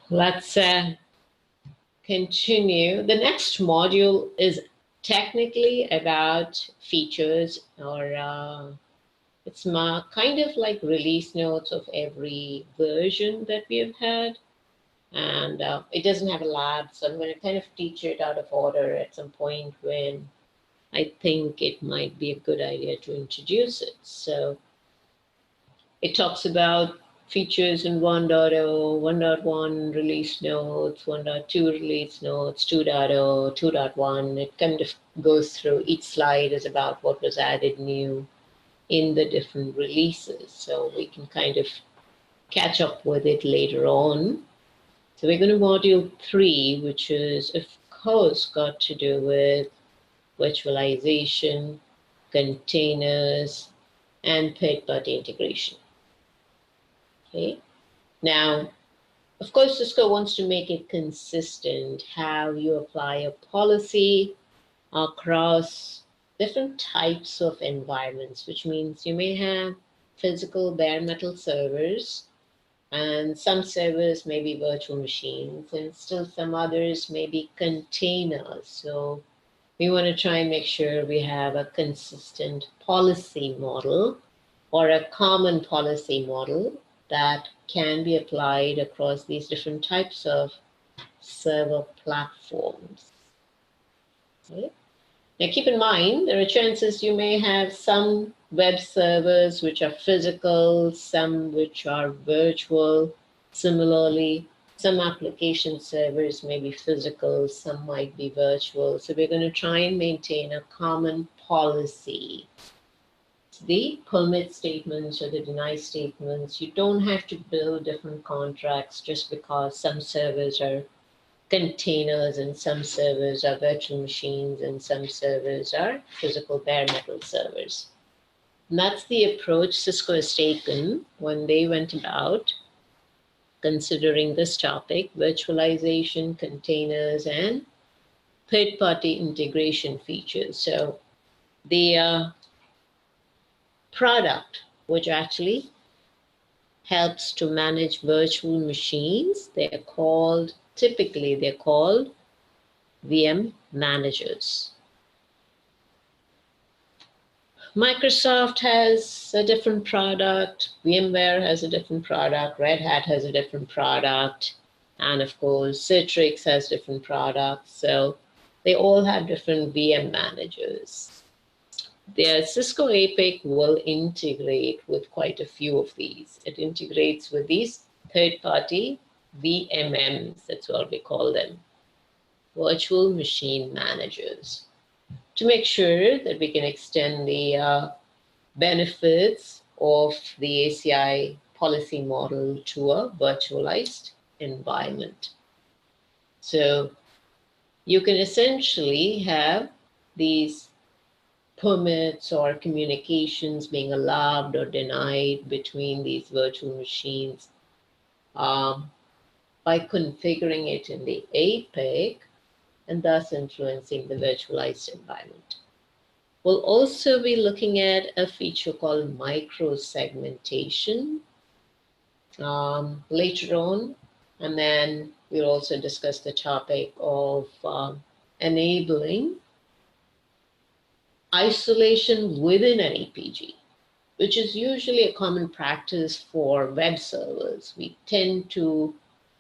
Let's continue. The next module is technically about features, or it's kind of like release notes of every version that we have had. And it doesn't have a lab, so I'm going to kind of teach it out of order at some point when I think it might be a good idea to introduce it. So it talks about features in 1.0, 1.1 release notes, 1.2 release notes, 2.0, 2.1. It kind of goes through each slide is about what was added new in the different releases. So we can kind of catch up with it later on. So we're going to module 3, which is, of course, got to do with virtualization, containers, and third-party integration. Okay. Now, of course, Cisco wants to make it consistent how you apply a policy across different types of environments, which means you may have physical bare metal servers, and some servers may be virtual machines, and still some others may be containers. So we want to try and make sure we have a consistent policy model or a common policy model that can be applied across these different types of server platforms. Okay. Now keep in mind, there are chances you may have some web servers which are physical, some which are virtual. Similarly, some application servers may be physical, some might be virtual. So we're going to try and maintain a common policy. The permit statements or the deny statements, you don't have to build different contracts just because some servers are containers and some servers are virtual machines and some servers are physical bare metal servers. And that's the approach Cisco has taken when they went about considering this topic, virtualization, containers, and third-party integration features. So the product, which actually helps to manage virtual machines, typically they're called VM managers. Microsoft has a different product, VMware has a different product, Red Hat has a different product, and of course Citrix has different products. So they all have different VM managers. The Cisco APIC will integrate with quite a few of these. It integrates with these third-party VMMs, that's what we call them, virtual machine managers, to make sure that we can extend the benefits of the ACI policy model to a virtualized environment. So you can essentially have these permits or communications being allowed or denied between these virtual machines by configuring it in the APIC and thus influencing the virtualized environment. We'll also be looking at a feature called micro-segmentation later on, and then we'll also discuss the topic of enabling isolation within an EPG, which is usually a common practice for web servers. We tend to,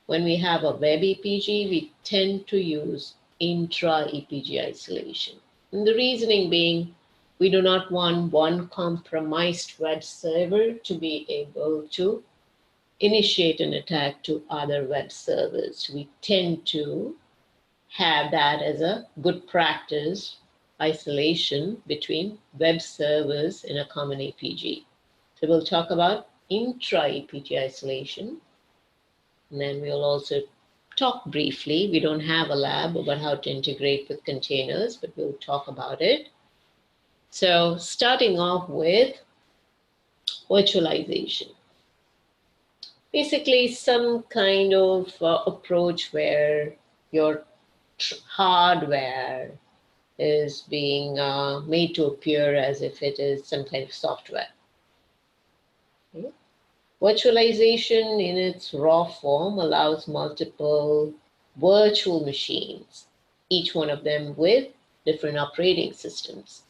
when we have a web EPG, we tend to use intra-EPG isolation. And the reasoning being, we do not want one compromised web server to be able to initiate an attack to other web servers. We tend to have that as a good practice, isolation between web servers in a common EPG. So we'll talk about intra-EPG isolation. And then we'll also talk briefly, we don't have a lab about how to integrate with containers, but we'll talk about it. So starting off with virtualization. Basically some kind of approach where your hardware is being made to appear as if it is some kind of software. Okay. Virtualization in its raw form allows multiple virtual machines, each one of them with different operating systems.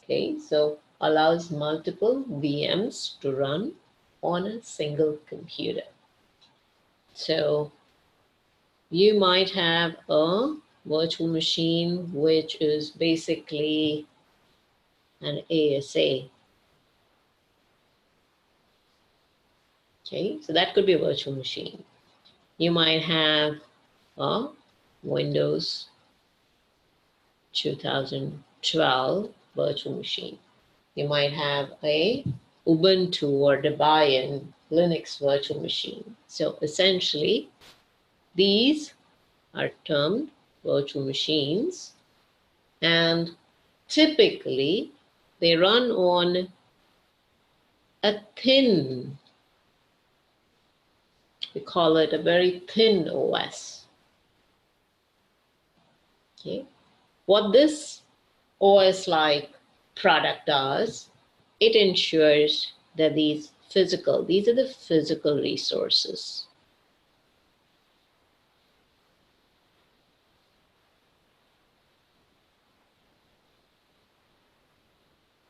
Okay, so allows multiple VMs to run on a single computer. So you might have a virtual machine which is basically an ASA. Okay, so that could be a virtual machine. You might have a Windows 2012 virtual machine. You might have a Ubuntu or Debian Linux virtual machine. So essentially, these are termed virtual machines, and typically they run on a thin, we call it a very thin OS. Okay. What this OS-like product does, it ensures that these are the physical resources.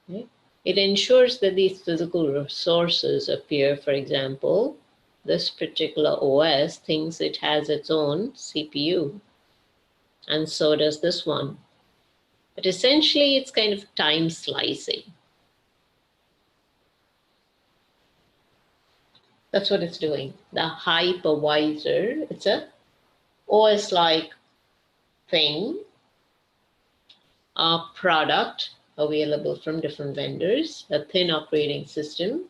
Okay. It ensures that these physical resources appear. For example, this particular OS thinks it has its own CPU, and so does this one. But essentially, it's kind of time slicing. That's what it's doing. The hypervisor, it's a OS-like thing, a product available from different vendors, a thin operating system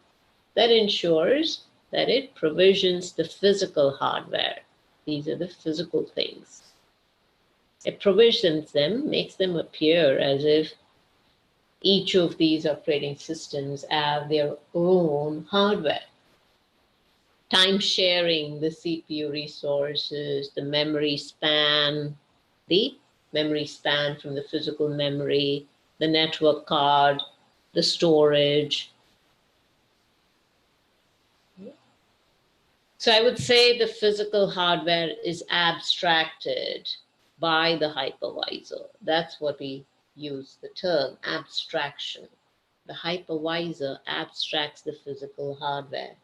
that ensures that it provisions the physical hardware. These are the physical things. It provisions them, makes them appear as if each of these operating systems have their own hardware. Time sharing the CPU resources, the memory span from the physical memory, the network card, the storage. So I would say the physical hardware is abstracted by the hypervisor. That's what we use the term, abstraction. The hypervisor abstracts the physical hardware.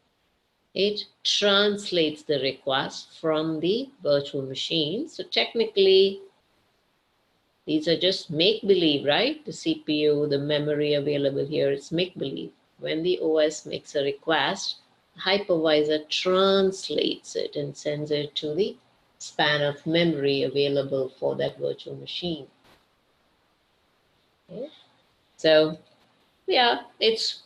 It translates the request from the virtual machine. So technically, these are just make-believe, right? The CPU, the memory available here, it's make-believe. When the OS makes a request, the hypervisor translates it and sends it to the span of memory available for that virtual machine. Okay. So, yeah, it's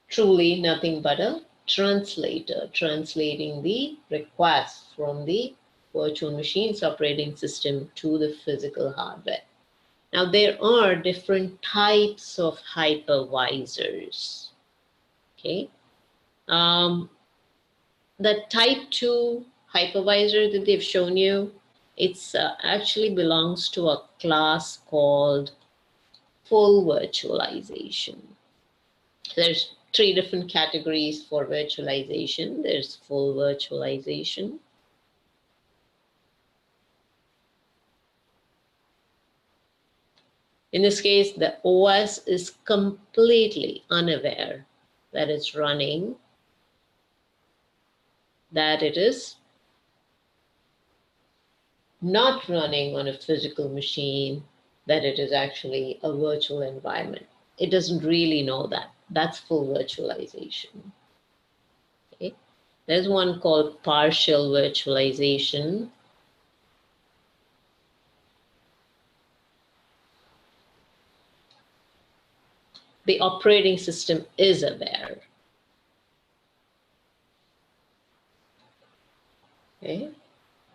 truly nothing but a translator, translating the request from the virtual machine's operating system to the physical hardware. Now, there are different types of hypervisors. Okay. The type 2 hypervisor that they've shown you, it's actually belongs to a class called full virtualization. There's 3 different categories for virtualization. There's full virtualization. In this case, the OS is completely unaware that it's running, that it is not running on a physical machine, that it is actually a virtual environment. It doesn't really know that. That's full virtualization. Okay. There's one called partial virtualization. The operating system is aware. Okay.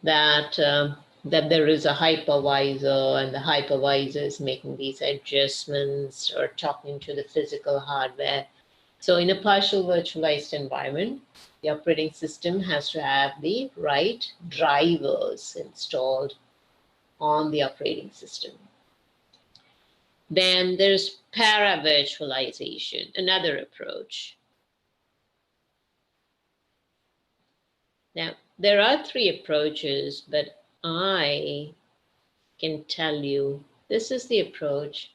That there is a hypervisor, and the hypervisor is making these adjustments or talking to the physical hardware. So in a partial virtualized environment, the operating system has to have the right drivers installed on the operating system. Then there's para-virtualization, another approach. Now, there are three approaches, but I can tell you this is the approach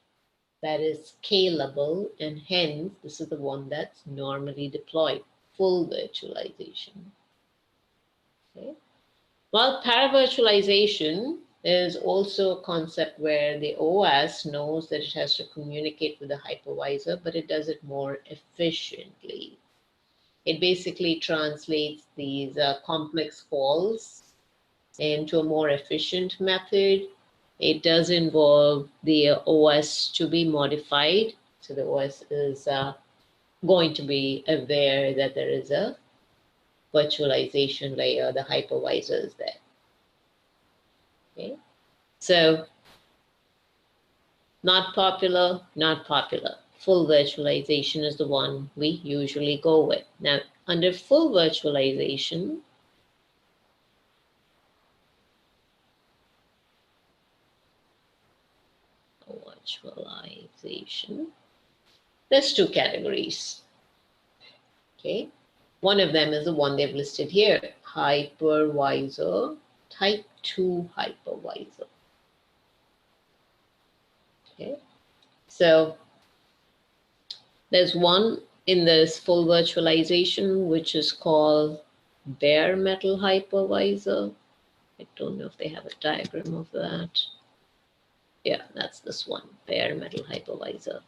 that is scalable, and hence this is the one that's normally deployed, full virtualization. Okay. While paravirtualization is also a concept where the OS knows that it has to communicate with the hypervisor, but it does it more efficiently. It basically translates these complex calls into a more efficient method. It does involve the OS to be modified. So the OS is going to be aware that there is a virtualization layer, the hypervisor is there. Okay. So not popular, not popular. Full virtualization is the one we usually go with. Now, under full virtualization, there's two categories. Okay. One of them is the one they've listed here, hypervisor, type 2 hypervisor. Okay. So there's one in this full virtualization, which is called bare metal hypervisor. I don't know if they have a diagram of that. Yeah, that's this one, bare metal hypervisor.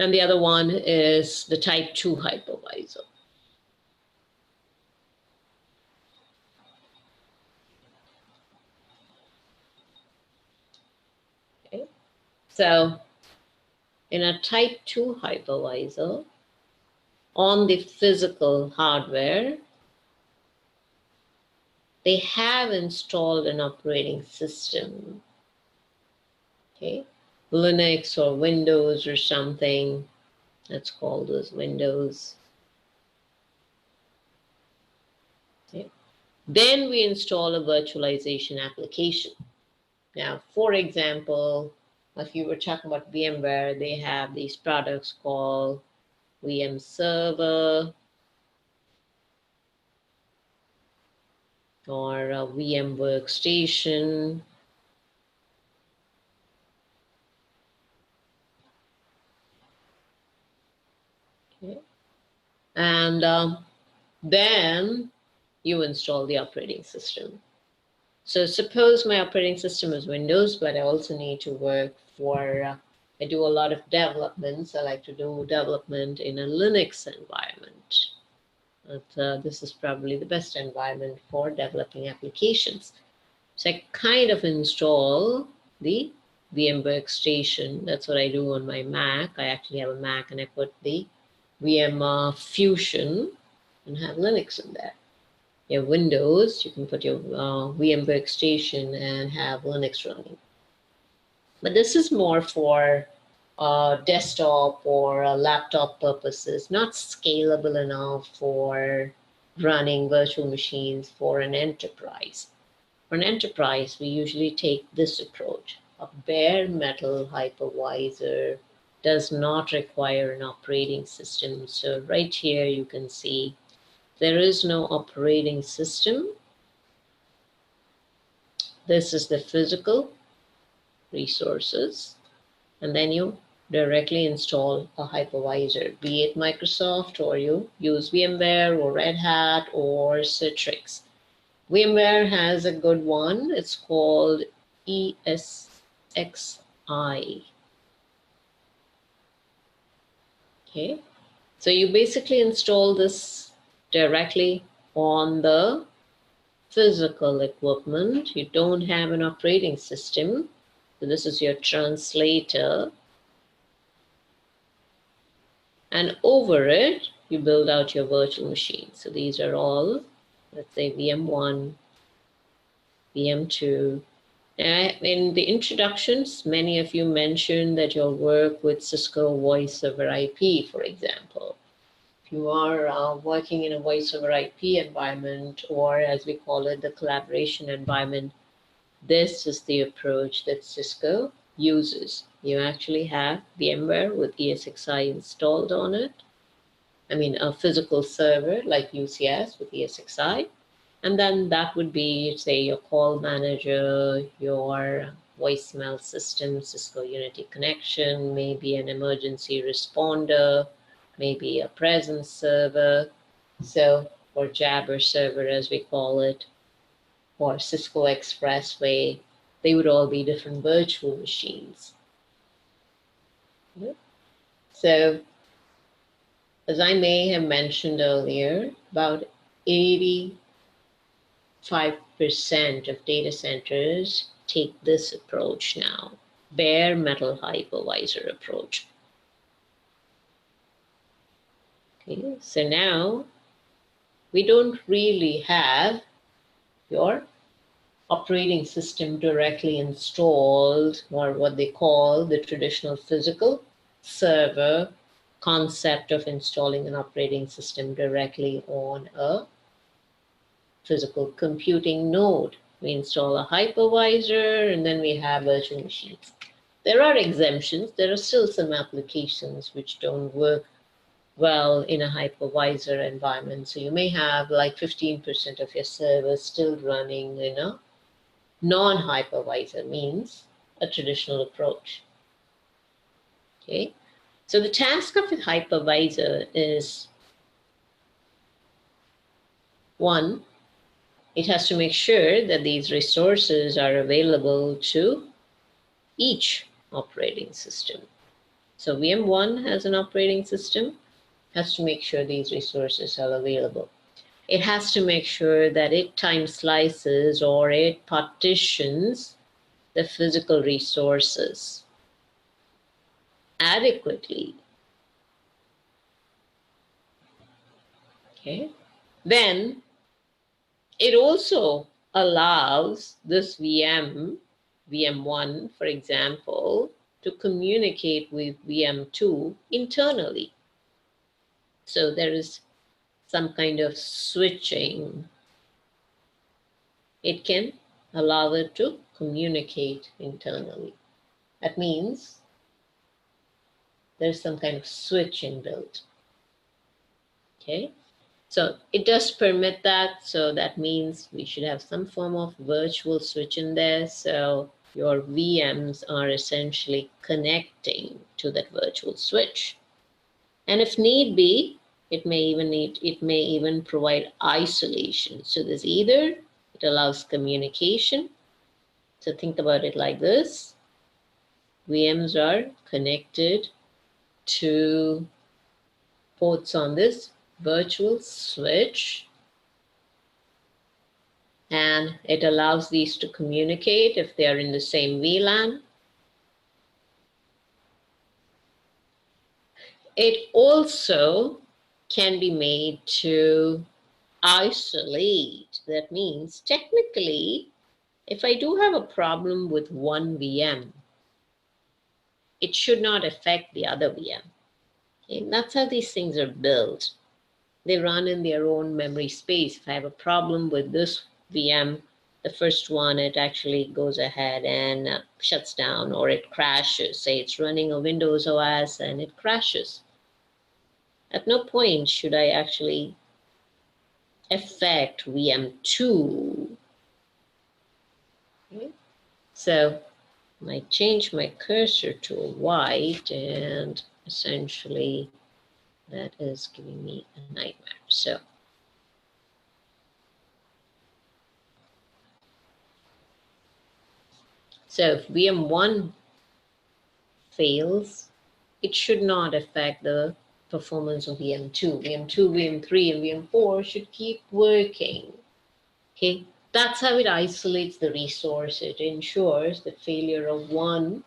And the other one is the type 2 hypervisor. Okay. So in a type 2 hypervisor, on the physical hardware, they have installed an operating system. Okay. Linux or Windows or something. Let's call those Windows. Okay. Then we install a virtualization application. Now, for example, if you were talking about VMware, they have these products called VM Server or a VM Workstation. Okay. And then you install the operating system. So suppose my operating system is Windows, but I also need to work for, I do a lot of developments. I like to do development in a Linux environment. But this is probably the best environment for developing applications. So I kind of install the VM Workstation. That's what I do on my Mac. I actually have a Mac and I put the VM Fusion and have Linux in there. You have Windows, you can put your VM Workstation and have Linux running. But this is more for desktop or laptop purposes, not scalable enough for running virtual machines for an enterprise. For an enterprise, we usually take this approach. A bare metal hypervisor does not require an operating system. So right here you can see there is no operating system. This is the physical resources. And then you directly install a hypervisor, be it Microsoft or you use VMware or Red Hat or Citrix. VMware has a good one. It's called ESXi. Okay. So you basically install this directly on the physical equipment. You don't have an operating system. So this is your translator. And over it, you build out your virtual machine. So these are all, let's say VM1, VM2. In the introductions, many of you mentioned that you'll work with Cisco Voice over IP, for example. If you are working in a Voice over IP environment, or as we call it, the collaboration environment, This is the approach that Cisco uses. You actually have VMware with ESXi installed on it. I mean, a physical server like UCS with ESXi. And then that would be, say, your call manager, your voicemail system, Cisco Unity connection, maybe an emergency responder, maybe a presence server. So, or Jabber server as we call it, or Cisco Expressway, they would all be different virtual machines. So, as I may have mentioned earlier, about 85% of data centers take this approach now, bare metal hypervisor approach. Okay, so now we don't really have your operating system directly installed, or what they call the traditional physical server concept of installing an operating system directly on a physical computing node. We install a hypervisor and then we have virtual machines. There are exemptions. There are still some applications which don't work well in a hypervisor environment. So you may have like 15% of your servers still running in a non-hypervisor, means a traditional approach. Okay, so the task of a hypervisor is, one, it has to make sure that these resources are available to each operating system. So VM1 has an operating system, has to make sure these resources are available. It has to make sure that it time slices or it partitions the physical resources adequately. Okay. Then it also allows this VM1, for example, to communicate with VM2 internally. So there is some kind of switching. It can allow it to communicate internally. That means there's some kind of switch inbuilt. Okay, so it does permit that. So that means we should have some form of virtual switch in there. So your VMs are essentially connecting to that virtual switch. And if need be, it may even provide isolation. So there's either it allows communication. So think about it like this. VMs are connected to ports on this virtual switch, and it allows these to communicate if they are in the same VLAN. It also can be made to isolate. That means technically, if I do have a problem with one VM, it should not affect the other VM. Okay? That's how these things are built. They run in their own memory space. If I have a problem with this VM, the first one, it actually goes ahead and shuts down, or it crashes. Say it's running a Windows OS and it crashes. At no point should I actually affect VM2. Okay. So I change my cursor to white, and essentially that is giving me a nightmare. So if VM1 fails, it should not affect the performance of VM2. VM2, VM3, and VM4 should keep working. Okay, that's how it isolates the resource. It ensures that failure of one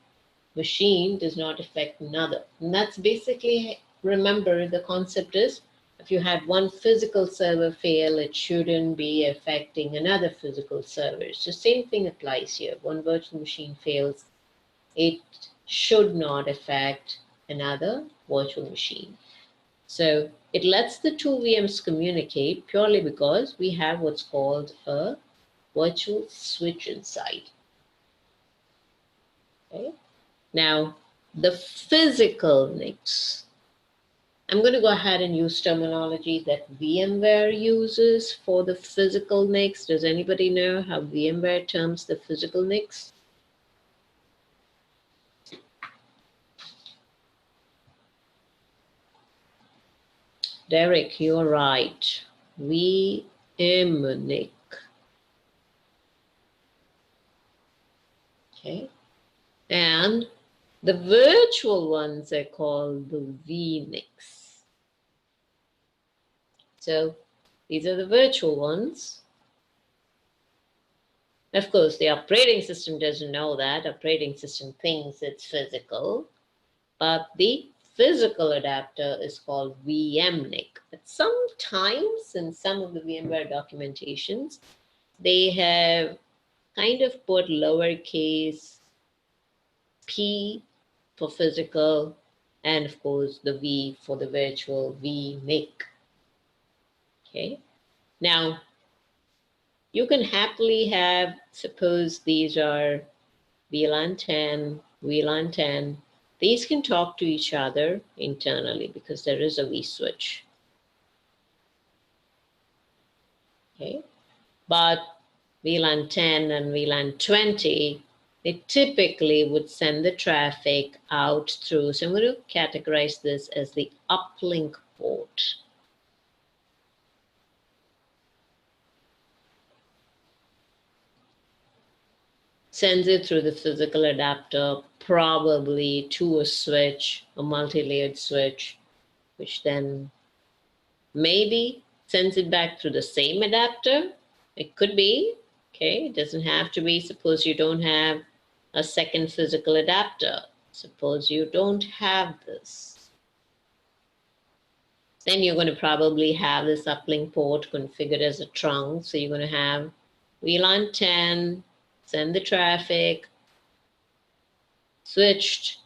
machine does not affect another. And that's basically, remember, the concept is, if you had one physical server fail, it shouldn't be affecting another physical server. So same thing applies here. One virtual machine fails, it should not affect another virtual machine. So it lets the two VMs communicate purely because we have what's called a virtual switch inside. Okay. Now, the physical NICs. I'm going to go ahead and use terminology that VMware uses for the physical NICs. Does anybody know how VMware terms the physical NICs? Derek, you're right. VM NIC. Okay. And the virtual ones are called the vNICs. So these are the virtual ones. Of course, the operating system doesn't know that. Operating system thinks it's physical, but the physical adapter is called VMNIC. But sometimes in some of the VMware documentations, they have kind of put lowercase p for physical, and of course the V for the virtual, VNIC. Okay. Now, you can happily have, suppose these are VLAN 10, VLAN 10. These can talk to each other internally because there is a vSwitch. Okay. But VLAN 10 and VLAN 20, they typically would send the traffic out through, so I'm going to categorize this as the uplink port. Sends it through the physical adapter, probably to a switch, a multi-layered switch, which then maybe sends it back through the same adapter. It could be, okay, it doesn't have to be. Suppose you don't have a second physical adapter. Suppose you don't have this. Then you're going to probably have this uplink port configured as a trunk. So you're going to have VLAN 10, send the traffic, switched,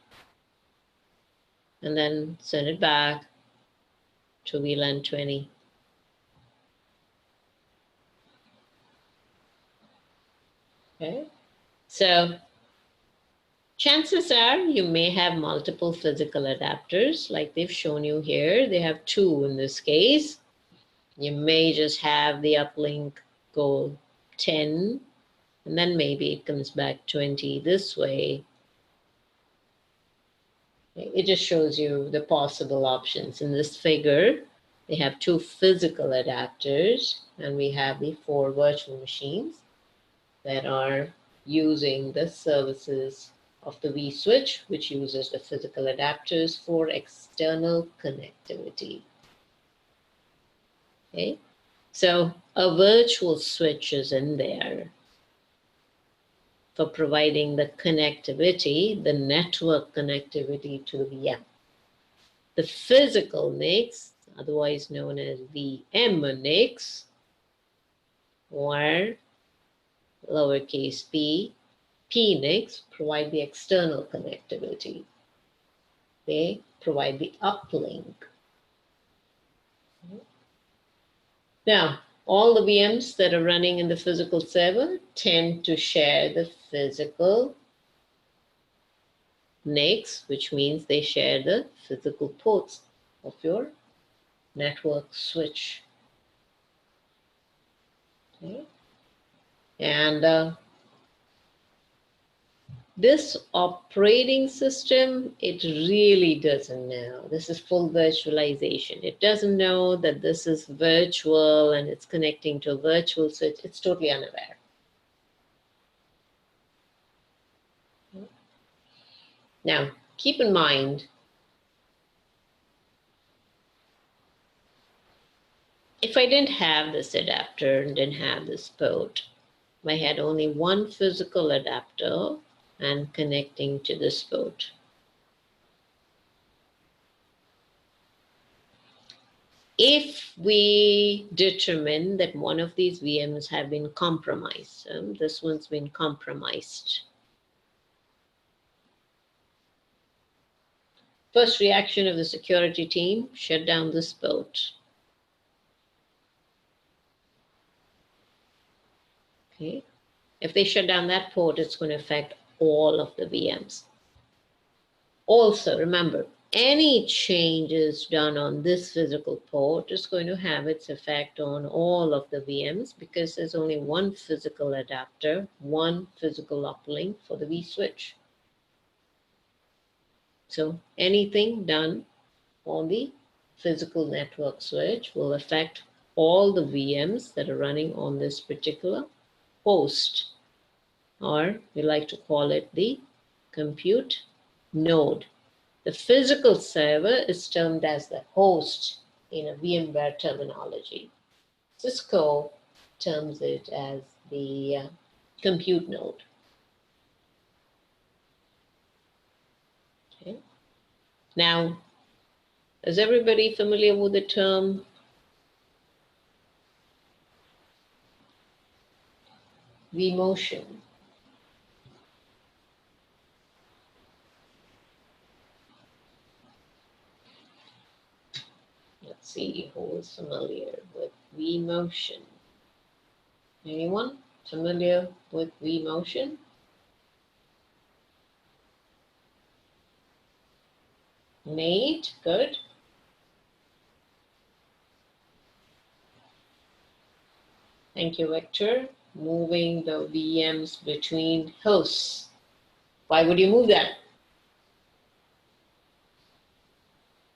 and then send it back to VLAN 20. Okay, so chances are you may have multiple physical adapters like they've shown you here. They have two in this case. You may just have the uplink go 10, and then maybe it comes back 20 this way. It just shows you the possible options. In this figure, they have two physical adapters, and we have the 4 virtual machines that are using the services of the vSwitch, which uses the physical adapters for external connectivity. Okay, so a virtual switch is in there for providing the connectivity, the network connectivity to the VM. The physical NICs, otherwise known as VM NICs, or lowercase p, PNICs, provide the external connectivity. They provide the uplink. Now, all the VMs that are running in the physical server tend to share the physical NICs, which means they share the physical ports of your network switch. Okay. And this operating system, it really doesn't know. This is full virtualization. It doesn't know that this is virtual and it's connecting to a virtual switch. It's totally unaware. Now, keep in mind, if I didn't have this adapter and didn't have this port, I had only one physical adapter and connecting to this port. If we determine that one of these VMs have been compromised, this one's been compromised, first reaction of the security team, shut down this port. Okay. If they shut down that port, it's going to affect all of the VMs. Also, remember, any changes done on this physical port is going to have its effect on all of the VMs because there's only one physical adapter, one physical uplink for the vSwitch. So anything done on the physical network switch will affect all the VMs that are running on this particular host, or we like to call it the compute node. The physical server is termed as the host in a VMware terminology. Cisco terms it as the compute node. Okay. Now, is everybody familiar with the term vMotion? Let's see who is familiar with vMotion. Anyone familiar with vMotion? Nate, good. Thank you, Victor. Moving the VMs between hosts. Why would you move that?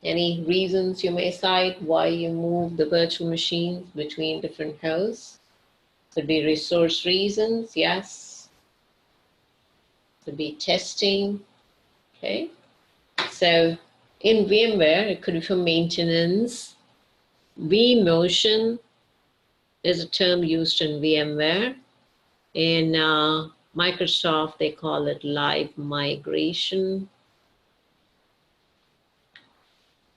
Any reasons you may cite why you move the virtual machines between different hosts? Could be resource reasons, yes. Could be testing, okay. So in VMware, it could be for maintenance. vMotion is a term used in VMware. In Microsoft, they call it live migration.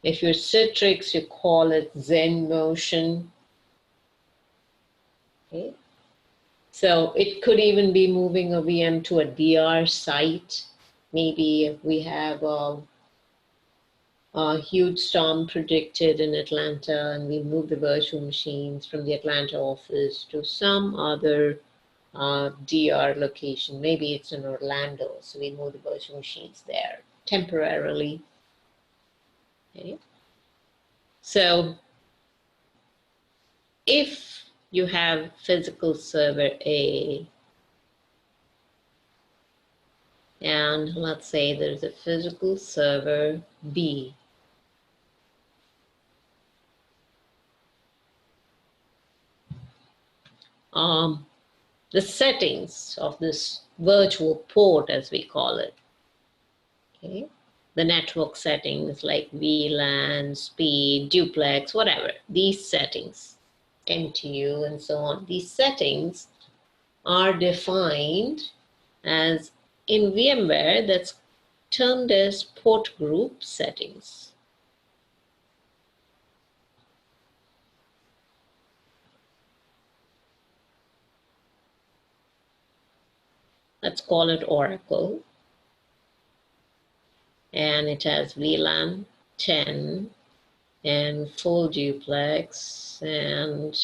If you're Citrix, you call it ZenMotion. Okay. So it could even be moving a VM to a DR site. Maybe we have a huge storm predicted in Atlanta and we move the virtual machines from the Atlanta office to some other DR location. Maybe it's in Orlando, so we move the virtual machines there temporarily. Okay. So if you have physical server A, and let's say there's a physical server B, the settings of this virtual port, as we call it, okay, the network settings like VLAN, speed, duplex, whatever, these settings, MTU and so on, these settings are defined as, in VMware, that's termed as port group settings. Let's call it Oracle. And it has VLAN 10 and full duplex and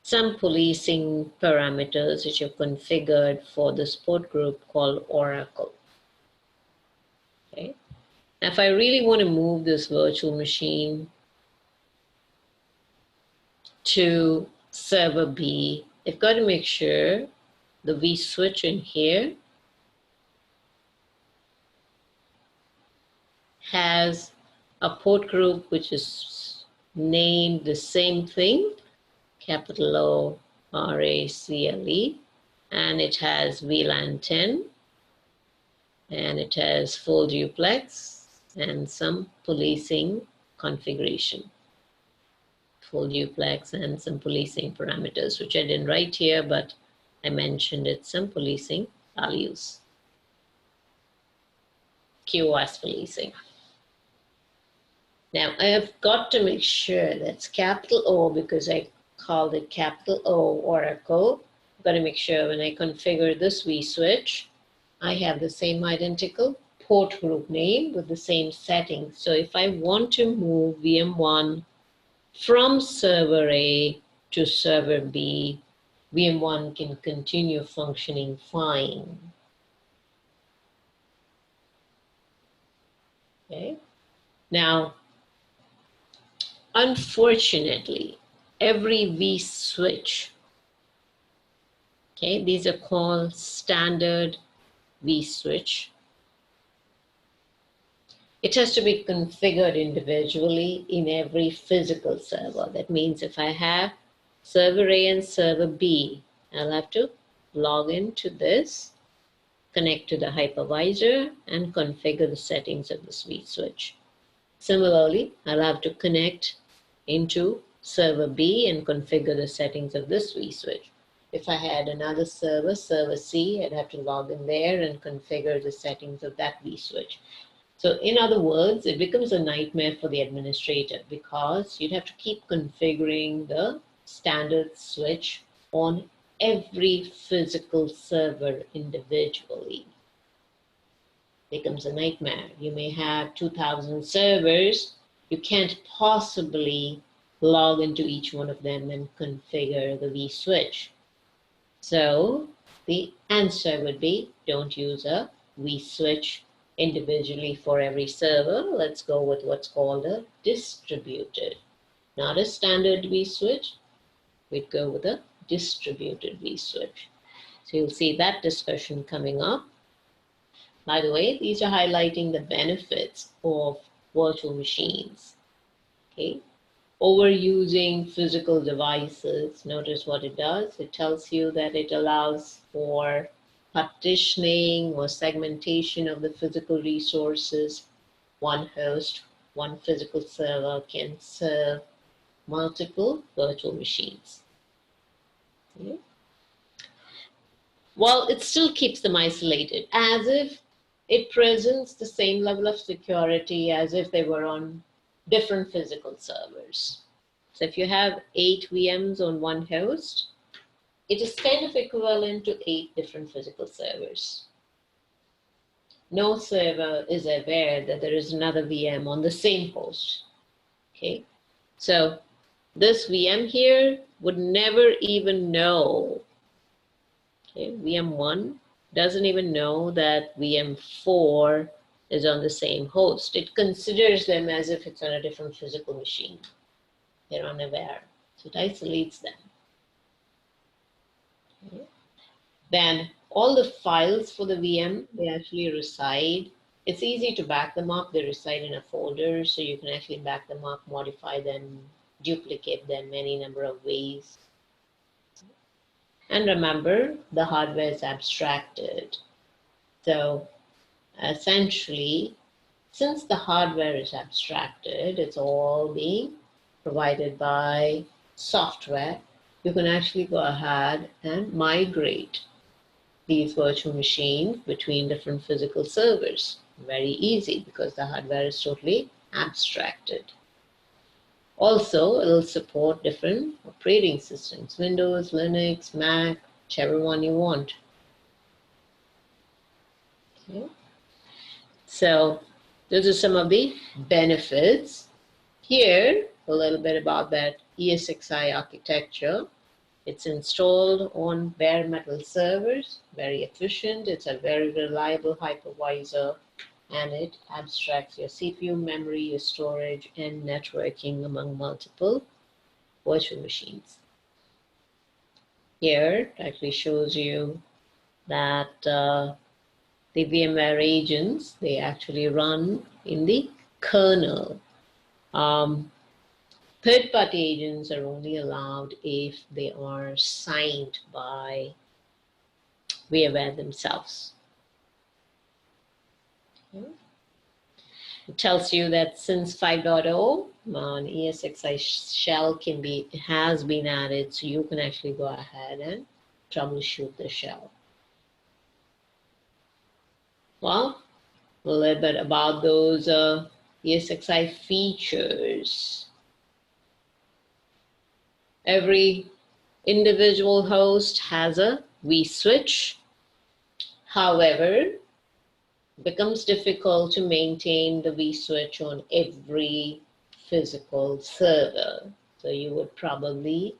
some policing parameters which are configured for this port group called Oracle. Okay. Now, if I really want to move this virtual machine to server B, I've got to make sure the vSwitch in here has a port group which is named the same thing, capital O RACLE, and it has VLAN 10, and it has full duplex and some policing configuration. Full duplex and some policing parameters, which I didn't write here, but I mentioned it, some policing values. QoS policing. Now, I have got to make sure that's capital O because I called it capital O Oracle. I've got to make sure when I configure this vSwitch, I have the same identical port group name with the same settings. So if I want to move VM1 from server A to server B, VM1 can continue functioning fine. Okay. Now, unfortunately, every vSwitch, okay, these are called standard vSwitch. It has to be configured individually in every physical server. That means if I have server A and server B, I'll have to log into this, connect to the hypervisor, and configure the settings of this vSwitch. Similarly, I'll have to connect into server B and configure the settings of this vSwitch. If I had another server, server C, I'd have to log in there and configure the settings of that vSwitch. So in other words, it becomes a nightmare for the administrator because you'd have to keep configuring the standard switch on every physical server individually. Becomes a nightmare. You may have 2,000 servers. You can't possibly log into each one of them and configure the vSwitch. So the answer would be, don't use a vSwitch individually for every server. Let's go with what's called a distributed, not a standard vSwitch. We'd go with a distributed vSwitch. So you'll see that discussion coming up. By the way, these are highlighting the benefits of virtual machines. Okay. Overusing physical devices, notice what it does. It tells you that it allows for partitioning or segmentation of the physical resources. One host, one physical server can serve multiple virtual machines. Okay. Well, it still keeps them isolated, as if it presents the same level of security as if they were on different physical servers. So if you have 8 VMs on one host, it is kind of equivalent to 8 different physical servers. No server is aware that there is another VM on the same host. Okay, so this VM here would never even know. Okay, VM1 doesn't even know that VM4 is on the same host. It considers them as if it's on a different physical machine. They're unaware, so it isolates them. Okay. Then all the files for the VM, they actually reside. It's easy to back them up. They reside in a folder, so you can actually back them up, modify them, duplicate them any number of ways. And remember, the hardware is abstracted. So essentially, since the hardware is abstracted, it's all being provided by software. You can actually go ahead and migrate these virtual machines between different physical servers. Very easy because the hardware is totally abstracted. Also, it'll support different operating systems, Windows, Linux, Mac, whichever one you want. Okay. So those are some of the benefits. Here, a little bit about that ESXi architecture. It's installed on bare metal servers, very efficient. It's a very reliable hypervisor, and it abstracts your CPU, memory, your storage, and networking among multiple virtual machines. Here, it actually shows you that the VMware agents, they actually run in the kernel. Third-party agents are only allowed if they are signed by VMware themselves. Okay. It tells you that since 5.0, an ESXi shell has been added, so you can actually go ahead and troubleshoot the shell. Well, a little bit about those ESXi features. Every individual host has a vSwitch. However, it becomes difficult to maintain the vSwitch on every physical server. So you would probably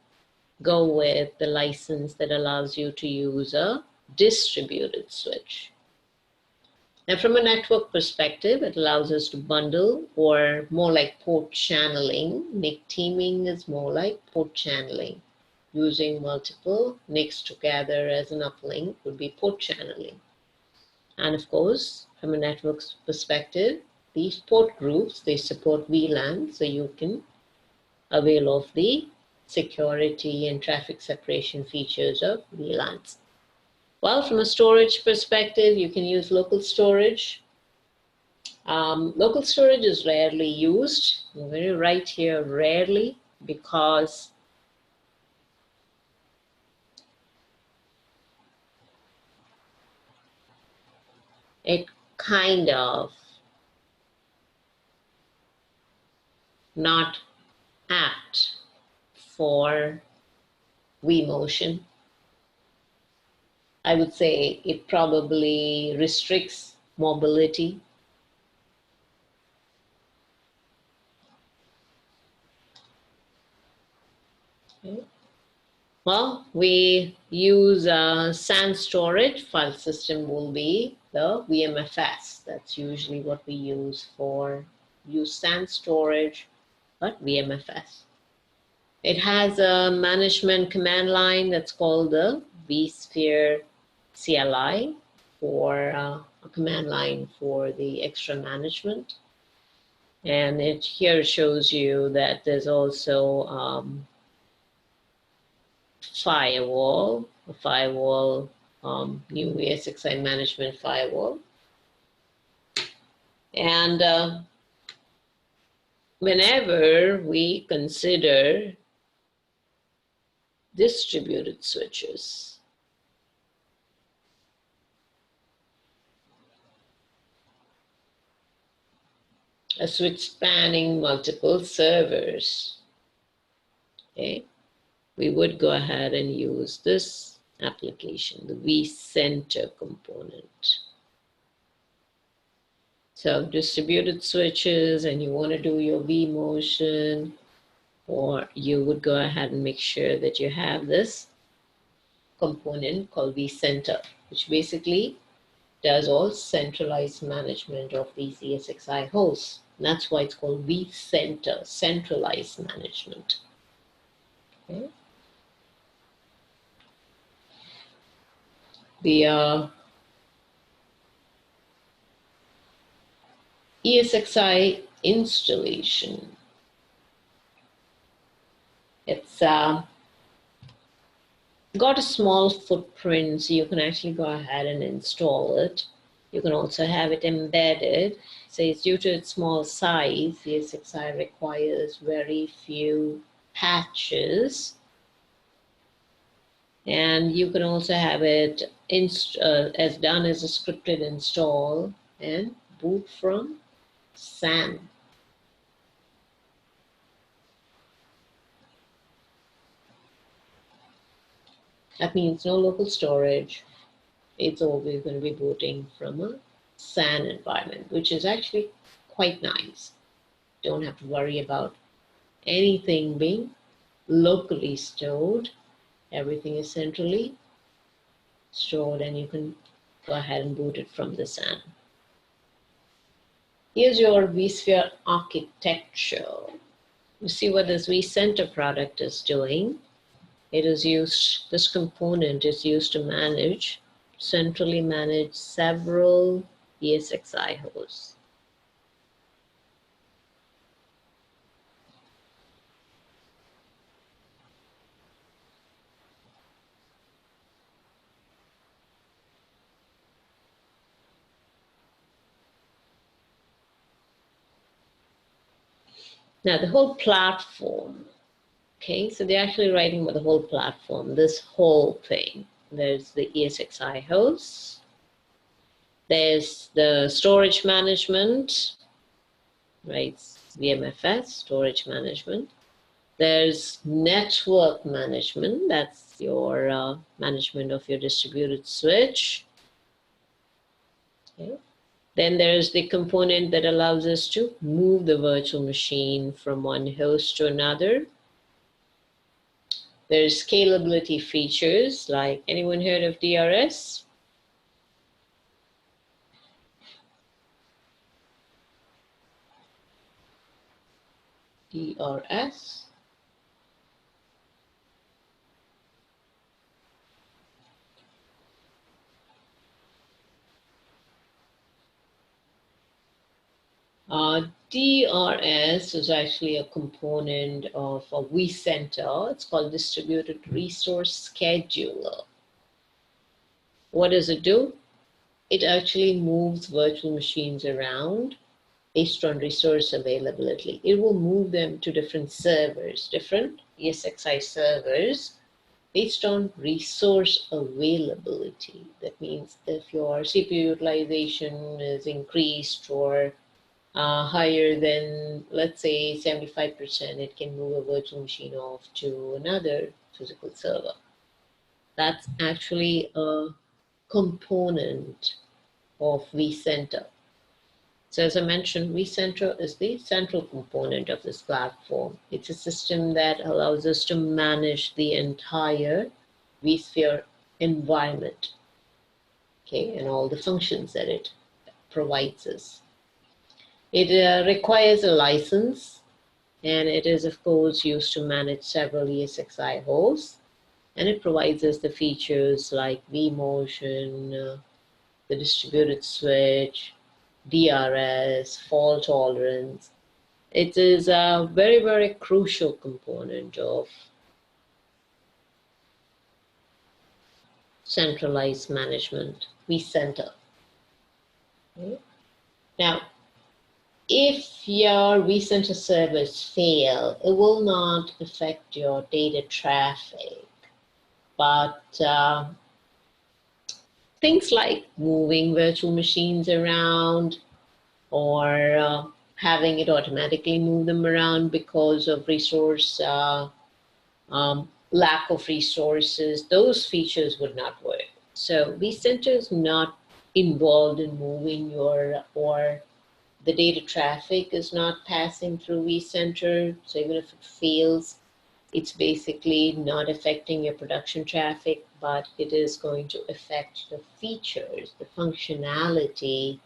go with the license that allows you to use a distributed switch. Now, from a network perspective, it allows us to bundle, or more like port channeling. NIC teaming is more like port channeling. Using multiple NICs together as an uplink would be port channeling. And of course, from a network perspective, these port groups, they support VLAN, so you can avail of the security and traffic separation features of VLANs. Well, from a storage perspective, you can use local storage. Local storage is rarely used. I'm going to write here rarely because it kind of not apt for vMotion. I would say it probably restricts mobility. Okay. Well, we use SAN storage. File system will be the VMFS. That's usually what we use SAN storage, but VMFS. It has a management command line that's called the vSphere CLI, for a command line for the extra management. And it here shows you that there's also a firewall, new ACI management firewall. And whenever we consider distributed switches, a switch spanning multiple servers, okay, we would go ahead and use this application, the vCenter component. So distributed switches, and you want to do your vMotion, or you would go ahead and make sure that you have this component called vCenter, which basically does all centralized management of these ESXi hosts. And that's why it's called vCenter, centralized management. Okay. The ESXi installation, it's got a small footprint, so you can actually go ahead and install it. You can also have it embedded. So it's due to its small size, ESXi requires very few patches. And you can also have it as done as a scripted install and boot from SAN. That means no local storage. It's always going to be booting from a SAN environment, which is actually quite nice. Don't have to worry about anything being locally stored. Everything is centrally stored, and you can go ahead and boot it from the SAN. Here's your vSphere architecture. You see what this vCenter product is doing. It is used, this component is used to centrally manage several ESXi hosts. Now the whole platform, okay, so they're actually writing about the whole platform, this whole thing. There's the ESXi hosts, there's the storage management, right, VMFS, storage management. There's network management, that's your management of your distributed switch. Okay. Then there's the component that allows us to move the virtual machine from one host to another. There's scalability features, like anyone heard of DRS? VRFs. DRS is actually a component of a vCenter. It's called Distributed Resource Scheduler. What does it do? It actually moves virtual machines around based on resource availability. It will move them to different servers, different ESXi servers, based on resource availability. That means if your CPU utilization is increased or higher than, let's say, 75%, it can move a virtual machine off to another physical server. That's actually a component of vCenter. So as I mentioned, vCenter is the central component of this platform. It's a system that allows us to manage the entire vSphere environment, okay, and all the functions that it provides us. It requires a license, and it is, of course, used to manage several ESXi hosts, and it provides us the features like vMotion, the distributed switch, DRS, fault tolerance. It is a very, very crucial component of centralized management, vCenter. Okay. Now, if your vCenter servers fail, it will not affect your data traffic, but things like moving virtual machines around or having it automatically move them around because of resource lack of resources, those features would not work. So vCenter is not involved in moving your, or the data traffic is not passing through vCenter. So even if it fails, it's basically not affecting your production traffic, but it is going to affect the features, the functionality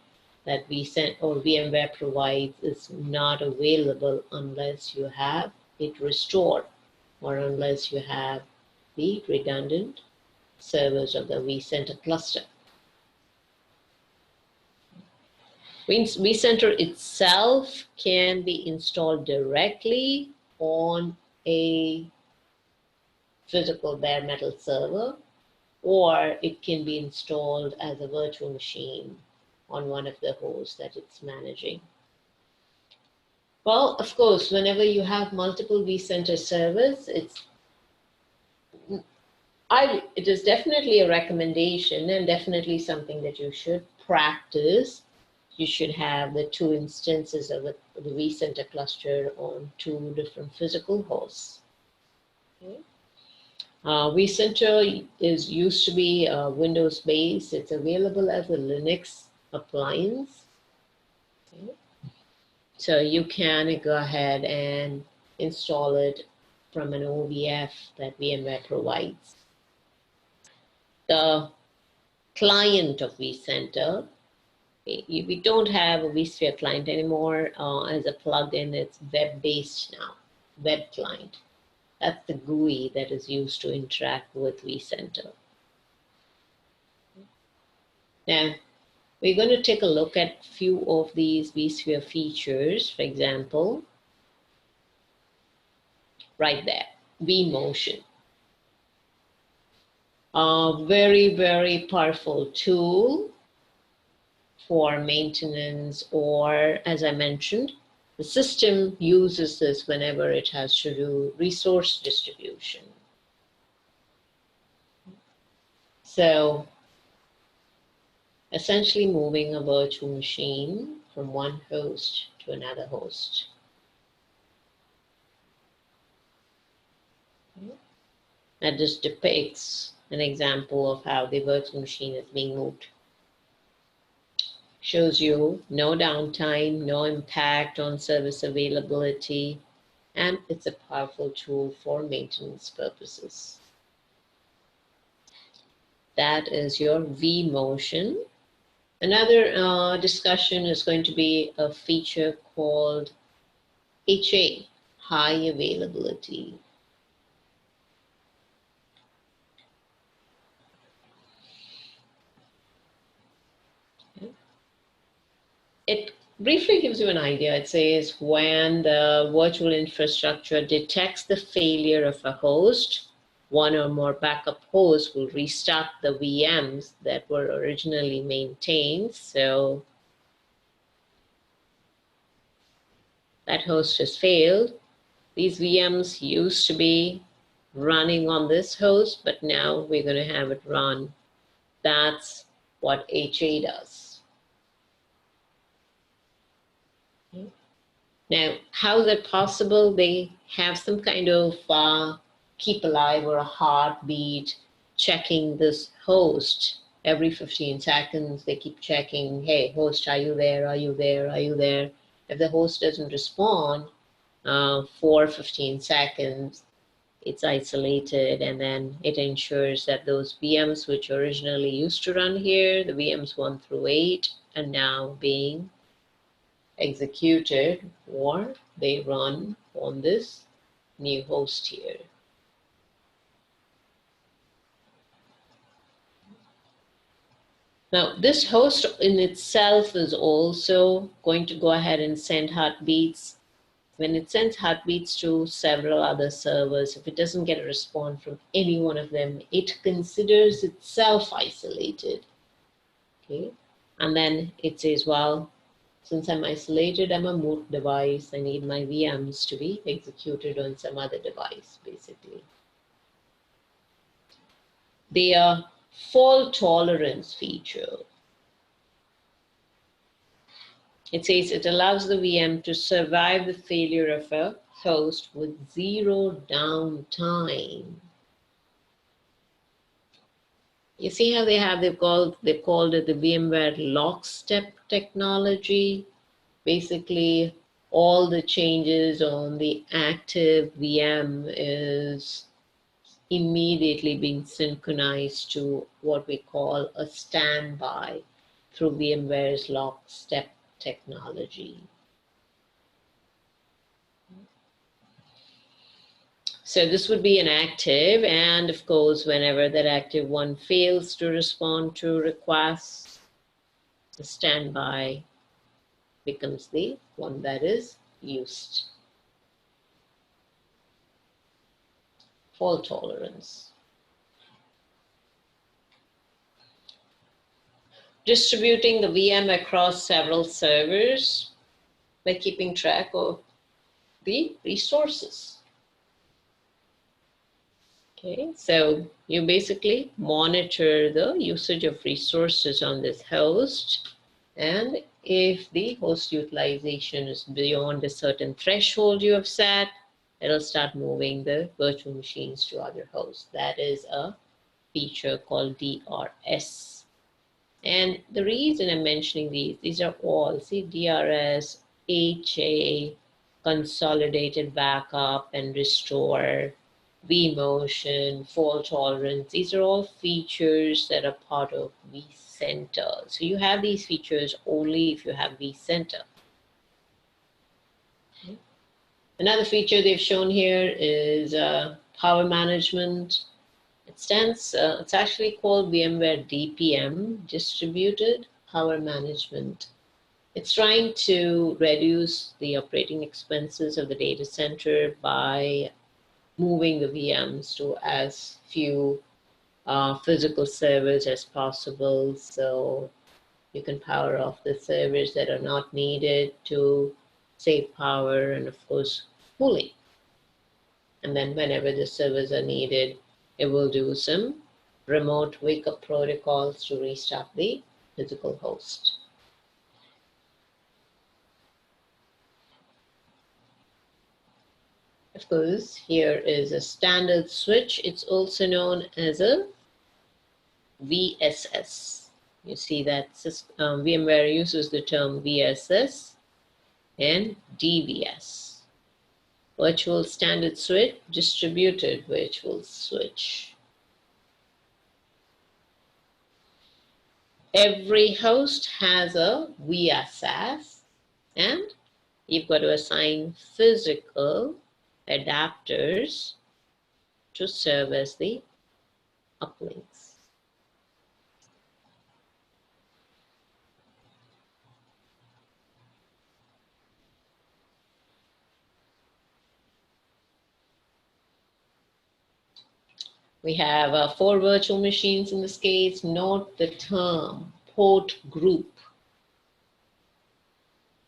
that VMware provides is not available unless you have it restored or unless you have the redundant servers of the vCenter cluster. vCenter itself can be installed directly on a physical bare metal server, or it can be installed as a virtual machine on one of the hosts that it's managing. Well, of course, whenever you have multiple vCenter servers, it is definitely a recommendation and definitely something that you should practice. You should have the 2 instances of the vCenter cluster on 2 different physical hosts. Okay. vCenter used to be Windows-based. It's available as a Linux appliance. Okay. So you can go ahead and install it from an OVF that VMware provides. The client of vCenter, we don't have a vSphere client anymore as a plugin. It's web-based now, web client. That's the GUI that is used to interact with vCenter. Now, we're going to take a look at a few of these vSphere features. For example, right there, vMotion. A very, very powerful tool for maintenance, or as I mentioned, the system uses this whenever it has to do resource distribution. So essentially moving a virtual machine from one host to another host. That just depicts an example of how the virtual machine is being moved. Shows you no downtime, no impact on service availability, and it's a powerful tool for maintenance purposes. That is your vMotion. Another discussion is going to be a feature called HA, high availability. It briefly gives you an idea. It says when the virtual infrastructure detects the failure of a host, one or more backup hosts will restart the VMs that were originally maintained. So that host has failed. These VMs used to be running on this host, but now we're going to have it run. That's what HA does. Okay. Now, how is that possible? They have some kind of keep alive or a heartbeat checking this host. Every 15 seconds, they keep checking, hey, host, are you there? Are you there? Are you there? If the host doesn't respond for 15 seconds, it's isolated, and then it ensures that those VMs which originally used to run here, the VMs 1 through 8, are now being executed, or they run on this new host here. Now, this host in itself is also going to go ahead and send heartbeats. When it sends heartbeats to several other servers, if it doesn't get a response from any one of them, it considers itself isolated. Okay, and then it says, well, since I'm isolated, I'm a moot device. I need my VMs to be executed on some other device, basically. The fault tolerance feature. It says it allows the VM to survive the failure of a host with zero downtime. You see how they've called it the VMware lockstep technology. Basically, all the changes on the active VM is immediately being synchronized to what we call a standby through VMware's lockstep technology. So this would be an active, and of course, whenever that active one fails to respond to requests, the standby becomes the one that is used. Fault tolerance. Distributing the VM across several servers by keeping track of the resources. Okay, so you basically monitor the usage of resources on this host, and if the host utilization is beyond a certain threshold you have set, it'll start moving the virtual machines to other hosts. That is a feature called DRS. And the reason I'm mentioning these are all, see, DRS, HA, consolidated backup and restore, vMotion, fault tolerance. These are all features that are part of vCenter. So you have these features only if you have vCenter. Okay. Another feature they've shown here is power management. It's actually called VMware DPM, Distributed Power Management. It's trying to reduce the operating expenses of the data center by moving the VMs to as few physical servers as possible. So you can power off the servers that are not needed to save power and, of course, cooling. And then whenever the servers are needed, it will do some remote wake-up protocols to restart the physical host. Of course, here is a standard switch. It's also known as a VSS. You see that VMware uses the term VSS and DVS. Virtual standard switch, distributed virtual switch. Every host has a VSS, and you've got to assign physical adapters to serve as the uplinks. We have 4 virtual machines in this case. Note the term port group.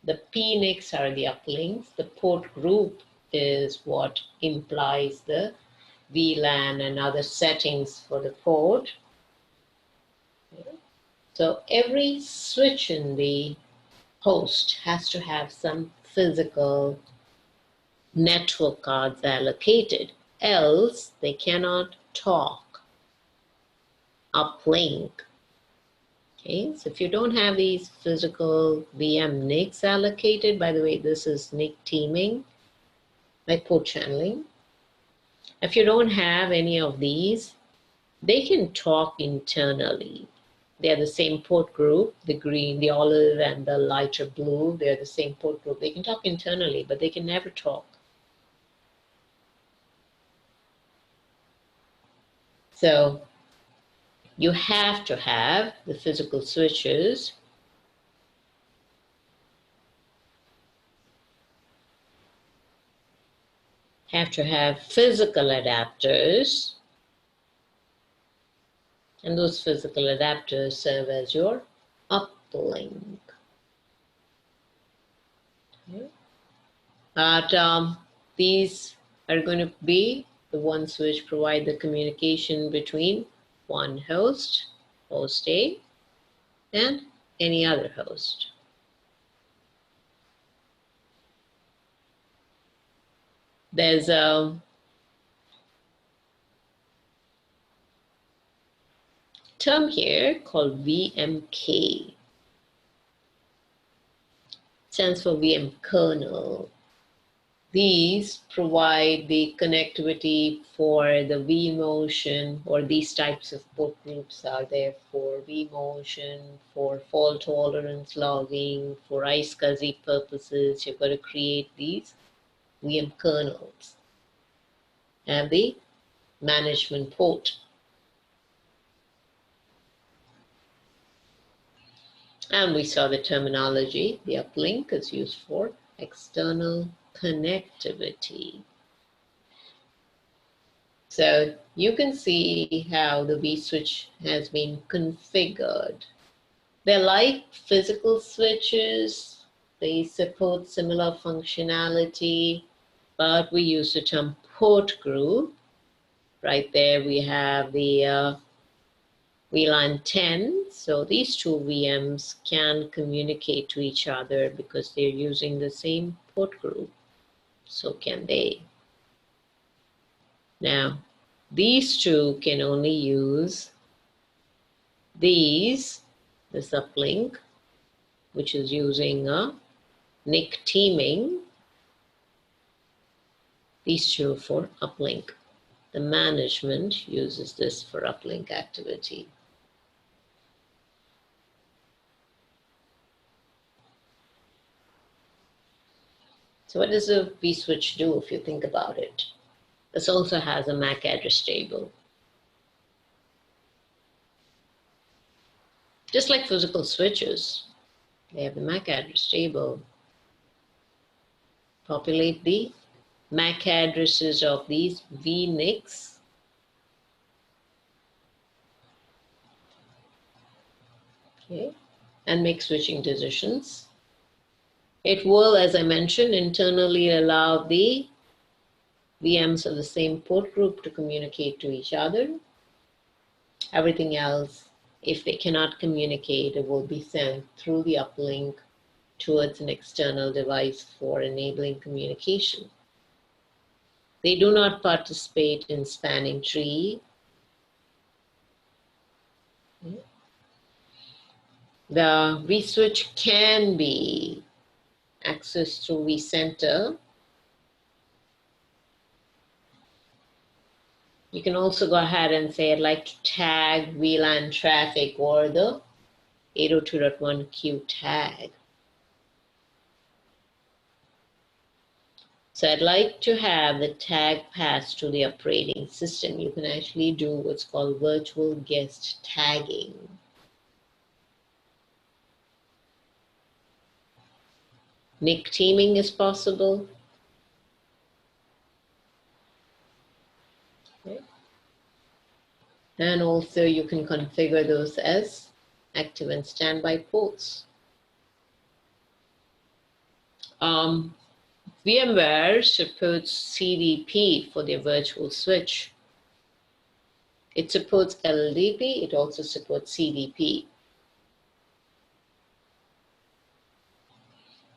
The PNICs are the uplinks. The port group is what implies the VLAN and other settings for the port. So every switch in the host has to have some physical network cards allocated, else they cannot talk uplink. Okay, so if you don't have these physical VM NICs allocated, by the way, this is NIC teaming, like port channeling. If you don't have any of these, they can talk internally. They're the same port group, the green, the olive, and the lighter blue. They're the same port group. They can talk internally, but they can never talk. So you have to have the physical switches have to have physical adapters, and those physical adapters serve as your uplink. Okay. But these are going to be the ones which provide the communication between one host, host A, and any other host. There's a term here called VMK. It stands for VM kernel. These provide the connectivity for the vMotion, or these types of port groups are there for vMotion, for fault tolerance logging, for iSCSI purposes. You've got to create these VM kernels and the management port. And we saw the terminology. The uplink is used for external connectivity. So you can see how the vSwitch has been configured. They're like physical switches. They support similar functionality, but we use the term port group. Right there we have the VLAN 10. So these two VMs can communicate to each other because they're using the same port group. So can they. Now, these two can only use this uplink, which is using a NIC teaming. These two for uplink. The management uses this for uplink activity. So what does a vSwitch do if you think about it? This also has a MAC address table. Just like physical switches, they have the MAC address table. Populate the MAC addresses of these vNICs. Okay, and make switching decisions. It will, as I mentioned, internally allow the VMs of the same port group to communicate to each other. Everything else, if they cannot communicate, it will be sent through the uplink towards an external device for enabling communication. They do not participate in spanning tree. The vSwitch can be accessed through vCenter. You can also go ahead and say, I'd like to tag VLAN traffic or the 802.1q tag. So I'd like to have the tag passed to the operating system. You can actually do what's called virtual guest tagging. NIC teaming is possible. Okay. And also you can configure those as active and standby ports. VMware supports CDP for their virtual switch. It supports LDP, it also supports CDP.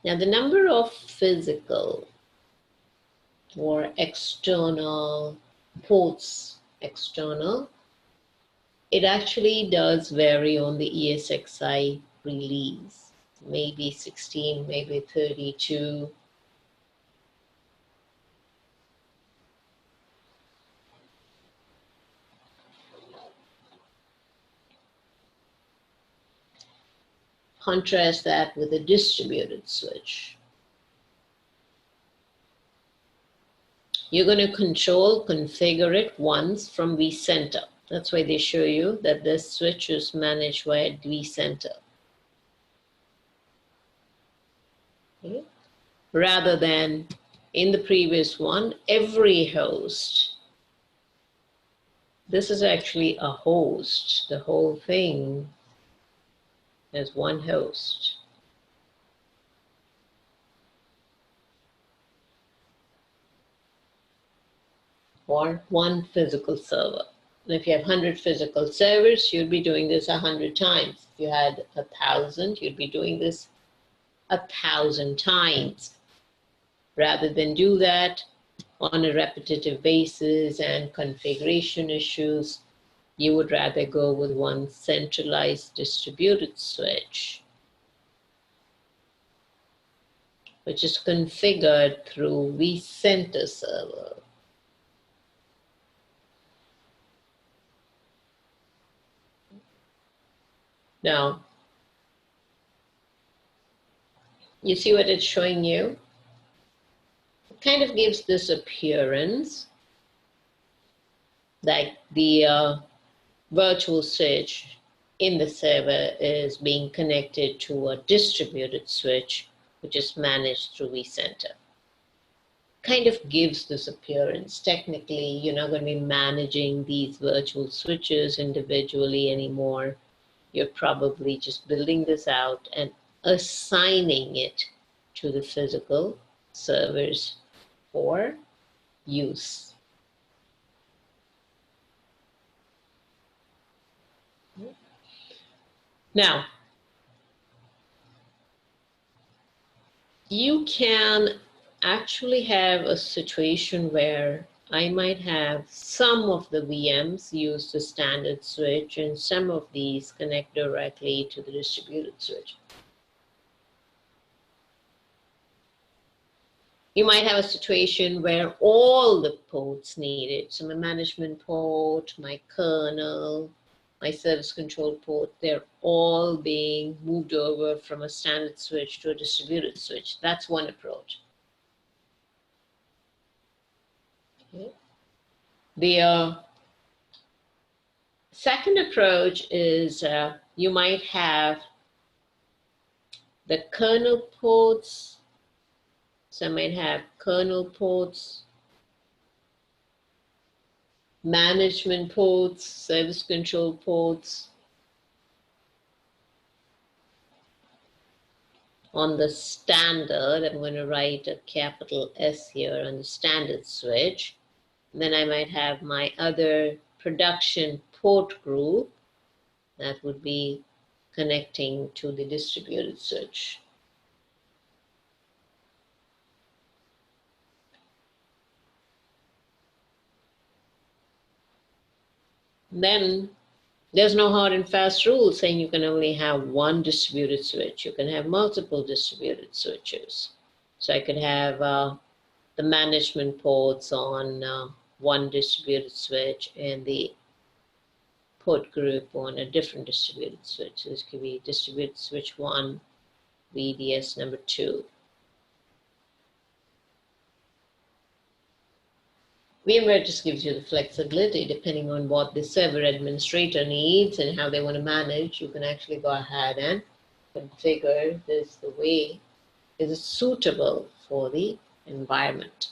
Now the number of physical or external ports, it actually does vary on the ESXi release. Maybe 16, maybe 32. Contrast that with a distributed switch. You're going to configure it once from vCenter. That's why they show you that this switch is managed via vCenter. Okay. Rather than in the previous one, every host. This is actually a host. The whole thing is one host. Or one physical server. And if you have 100 physical servers, you'd be doing this 100 times. If you had 1,000, you'd be doing this 1,000 times. Rather than do that on a repetitive basis and configuration issues, you would rather go with one centralized distributed switch, which is configured through vCenter server. Now, you see what it's showing you? It kind of gives this appearance that the virtual switch in the server is being connected to a distributed switch, which is managed through vCenter. Kind of gives this appearance. Technically, you're not going to be managing these virtual switches individually anymore. You're probably just building this out and assigning it to the physical servers for use. Now, you can actually have a situation where I might have some of the VMs use the standard switch and some of these connect directly to the distributed switch. You might have a situation where all the ports needed, so my management port, my kernel, my service control port, they're all being moved over from a standard switch to a distributed switch. That's one approach. Okay. The second approach is you might have the kernel ports. So I might have kernel ports, management ports, service control ports. On the standard, I'm going to write a capital S here on the standard switch. And then I might have my other production port group that would be connecting to the distributed switch. Then there's no hard and fast rule saying you can only have one distributed switch. You can have multiple distributed switches. So I could have the management ports on one distributed switch and the port group on a different distributed switch. So this could be distributed switch 1, VDS number 2. VMware just gives you the flexibility depending on what the server administrator needs and how they want to manage. You can actually go ahead and configure this the way it is suitable for the environment.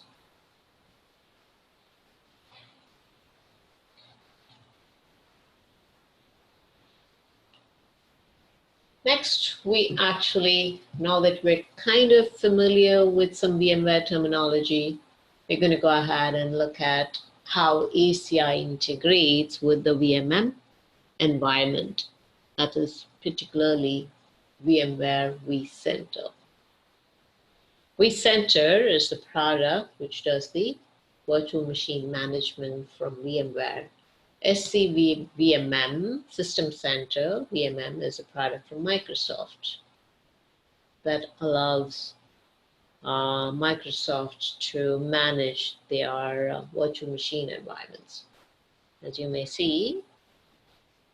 Next, we actually, now that we're kind of familiar with some VMware terminology, we're going to go ahead and look at how ACI integrates with the VMM environment, that is particularly VMware vCenter. vCenter is the product which does the virtual machine management from VMware. SCVMM, System Center, VMM is a product from Microsoft that allows Microsoft to manage their virtual machine environments. As you may see,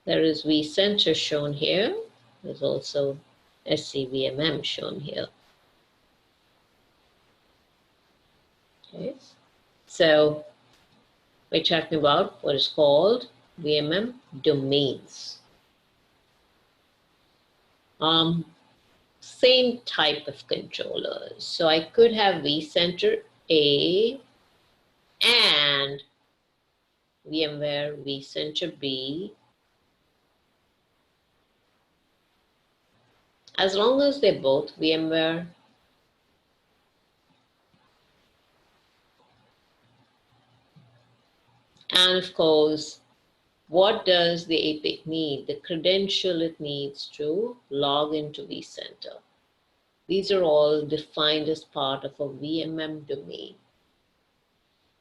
there is vCenter shown here. There's also SCVMM shown here. Okay. So we're talking about what is called VMM domains. Same type of controllers. So I could have vCenter A and VMware vCenter B. As long as they're both VMware, and of course, what does the APIC need? The credential it needs to log into vCenter. These are all defined as part of a VMM domain.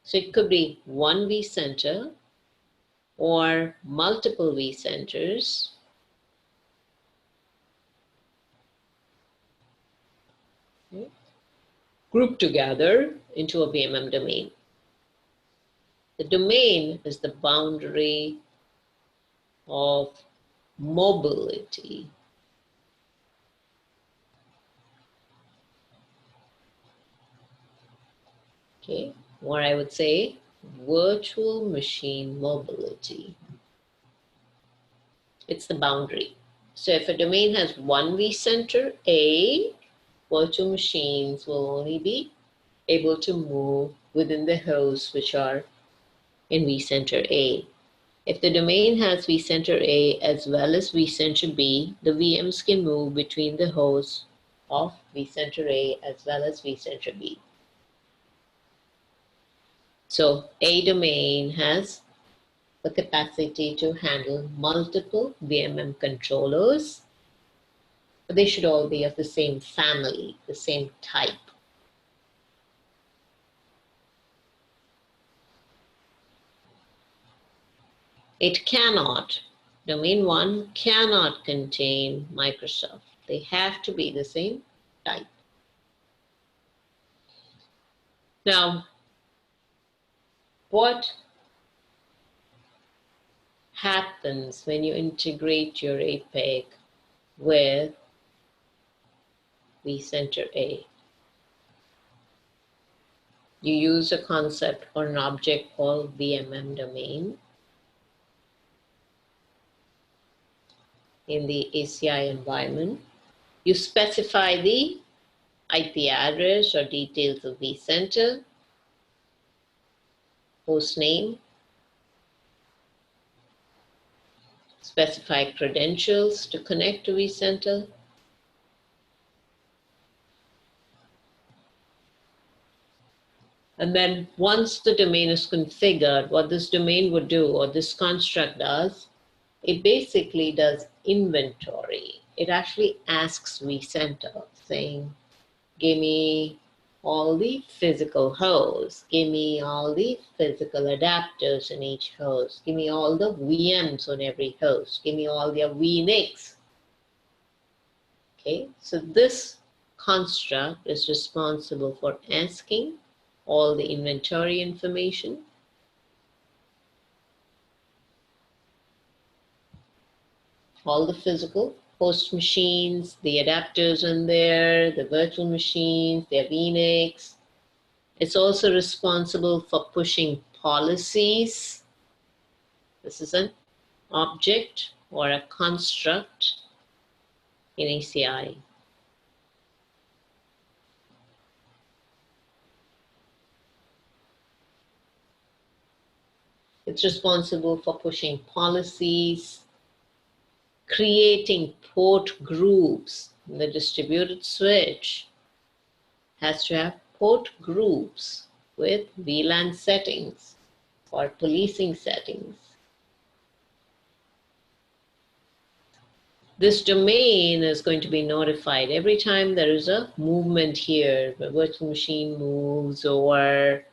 So it could be one vCenter or multiple vCenters. Grouped together into a VMM domain. The domain is the boundary of mobility. Okay, or I would say virtual machine mobility. It's the boundary. So if a domain has one vCenter A, virtual machines will only be able to move within the hosts which are in vCenter A. If the domain has vCenter A as well as vCenter B, the VMs can move between the hosts of vCenter A as well as vCenter B. So a domain has the capacity to handle multiple VMM controllers, but they should all be of the same family, the same type. It cannot, domain 1 cannot contain Microsoft. They have to be the same type. Now, what happens when you integrate your APIC with vCenter A? You use a concept or an object called VMM domain in the ACI environment. You specify the IP address or details of vCenter, host name, specify credentials to connect to vCenter, and then once the domain is configured, what this domain would do, or this construct does, it basically does inventory. It actually asks vCenter, saying, give me all the physical hosts, give me all the physical adapters in each host, give me all the VMs on every host, give me all their VNICs. Okay, so this construct is responsible for asking all the inventory information, all the physical host machines, the adapters in there, the virtual machines, their VNICs. It's also responsible for pushing policies. This is an object or a construct in ACI. It's responsible for pushing policies, creating port groups. The distributed switch has to have port groups with VLAN settings or policing settings. This domain is going to be notified every time there is a movement here, the virtual machine moves or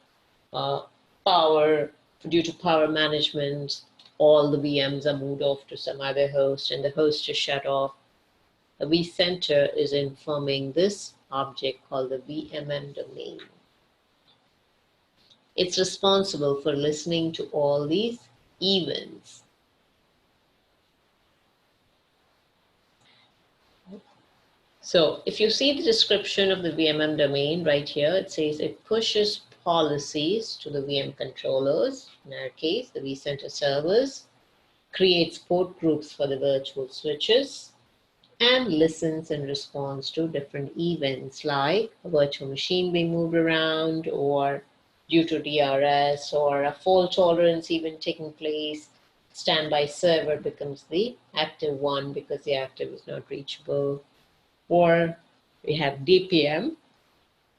due to power management, all the VMs are moved off to some other host and the host is shut off. The vCenter is informing this object called the VMM domain. It's responsible for listening to all these events. So if you see the description of the VMM domain right here, it says it pushes policies to the VM controllers, in our case, the vCenter servers, creates port groups for the virtual switches, and listens and responds to different events like a virtual machine being moved around or due to DRS or a fault tolerance even taking place. Standby server becomes the active one because the active is not reachable. Or we have DPM,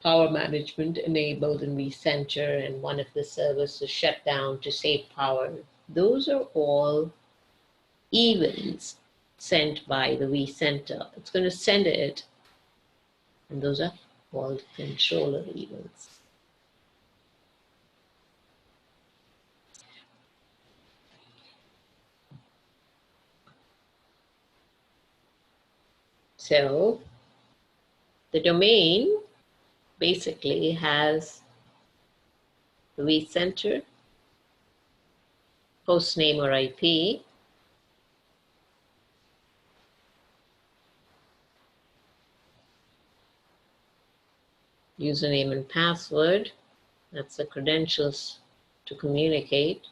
power management enabled in vCenter, and one of the servers is shut down to save power. Those are all events sent by the vCenter. It's going to send it, and those are called controller events. So the domain basically has the vCenter, host name or IP, username and password, that's the credentials to communicate.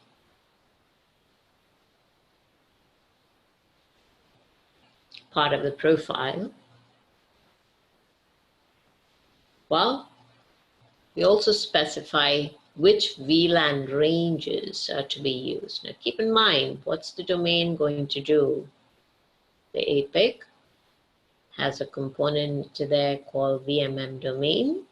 Part of the profile. Well, we also specify which VLAN ranges are to be used. Now keep in mind, what's the domain going to do? The APIC has a component there called VMM domain.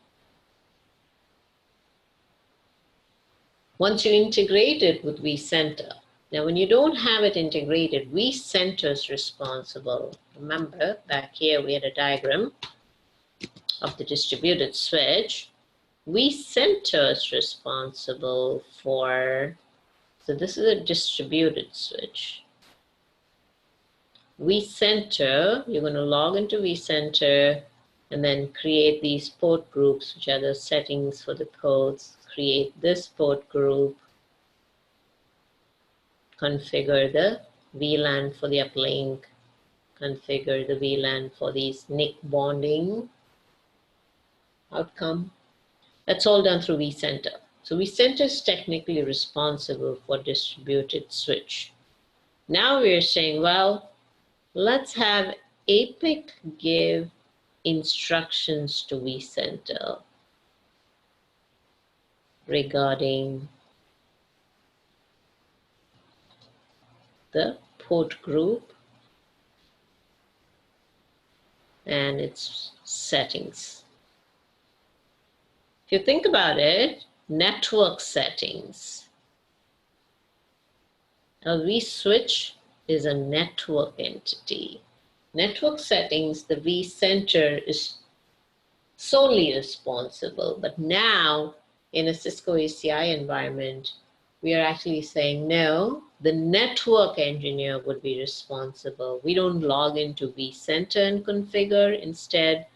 Once you integrate it with vCenter, now when you don't have it integrated, vCenter is responsible. Remember, back here we had a diagram of the distributed switch. vCenter is responsible for, so this is a distributed switch. vCenter, you're going to log into vCenter and then create these port groups, which are the settings for the ports. Create this port group, configure the VLAN for the uplink, configure the VLAN for these NIC bonding outcome. That's all done through vCenter. So vCenter is technically responsible for distributed switch. Now we're saying, well, let's have APIC give instructions to vCenter regarding the port group and its settings. If you think about it, network settings. A vSwitch is a network entity. Network settings, the vCenter is solely responsible, but now in a Cisco ACI environment, we are actually saying, no, the network engineer would be responsible. We don't log into vCenter and configure. Instead,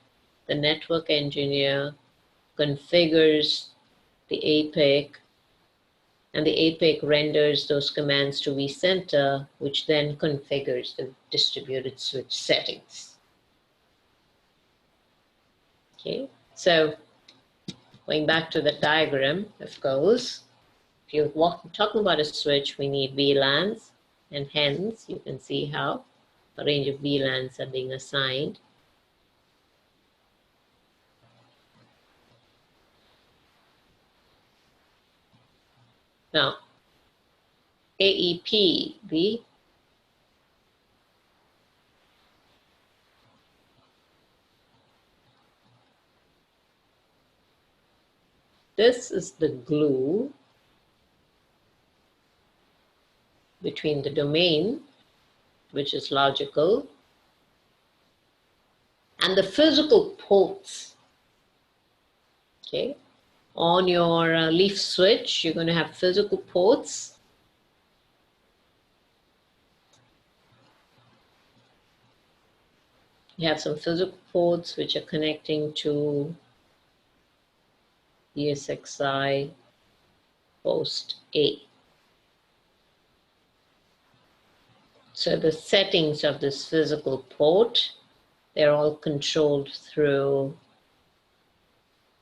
the network engineer configures the APIC, and the APIC renders those commands to vCenter, which then configures the distributed switch settings. Okay, so going back to the diagram, of course, If you're talking about a switch, we need VLANs, and hence you can see how a range of VLANs are being assigned. Now, AEP, this is the glue between the domain, which is logical, and the physical ports. Okay, on your leaf switch, you're going to have physical ports. You have some physical ports which are connecting to ESXi host A. So the settings of this physical port, they're all controlled through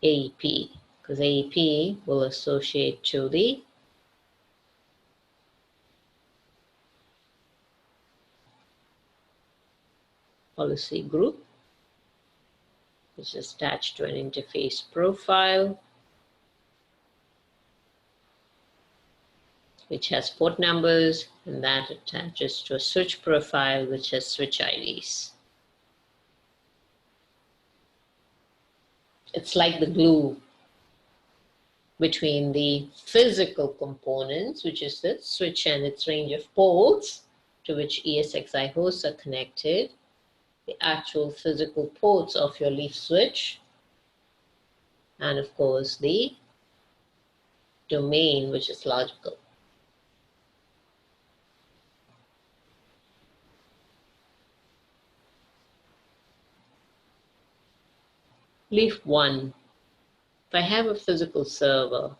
AEP, because AEP will associate to the policy group, which is attached to an interface profile, which has port numbers, and that attaches to a switch profile, which has switch IDs. It's like the glue between the physical components, which is the switch and its range of ports to which ESXi hosts are connected, the actual physical ports of your leaf switch, and of course the domain, which is logical. Leaf 1, if I have a physical server,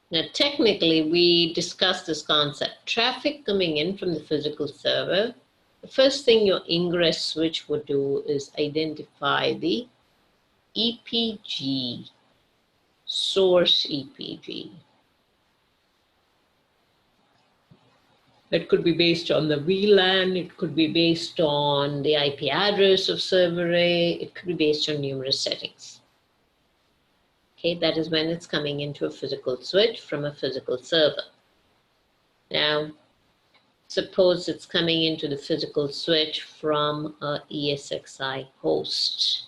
now technically we discussed this concept. Traffic coming in from the physical server, the first thing your ingress switch would do is identify the EPG, source EPG. It could be based on the VLAN, it could be based on the IP address of server A, it could be based on numerous settings. Okay, that is when it's coming into a physical switch from a physical server. Now, suppose it's coming into the physical switch from a ESXi host.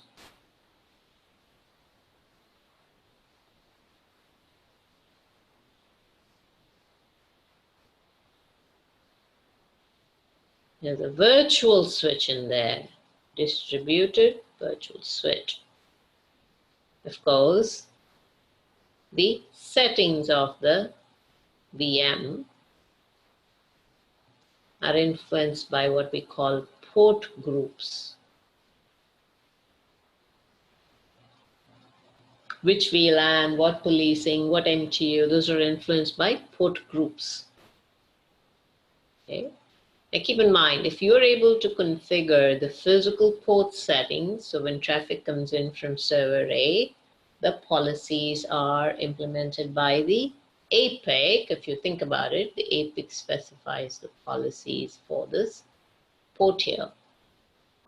There's a virtual switch in there, distributed virtual switch. Of course, the settings of the VM are influenced by what we call port groups. Which VLAN, what policing, what MTU, those are influenced by port groups. Okay. Now keep in mind, if you're able to configure the physical port settings, so when traffic comes in from server A, the policies are implemented by the APIC. If you think about it, the APIC specifies the policies for this port here.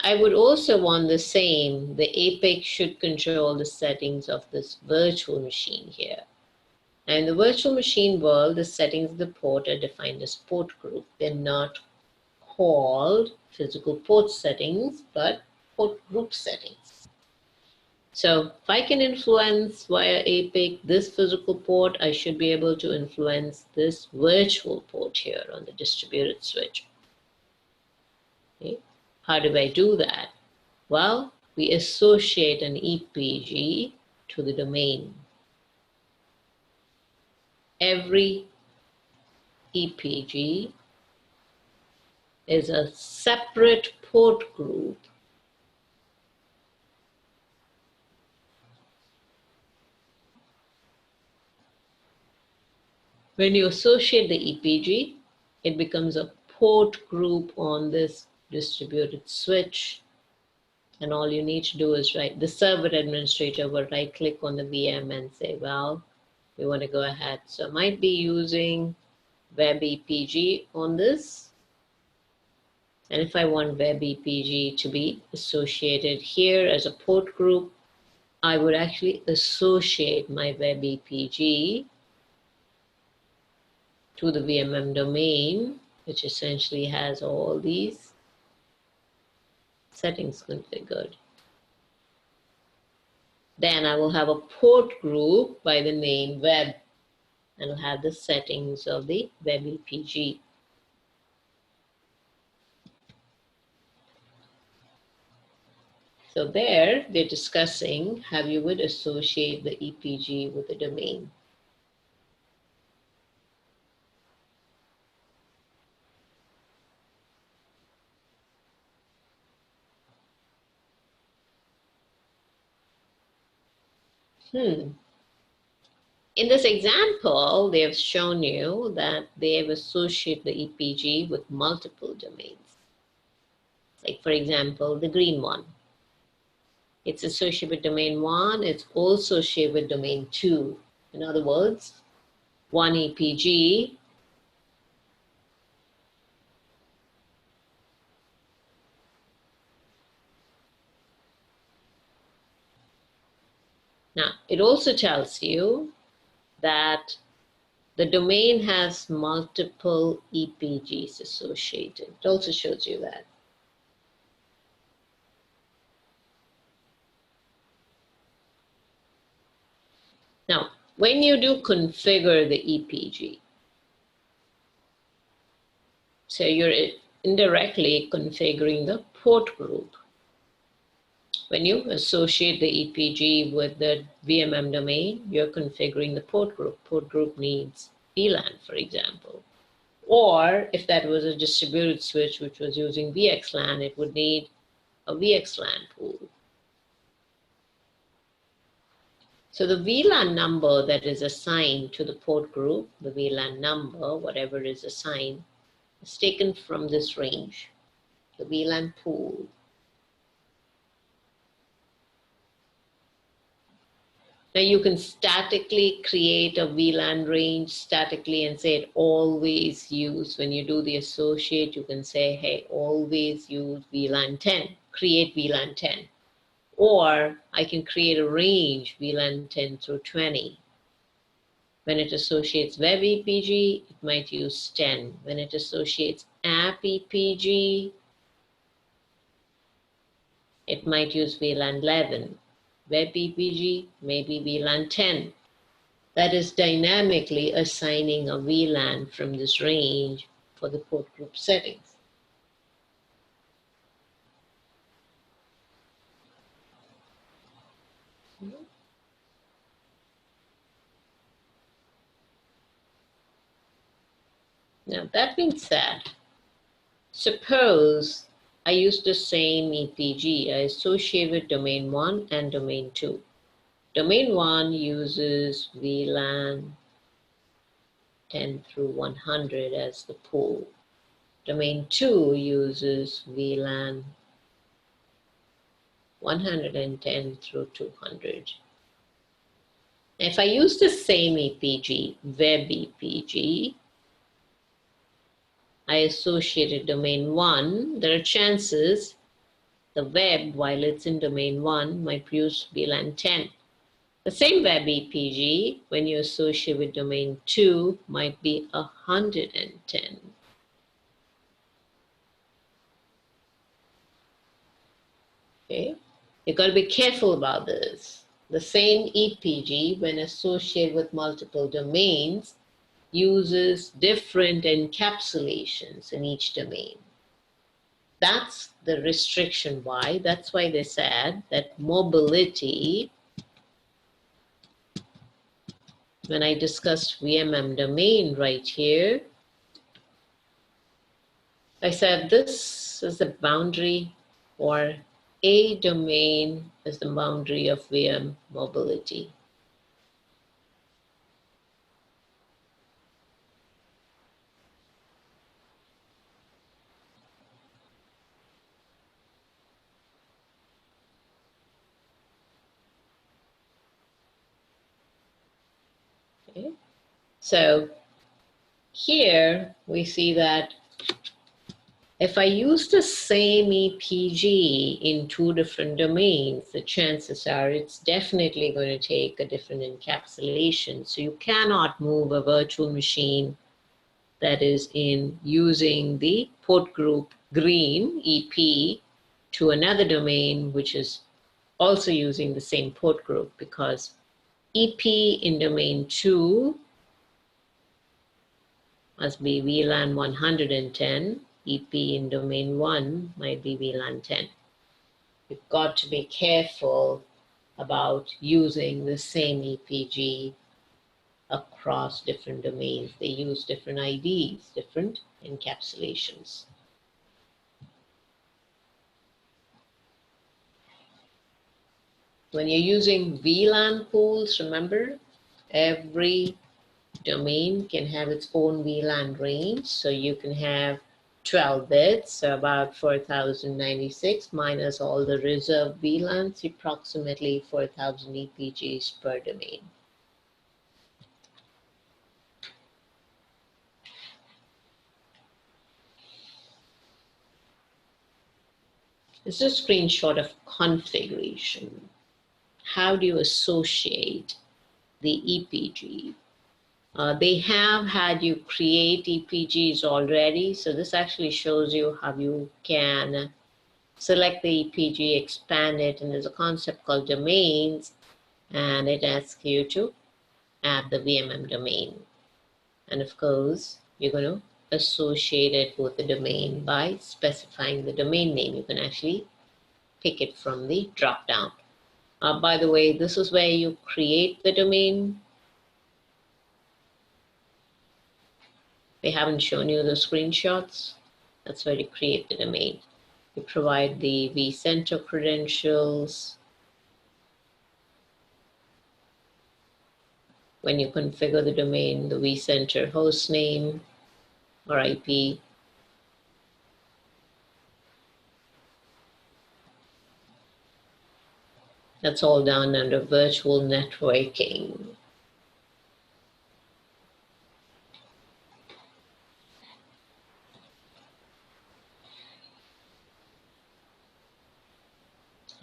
I would also want the same. The APIC should control the settings of this virtual machine here. And in the virtual machine world, the settings of the port are defined as port group. They're not called physical port settings, but port group settings. So if I can influence via APIC this physical port, I should be able to influence this virtual port here on the distributed switch. Okay. How do I do that? Well, we associate an EPG to the domain. Every EPG is a separate port group when you associate the EPG, it becomes a port group on this distributed switch. And all you need to do is the server administrator will right click on the VM and say, well, we want to go ahead. So I might be using Web EPG on this. And if I want Web EPG to be associated here as a port group, I would actually associate my Web EPG to the VMM domain, which essentially has all these settings configured. Then I will have a port group by the name web, and I'll have the settings of the Web EPG. So there, they're discussing how you would associate the EPG with the domain. In this example, they have shown you that they have associated the EPG with multiple domains. Like for example, the green one. It's associated with domain 1, it's also associated with domain 2. In other words, one EPG now, it also tells you that the domain has multiple EPGs associated. It also shows you that. Now, when you do configure the EPG, so you're indirectly configuring the port group. When you associate the EPG with the VMM domain, you're configuring the port group. Port group needs VLAN, for example. Or if that was a distributed switch which was using VXLAN, it would need a VXLAN pool. So the VLAN number that is assigned to the port group, the VLAN number, whatever is assigned, is taken from this range, the VLAN pool. Now you can statically create a VLAN range statically and say it always use, when you do the associate, you can say, hey, always use VLAN 10, create VLAN 10. Or I can create a range, VLAN 10 through 20. When it associates Web EPG, it might use 10. When it associates App EPG, it might use VLAN 11. Web EPG, maybe VLAN 10. That is dynamically assigning a VLAN from this range for the port group settings. Now, that being said, suppose I use the same EPG. I associate with domain 1 and domain 2. Domain 1 uses VLAN 10 through 100 as the pool. Domain 2 uses VLAN 110 through 200. If I use the same EPG, Web EPG, I associated domain 1, there are chances the web, while it's in domain 1, might use VLAN 10. The same Web EPG, when you associate with domain 2, might be 110. Okay, you've got to be careful about this. The same EPG, when associated with multiple domains, uses different encapsulations in each domain. That's the restriction why. That's why they said that mobility, when I discussed VMM domain right here, I said this is the boundary, or a domain is the boundary of VM mobility. Okay. So here we see that if I use the same EPG in two different domains, the chances are it's definitely going to take a different encapsulation. So you cannot move a virtual machine that is in using the port group green EP to another domain which is also using the same port group, because EP in domain 2 must be VLAN 110, EP in domain 1 might be VLAN 10. You've got to be careful about using the same EPG across different domains. They use different IDs, different encapsulations. When you're using VLAN pools, remember, every domain can have its own VLAN range. So you can have 12 bits, so about 4096 minus all the reserved VLANs, approximately 4000 EPGs per domain. This is a screenshot of configuration. How do you associate the EPG? They have had you create EPGs already, so this actually shows you how you can select the EPG, expand it, and there's a concept called domains, and it asks you to add the VMM domain. And of course, you're going to associate it with the domain by specifying the domain name. You can actually pick it from the drop-down. By the way, this is where you create the domain. They haven't shown you the screenshots. That's where you create the domain. You provide the vCenter credentials. When you configure the domain, the vCenter host name or IP. That's all done under virtual networking.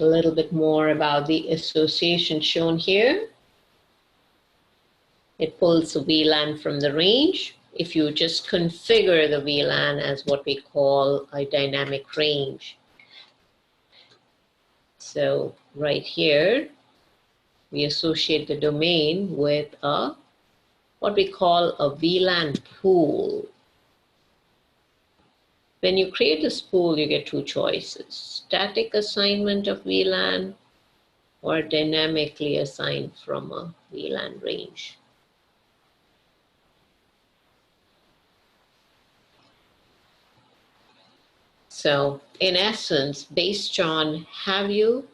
A little bit more about the association shown here. It pulls the VLAN from the range. If you just configure the VLAN as what we call a dynamic range. So right here, we associate the domain with what we call a VLAN pool. When you create this pool, you get two choices: static assignment of VLAN or dynamically assigned from a VLAN range. So in essence, based on how you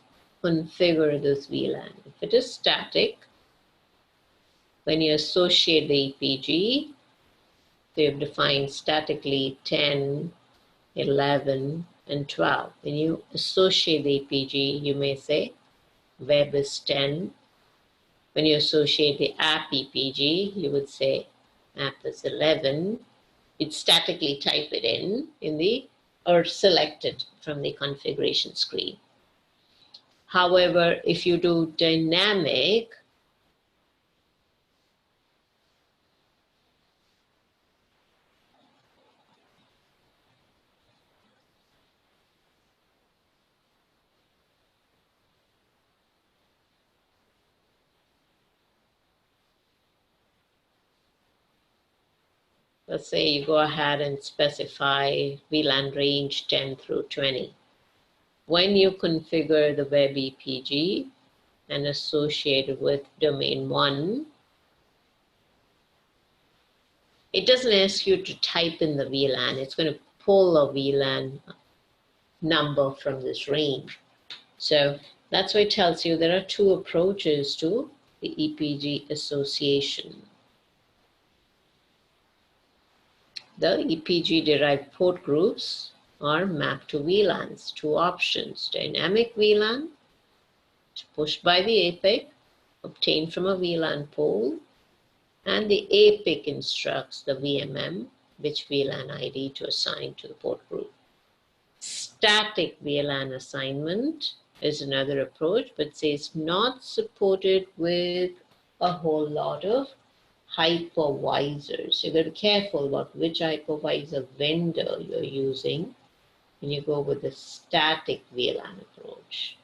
configure this VLAN, if it is static, when you associate the EPG, they've defined statically 10, 11, and 12. When you associate the EPG, you may say web is 10. When you associate the app EPG, you would say app is 11. You'd statically type it in the, or select it from the configuration screen. However, if you do dynamic, let's say you go ahead and specify VLAN range 10 through 20. When you configure the web EPG and associate it with domain 1, it doesn't ask you to type in the VLAN. It's going to pull a VLAN number from this range. So that's why it tells you there are two approaches to the EPG association. The EPG-derived port groups are mapped to VLANs. Two options: dynamic VLAN, pushed by the APIC, obtained from a VLAN pool, And the APIC instructs the VMM which VLAN ID to assign to the port group. Static VLAN assignment is another approach, but says not supported with a whole lot of hypervisors. You got to be careful about which hypervisor vendor you're using when you go with the static VLAN approach.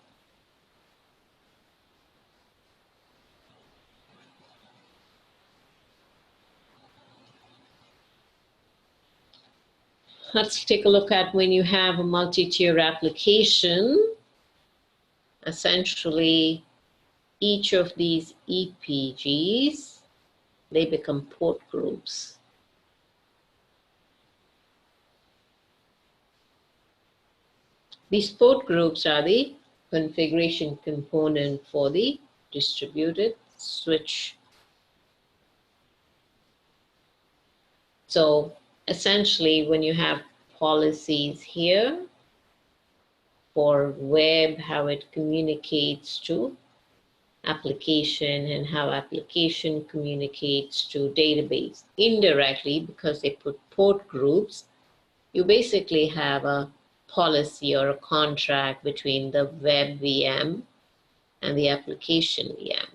Let's take a look at when you have a multi-tier application. Essentially, each of these EPGs, they become port groups. These port groups are the configuration component for the distributed switch. So essentially, when you have policies here for web, how it communicates to application and how application communicates to database indirectly because they put port groups, you basically have a policy or a contract between the web VM and the application VM,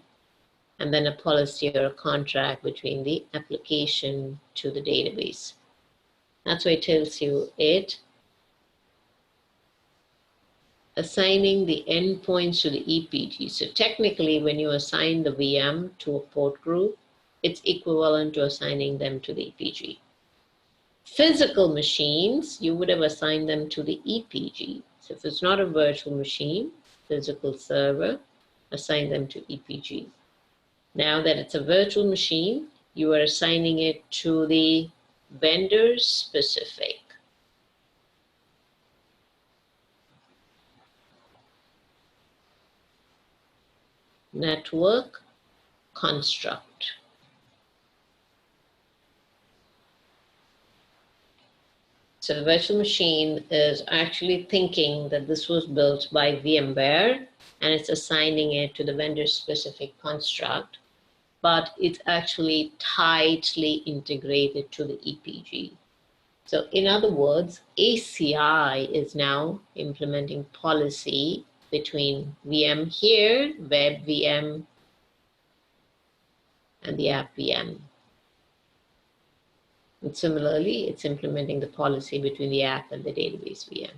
and then a policy or a contract between the application to the database. That's why it tells you it assigning the endpoints to the EPG. So technically, when you assign the VM to a port group, it's equivalent to assigning them to the EPG. Physical machines, you would have assigned them to the EPG. So if it's not a virtual machine, physical server, assign them to EPG. Now that it's a virtual machine, you are assigning it to the vendor specific. Network construct. So the virtual machine is actually thinking that this was built by VMware and it's assigning it to the vendor specific construct, but it's actually tightly integrated to the EPG. So in other words, ACI is now implementing policy between VM here, web VM, and the app VM. And similarly, it's implementing the policy between the app and the database VM.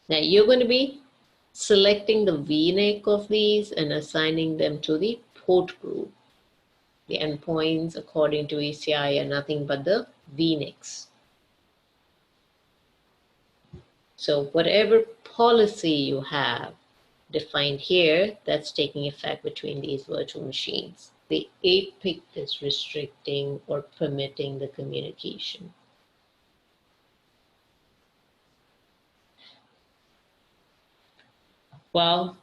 Now you're going to be selecting the VNIC of these and assigning them to the port group. The endpoints, according to ACI, are nothing but the VNICs. So whatever policy you have defined here, that's taking effect between these virtual machines. The APIC is restricting or permitting the communication. Well,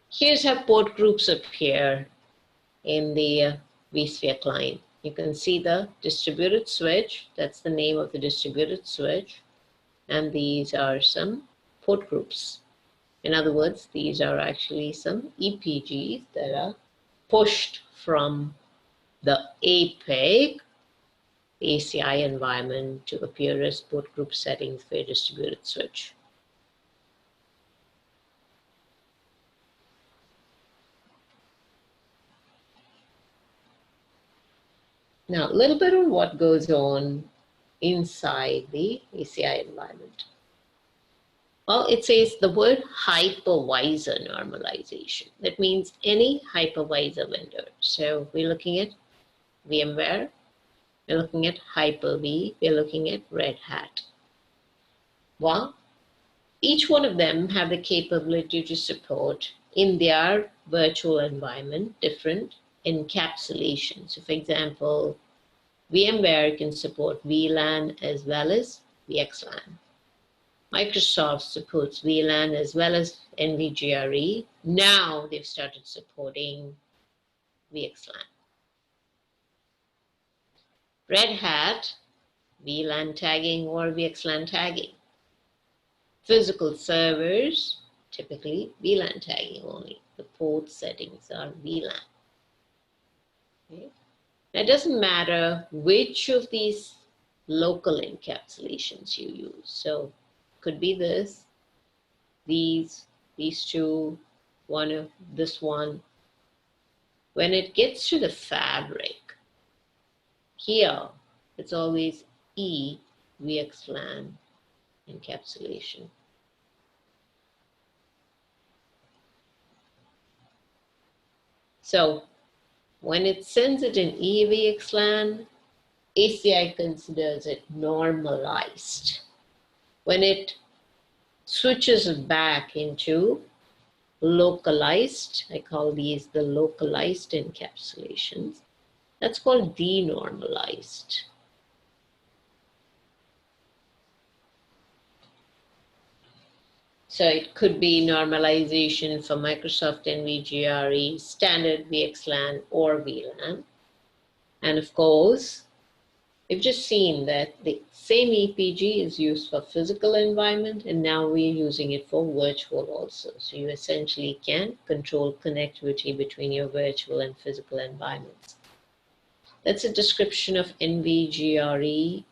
here's how port groups appear in the vSphere client. You can see the distributed switch, that's the name of the distributed switch, and these are some port groups. In other words, these are actually some EPGs that are pushed from the APIC, ACI environment, to appear as port group settings for a distributed switch. Now, a little bit on what goes on inside the ACI environment. Well, it says the word hypervisor normalization. That means any hypervisor vendor. So we're looking at VMware, we're looking at Hyper-V, we're looking at Red Hat. Well, each one of them have the capability to support in their virtual environment different encapsulation. So for example, VMware can support VLAN as well as VXLAN. Microsoft supports VLAN as well as NVGRE. Now they've started supporting VXLAN. Red Hat, VLAN tagging or VXLAN tagging. Physical servers, typically VLAN tagging only. The port settings are VLAN. It doesn't matter which of these local encapsulations you use. So could be this, these two, this one. When it gets to the fabric, here it's always E VXLAN encapsulation. So when it sends it in EVXLAN, ACI considers it normalized. When it switches it back into localized, I call these the localized encapsulations, that's called denormalized. So it could be normalization for Microsoft NVGRE, standard VXLAN, or VLAN. And of course, we've just seen that the same EPG is used for physical environment, and now we're using it for virtual also. So you essentially can control connectivity between your virtual and physical environments. That's a description of NVGRE.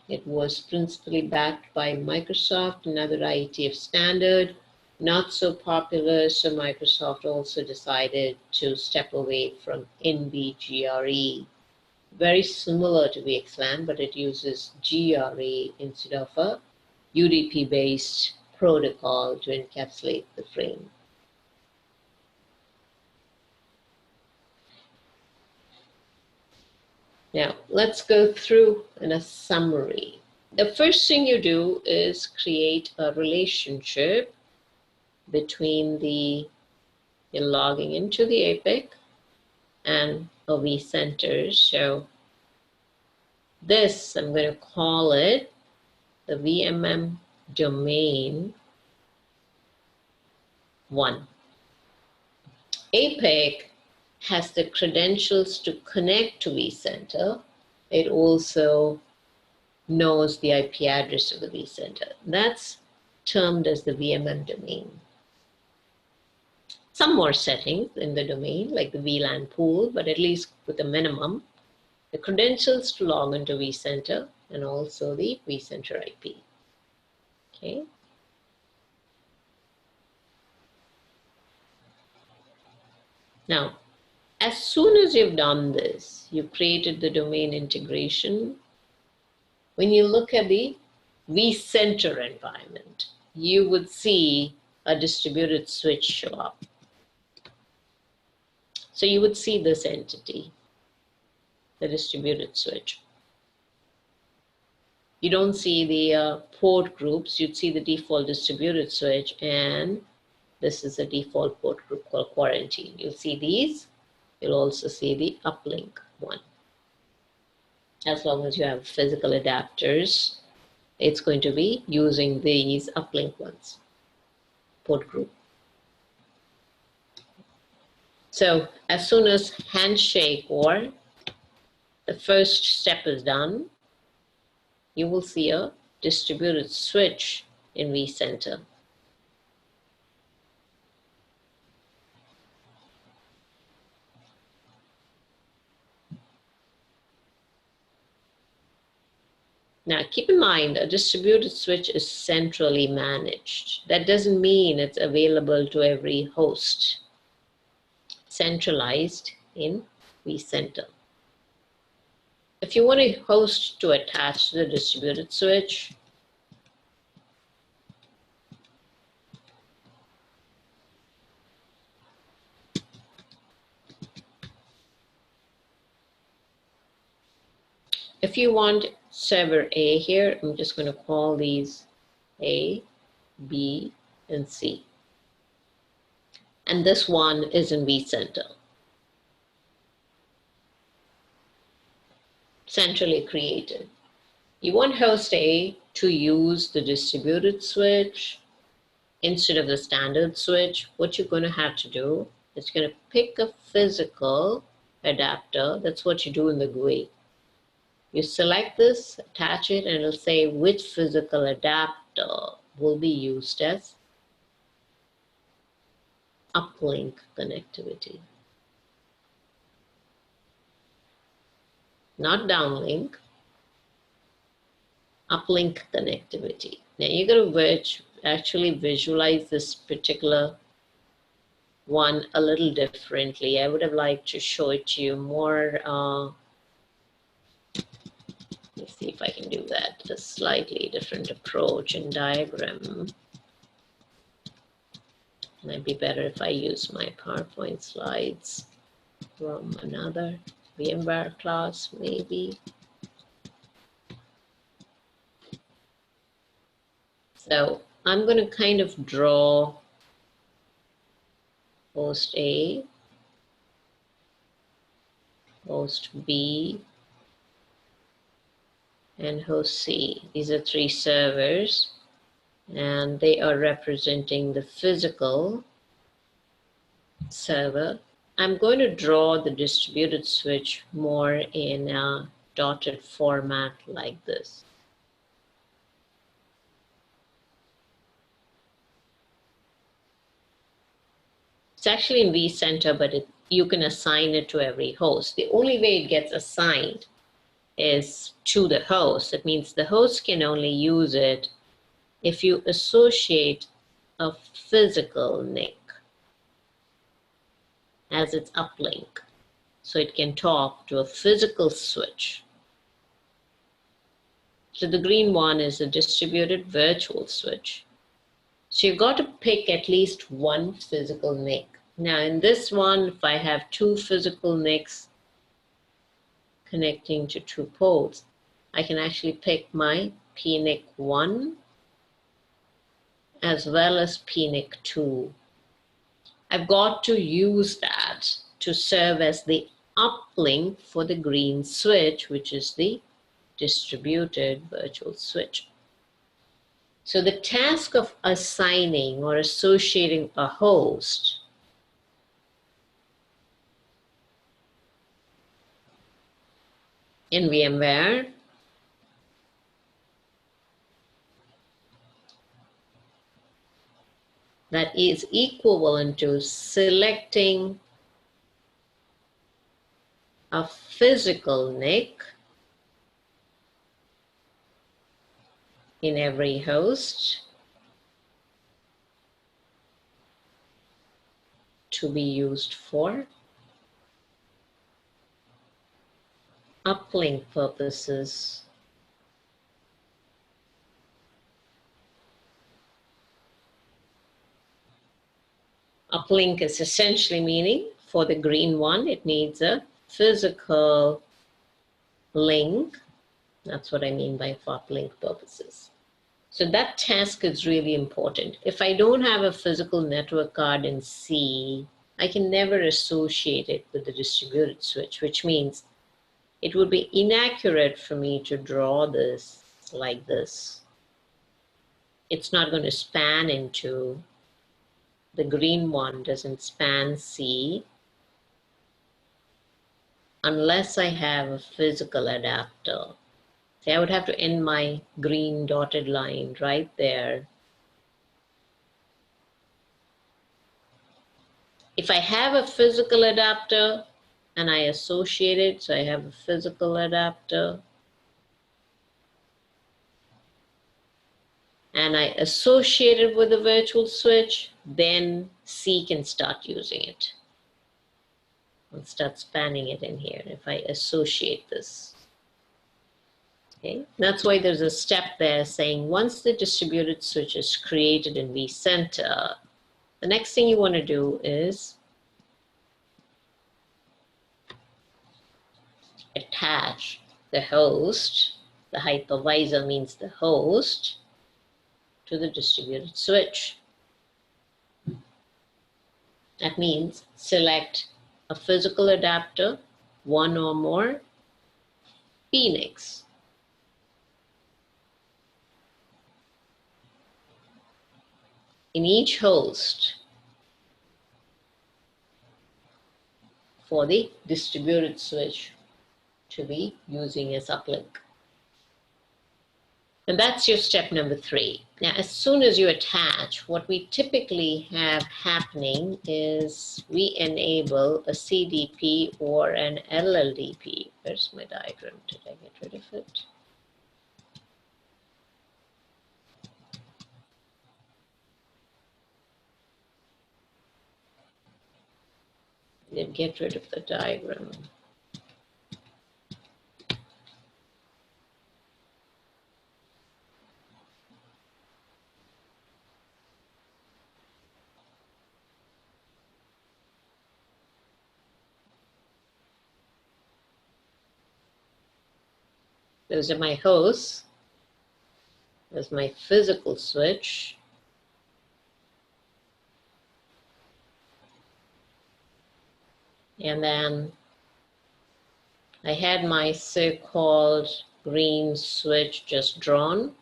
It was principally backed by Microsoft, another IETF standard, not so popular, so Microsoft also decided to step away from NVGRE. Very similar to VXLAN, but it uses GRE instead of a UDP-based protocol to encapsulate the frame. Now, let's go through in a summary. The first thing you do is create a relationship between you're logging into the APIC and a vCenter. So this, I'm going to call it the VMM domain 1. APIC has the credentials to connect to vCenter. It also knows the IP address of the vCenter. That's termed as the VMM domain. Some more settings in the domain, like the VLAN pool, but at least with a minimum, the credentials to log into vCenter and also the vCenter IP. Okay. Now, as soon as you've done this, you've created the domain integration. When you look at the vCenter environment, you would see a distributed switch show up. So you would see this entity, the distributed switch. You don't see the port groups, you'd see the default distributed switch, and this is a default port group called quarantine. You'll see these. You'll also see the uplink one. As long as you have physical adapters, it's going to be using these uplink ones, port group. So as soon as handshake or the first step is done, you will see a distributed switch in vCenter. Now, keep in mind, a distributed switch is centrally managed. That doesn't mean it's available to every host. Centralized in vCenter. If you want a host to attach to the distributed switch, if you want server A here, I'm just going to call these A, B, and C. And this one is in vCenter. Centrally created. You want host A to use the distributed switch instead of the standard switch. What you're going to have to do is going to pick a physical adapter. That's what you do in the GUI. You select this, attach it, and it'll say which physical adapter will be used as uplink connectivity. not downlink, uplink connectivity. Now you're going to actually visualize this particular one a little differently. I would have liked to show it to you more. Let's see if I can do that. A slightly different approach and diagram. Might be better if I use my PowerPoint slides from another VMware class, maybe. So I'm going to kind of draw host A, host B, and host C. These are three servers, and they are representing the physical server. I'm going to draw the distributed switch more in a dotted format like this. It's actually in vCenter, but you can assign it to every host. The only way it gets assigned is to the host. That means the host can only use it if you associate a physical NIC as its uplink. So it can talk to a physical switch. So the green one is a distributed virtual switch. So you've got to pick at least one physical NIC. Now in this one, if I have two physical NICs connecting to two ports, I can actually pick my PNIC 1 as well as PNIC 2. I've got to use that to serve as the uplink for the green switch, which is the distributed virtual switch. So the task of assigning or associating a host in VMware that is equivalent to selecting a physical NIC in every host to be used for uplink purposes. Uplink is essentially meaning for the green one, it needs a physical link. That's what I mean by for uplink purposes. So that task is really important. If I don't have a physical network card in C, I can never associate it with the distributed switch, which means it would be inaccurate for me to draw this like this. It's not going to span into, the green one doesn't span C unless I have a physical adapter. See, I would have to end my green dotted line right there. If I have a physical adapter and I associate it, so I have a physical adapter, and I associate it with a virtual switch, then C can start using it. I'll start spanning it in here if I associate this. Okay, that's why there's a step there saying once the distributed switch is created in vCenter, the next thing you want to do is attach the host, the hypervisor means the host, to the distributed switch. That means select a physical adapter, one or more PNICs. In each host for the distributed switch to be using as uplink. And that's your step number 3. Now, as soon as you attach, what we typically have happening is we enable a CDP or an LLDP. Where's my diagram? Did I get rid of it? Did get rid of the diagram. Those are my hosts. There's my physical switch. And then I had my so-called green switch just drawn.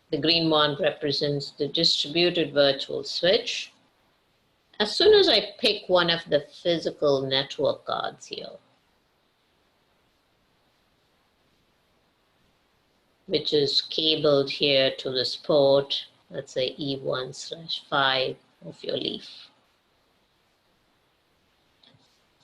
The green one represents the distributed virtual switch. As soon as I pick one of the physical network cards here, which is cabled here to this port, let's say E1/5 of your leaf.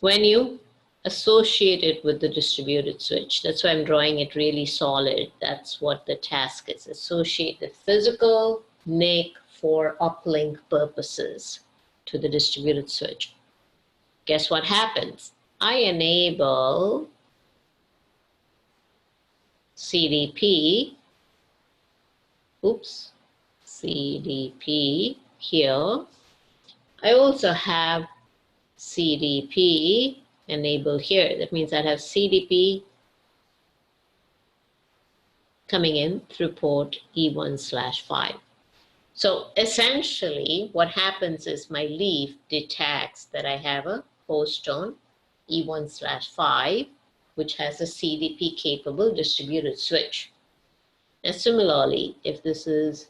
When you associate it with the distributed switch, that's why I'm drawing it really solid. That's what the task is. Associate the physical NIC for uplink purposes to the distributed switch. Guess what happens? I enable CDP, CDP here. I also have CDP enabled here. That means I have CDP coming in through port E1/5. So essentially what happens is my leaf detects that I have a host on E1/5, which has a CDP capable distributed switch. And similarly, if this is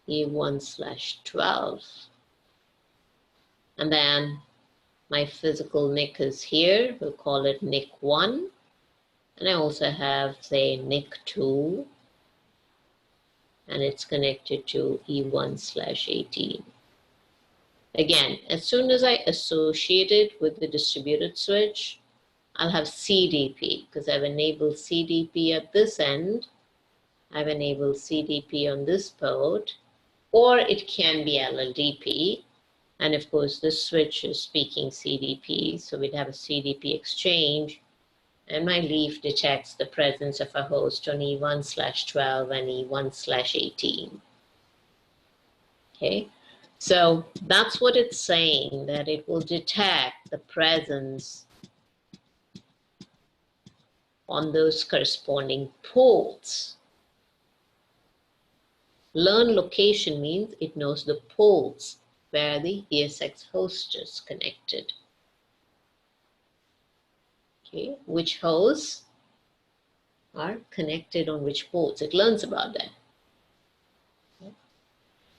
E1/12, and then my physical NIC is here, we'll call it NIC1, and I also have, say, NIC2, and it's connected to E1/18. Again, as soon as I associate it with the distributed switch, I'll have CDP, because I've enabled CDP at this end, I've enabled CDP on this port, or it can be LLDP, and of course this switch is speaking CDP, so we'd have a CDP exchange, and my leaf detects the presence of a host on E1/12 and E1/18. Okay, so that's what it's saying, that it will detect the presence on those corresponding ports. Learn location means it knows the ports where the ESX host is connected. Okay, which hosts are connected on which ports. It learns about that. Okay.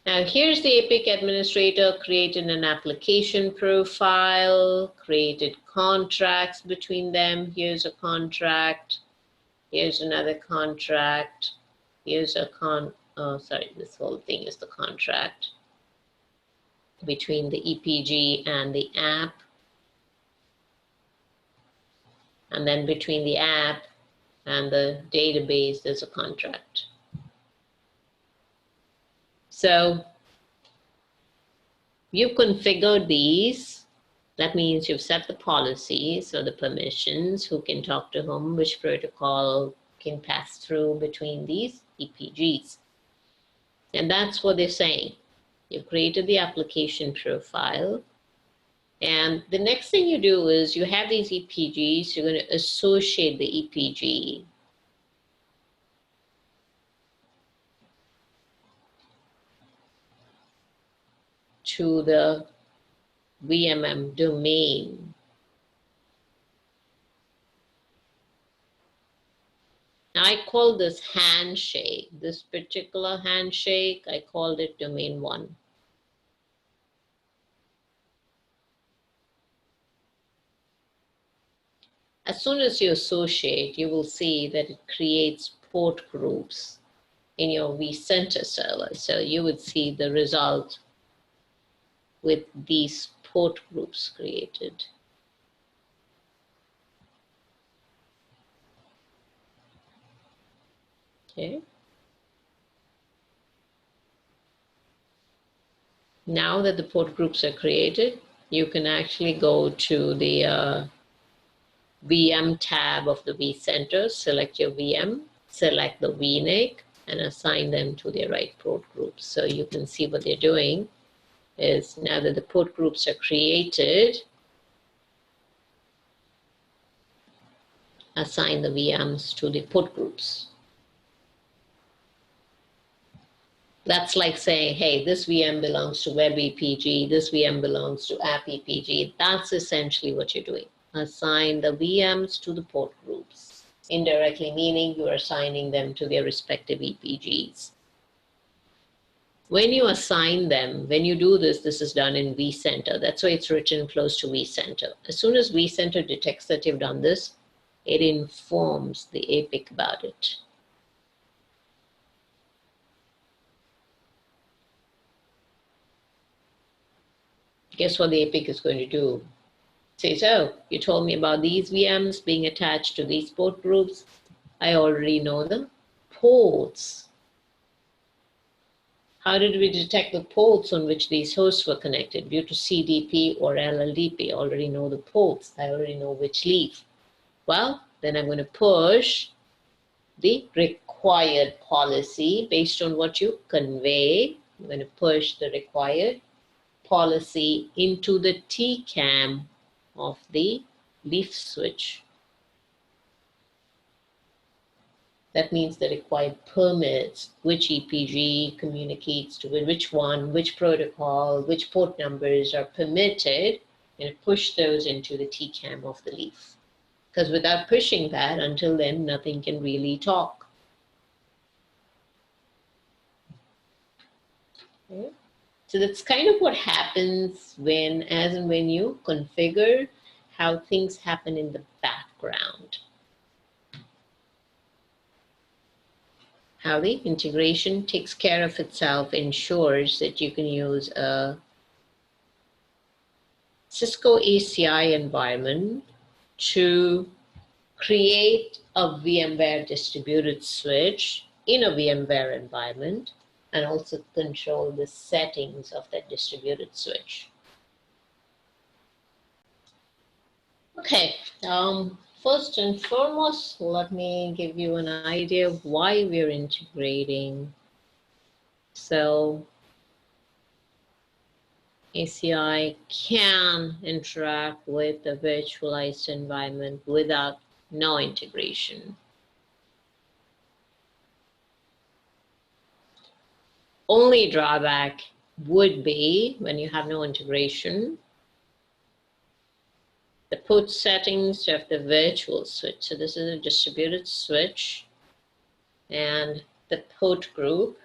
Now here's the APIC administrator, created an application profile, created contracts between them. Here's a contract. Here's another contract. Here's a this whole thing is the contract between the EPG and the app. And then between the app and the database, there's a contract. So you've configured these. That means you've set the policies or the permissions, who can talk to whom, which protocol can pass through between these EPGs. And that's what they're saying. You've created the application profile. And the next thing you do is you have these EPGs, you're going to associate the EPG to the VMM domain. Now I call this handshake, this particular handshake, I called it domain 1. As soon as you associate, you will see that it creates port groups in your vCenter server. So you would see the result with these port groups created. Okay. Now that the port groups are created, you can actually go to the VM tab of the vCenter, select your VM, select the VNIC, and assign them to their right port groups. So you can see what they're doing is now that the port groups are created, assign the VMs to the port groups. That's like saying, hey, this VM belongs to Web EPG, this VM belongs to App EPG. That's essentially what you're doing. Assign the VMs to the port groups. Indirectly meaning you are assigning them to their respective EPGs. When you assign them, when you do this, this is done in vCenter. That's why it's written close to vCenter. As soon as vCenter detects that you've done this, it informs the APIC about it. Guess what the APIC is going to do? It says, oh, you told me about these VMs being attached to these port groups. I already know the ports. How did we detect the ports on which these hosts were connected? Due to CDP or LLDP. I already know the ports. I already know which leaf. Well, then I'm going to push the required policy based on what you convey. I'm going to push the required policy into the TCAM of the leaf switch. That means the required permits, which EPG communicates to which one, which protocol, which port numbers are permitted, and push those into the TCAM of the leaf. Because without pushing that, until then, nothing can really talk. Okay. So that's kind of what happens when you configure how things happen in the background. How the integration takes care of itself, ensures that you can use a Cisco ACI environment to create a VMware distributed switch in a VMware environment and also control the settings of that distributed switch. Okay, first and foremost, let me give you an idea of why we're integrating. So ACI can interact with the virtualized environment without no integration. Only drawback would be when you have no integration, the port settings of the virtual switch. So this is a distributed switch, and the port group,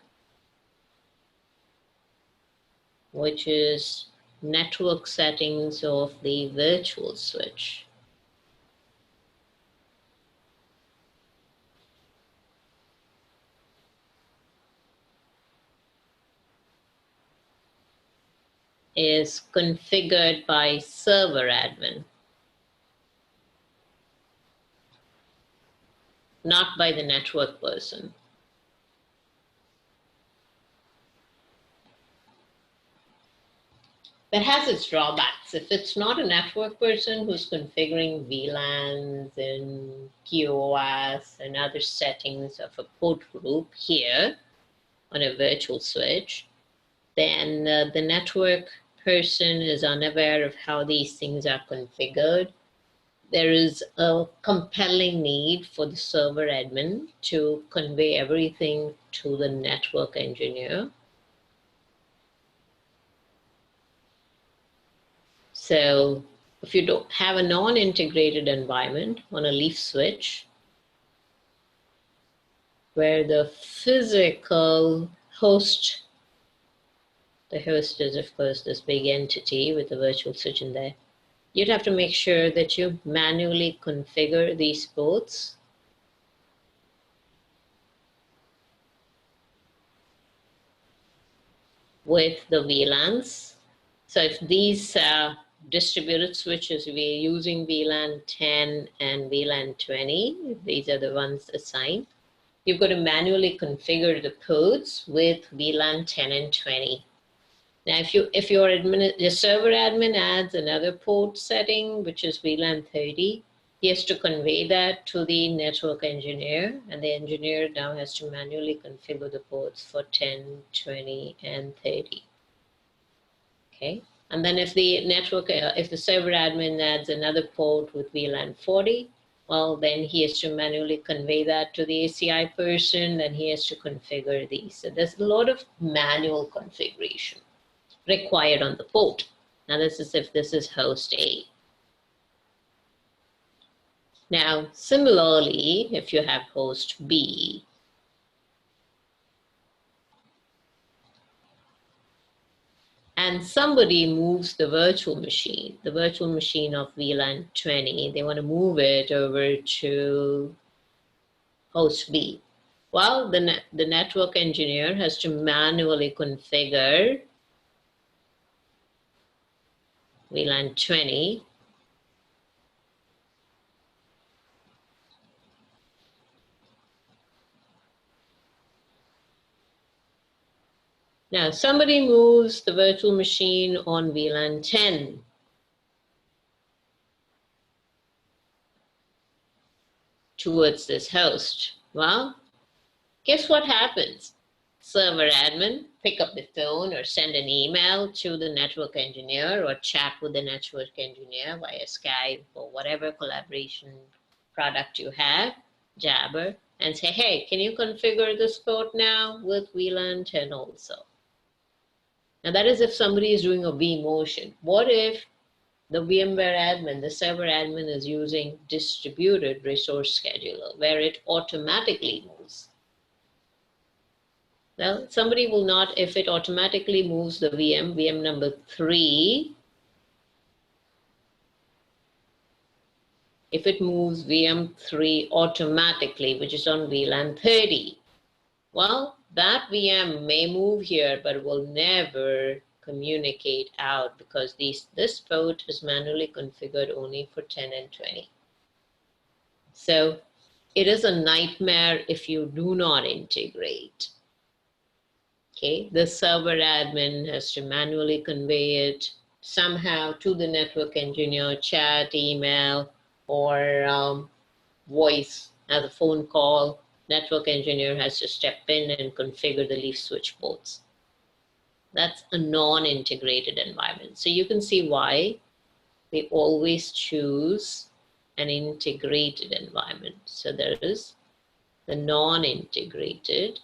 which is network settings of the virtual switch. Is configured by server admin, not by the network person. That has its drawbacks. If it's not a network person who's configuring VLANs and QoS and other settings of a port group here on a virtual switch, then the network person is unaware of how these things are configured. There is a compelling need for the server admin to convey everything to the network engineer. So if you don't have a non-integrated environment on a leaf switch, where the physical host, the host is of course this big entity with a virtual switch in there, you'd have to make sure that you manually configure these ports. With the VLANs. So if these distributed switches, we're using VLAN 10 and VLAN 20, these are the ones assigned, you've got to manually configure the ports with VLAN 10 and 20. Now, if your server admin adds another port setting, which is VLAN 30, he has to convey that to the network engineer, and the engineer now has to manually configure the ports for 10, 20, and 30. Okay, and then if the server admin adds another port with VLAN 40, well, then he has to manually convey that to the ACI person, and he has to configure these. So there's a lot of manual configuration required on the port. Now this is if this is host A. Now similarly, if you have host B, and somebody moves the virtual machine of VLAN 20, they want to move it over to host B. Well, the network engineer has to manually configure VLAN 20 Now, somebody moves the virtual machine on VLAN 10. Towards this host. Well, guess what happens? Server admin pick up the phone or send an email to the network engineer or chat with the network engineer via Skype or whatever collaboration product you have, Jabber, and say, hey, can you configure this port now with VLAN 10 also? Now that is if somebody is doing a vMotion. What if the VMware admin, the server admin, is using distributed resource scheduler where it automatically moves? Well, somebody will not, if it automatically moves the VM number 3, if it moves VM 3 automatically, which is on VLAN 30, well, that VM may move here, but will never communicate out because this port is manually configured only for 10 and 20. So it is a nightmare if you do not integrate. Okay, the server admin has to manually convey it somehow to the network engineer, chat, email, or voice as a phone call. Network engineer has to step in and configure the leaf switch ports. That's a non-integrated environment. So you can see why we always choose an integrated environment. So there is the non-integrated,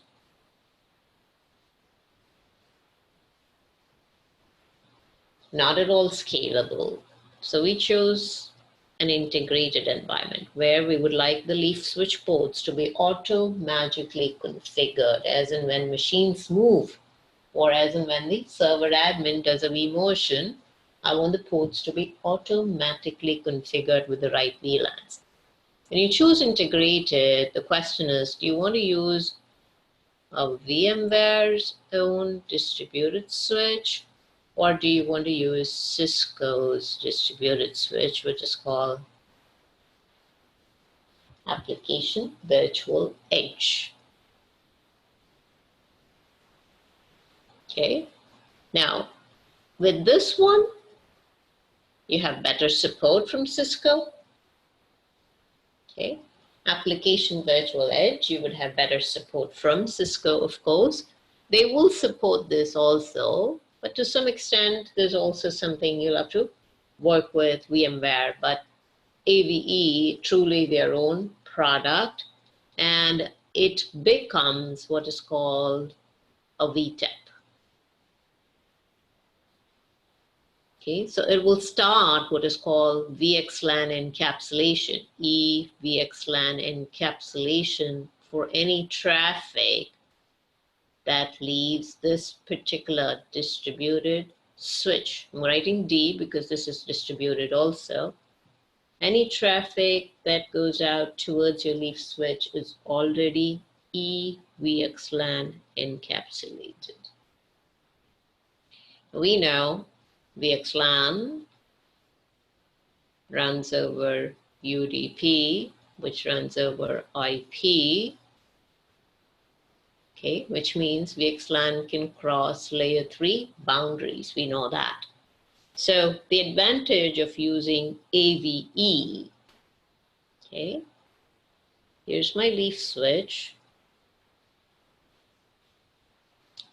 not at all scalable. So we chose an integrated environment where we would like the leaf switch ports to be auto-magically configured as and when machines move, or as and when the server admin does a vMotion, I want the ports to be automatically configured with the right VLANs. When you choose integrated, the question is, do you want to use a VMware's own distributed switch, or do you want to use Cisco's distributed switch, which is called Application Virtual Edge? Okay, now with this one, you have better support from Cisco. Okay, Application Virtual Edge, you would have better support from Cisco, of course. They will support this also, but to some extent, there's also something you'll have to work with VMware, but AVE, truly their own product, and it becomes what is called a VTEP. Okay, so it will start what is called VXLAN encapsulation, VXLAN encapsulation for any traffic that leaves this particular distributed switch. I'm writing D because this is distributed also. Any traffic that goes out towards your leaf switch is already VXLAN encapsulated. We know VXLAN runs over UDP, which runs over IP, okay, which means VXLAN can cross layer 3 boundaries. We know that. So the advantage of using AVE, okay, here's my leaf switch.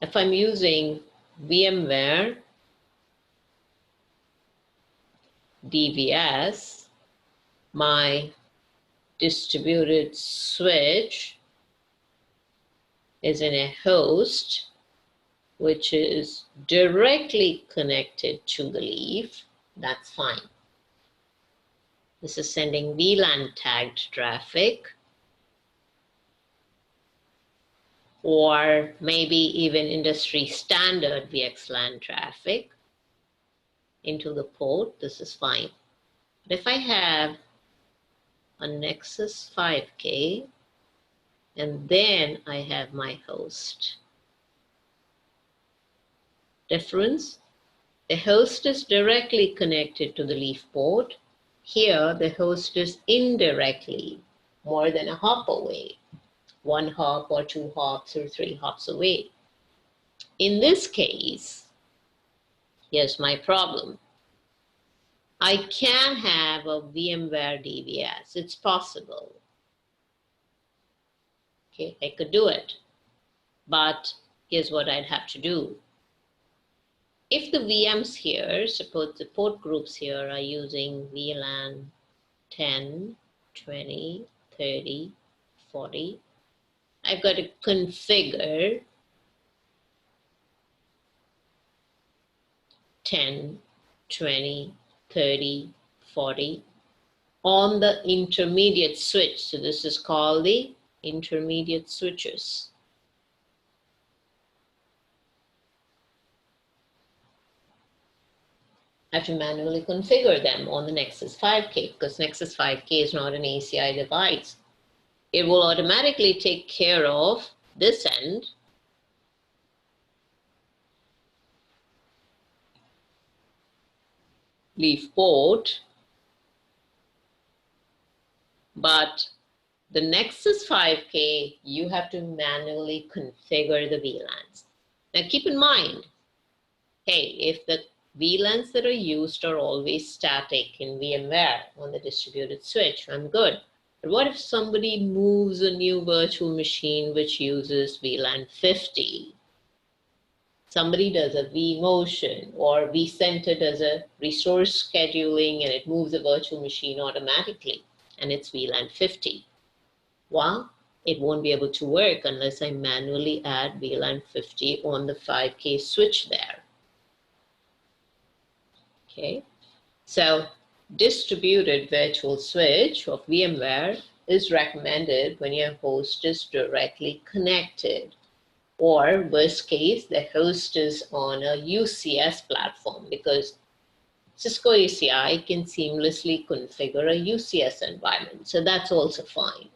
If I'm using VMware DVS, my distributed switch is in a host which is directly connected to the leaf. That's fine. This is sending VLAN tagged traffic, or maybe even industry standard VXLAN traffic into the port. This is fine. But if I have a Nexus 5K and then I have my host, difference, the host is directly connected to the leaf port. Here the host is indirectly, more than a hop away, 1 hop or 2 hops or 3 hops away. In this case, here's my problem. I can have a VMware DVS. It's possible. Okay, I could do it. But here's what I'd have to do. If the VMs here, suppose the port groups here are using VLAN 10, 20, 30, 40, I've got to configure 10, 20, 30, 40 on the intermediate switch. So this is called the intermediate switches. I have to manually configure them on the Nexus 5K because Nexus 5K is not an ACI device. It will automatically take care of this end. Leaf port. But the Nexus 5K, you have to manually configure the VLANs. Now keep in mind, hey, if the VLANs that are used are always static in VMware on the distributed switch, I'm good. But what if somebody moves a new virtual machine which uses VLAN 50? Somebody does a vMotion or vCenter does a resource scheduling and it moves the virtual machine automatically and it's VLAN 50. Well, it won't be able to work unless I manually add VLAN 50 on the 5K switch there. Okay, so distributed virtual switch of VMware is recommended when your host is directly connected, or worst case, the host is on a UCS platform, because Cisco ACI can seamlessly configure a UCS environment, so that's also fine.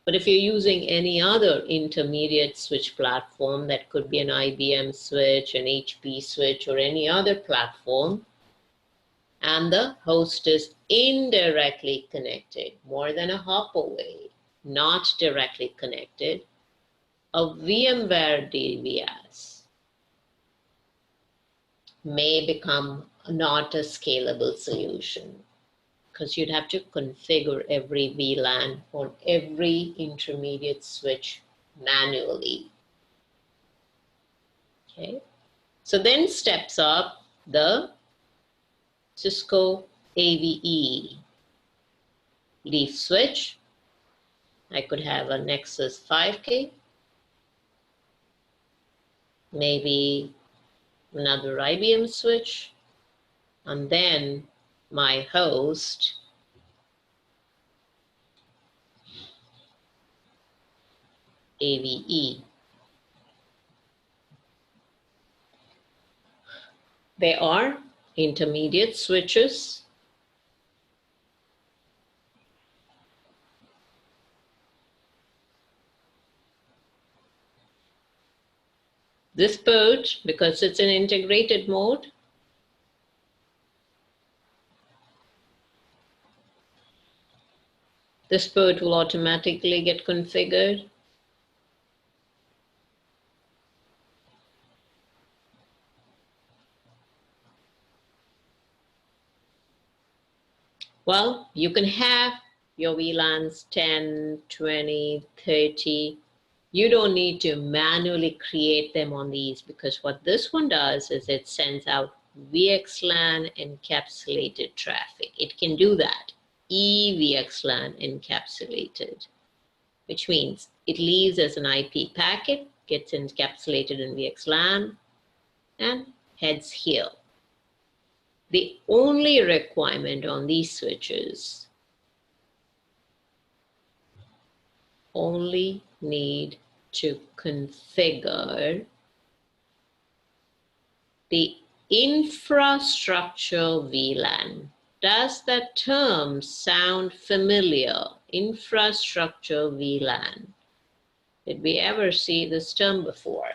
But if you're using any other intermediate switch platform, that could be an IBM switch, an HP switch, or any other platform, and the host is indirectly connected, more than a hop away, not directly connected, a VMware DVS may become not a scalable solution, because you'd have to configure every VLAN on every intermediate switch manually. Okay, so then steps up the Cisco AVE leaf switch. I could have a Nexus 5K, maybe another IBM switch, and then my host AVE. There are intermediate switches. This port, because it's an integrated mode, this port will automatically get configured. Well, you can have your VLANs 10, 20, 30. You don't need to manually create them on these, because what this one does is it sends out VXLAN encapsulated traffic. It can do that, EVXLAN encapsulated, which means it leaves as an IP packet, gets encapsulated in VXLAN, and heads here. The only requirement on these switches only need to configure the infrastructure VLAN. Does that term sound familiar? Infrastructure VLAN. Did we ever see this term before?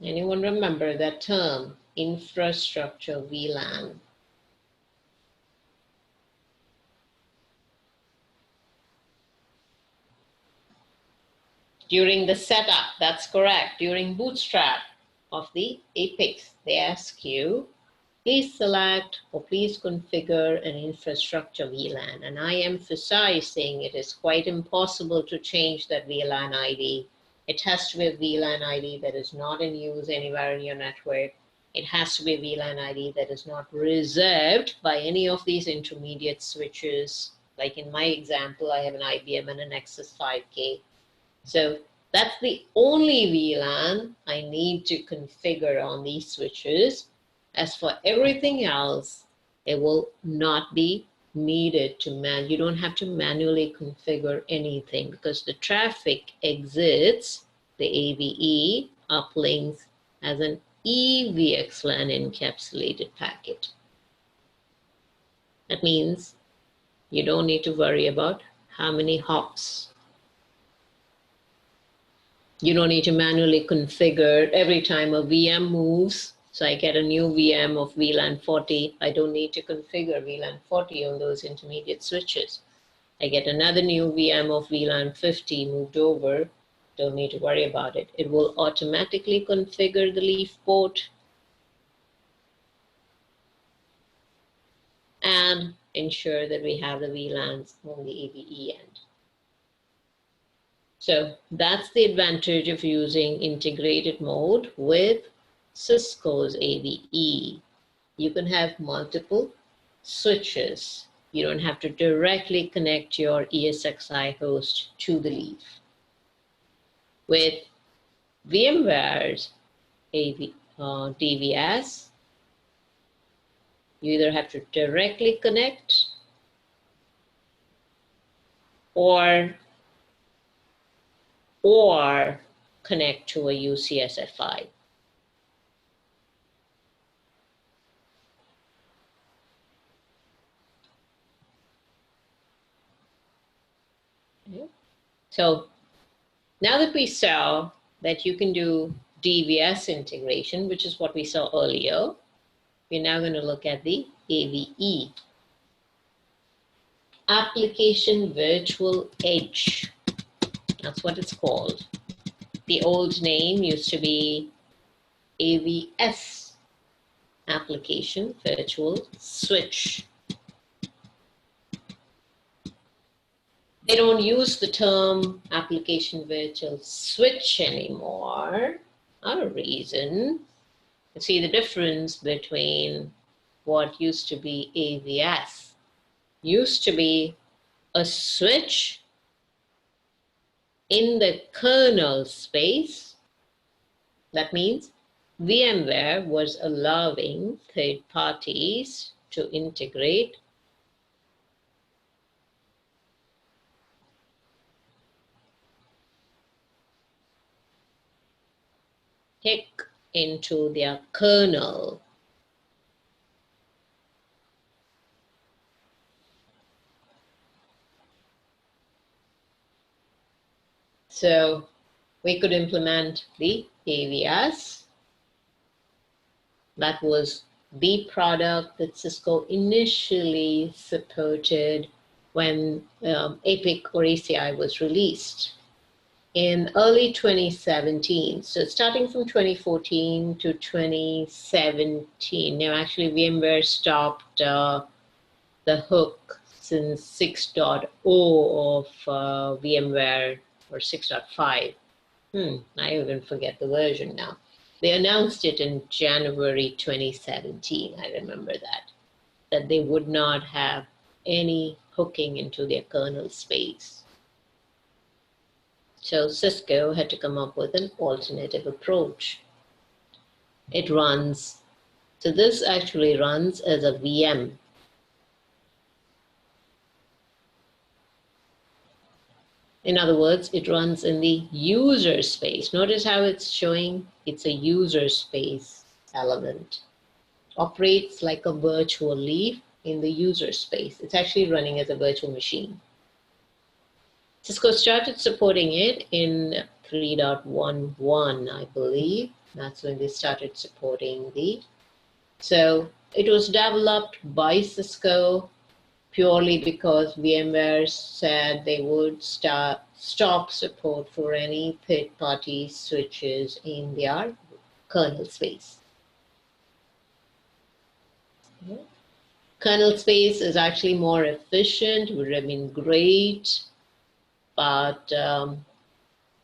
Anyone remember that term, infrastructure VLAN? During the setup, that's correct. During bootstrap of the APICs, they ask you, please select or please configure an infrastructure VLAN. And I emphasize saying it is quite impossible to change that VLAN ID. It has to be a VLAN ID that is not in use anywhere in your network. It has to be a VLAN ID that is not reserved by any of these intermediate switches. Like in my example, I have an IBM and a Nexus 5K. So that's the only VLAN I need to configure on these switches. As for everything else, it will not be needed to you don't have to manually configure anything, because the traffic exits the AVE uplinks as an EVXLAN encapsulated packet. That means you don't need to worry about how many hops. You don't need to manually configure every time a VM moves. So I get a new VM of VLAN 40. I don't need to configure VLAN 40 on those intermediate switches. I get another new VM of VLAN 50 moved over. Don't need to worry about it. It will automatically configure the leaf port and ensure that we have the VLANs on the AVE end. So that's the advantage of using integrated mode with Cisco's AVE. You can have multiple switches. You don't have to directly connect your ESXi host to the leaf. With VMware's DVS, you either have to directly connect or connect to a UCSFI. Okay. So now that we saw that you can do DVS integration, which is what we saw earlier, we're now going to look at the AVE. Application Virtual Edge. That's what it's called. The old name used to be AVS, Application Virtual Switch. They don't use the term Application Virtual Switch anymore. Not a reason. You see the difference between what used to be AVS. Used to be a switch in the kernel space. That means VMware was allowing third parties to integrate PIC into their kernel. So we could implement the AVS. That was the product that Cisco initially supported when APIC or ACI was released in early 2017. So starting from 2014 to 2017, now actually VMware stopped the hook since 6.0 of VMware, or 6.5. I even forget the version now. They announced it in January 2017. I remember that they would not have any hooking into their kernel space. So Cisco had to come up with an alternative approach. It runs, so this actually runs as a VM. In other words, it runs in the user space. Notice how it's showing it's a user space element. Operates like a virtual leaf in the user space. It's actually running as a virtual machine. Cisco started supporting it in 3.11, I believe. That's when they started supporting so it was developed by Cisco purely because VMware said they would stop support for any third-party switches in their kernel space. Kernel space is actually more efficient, would have been great, but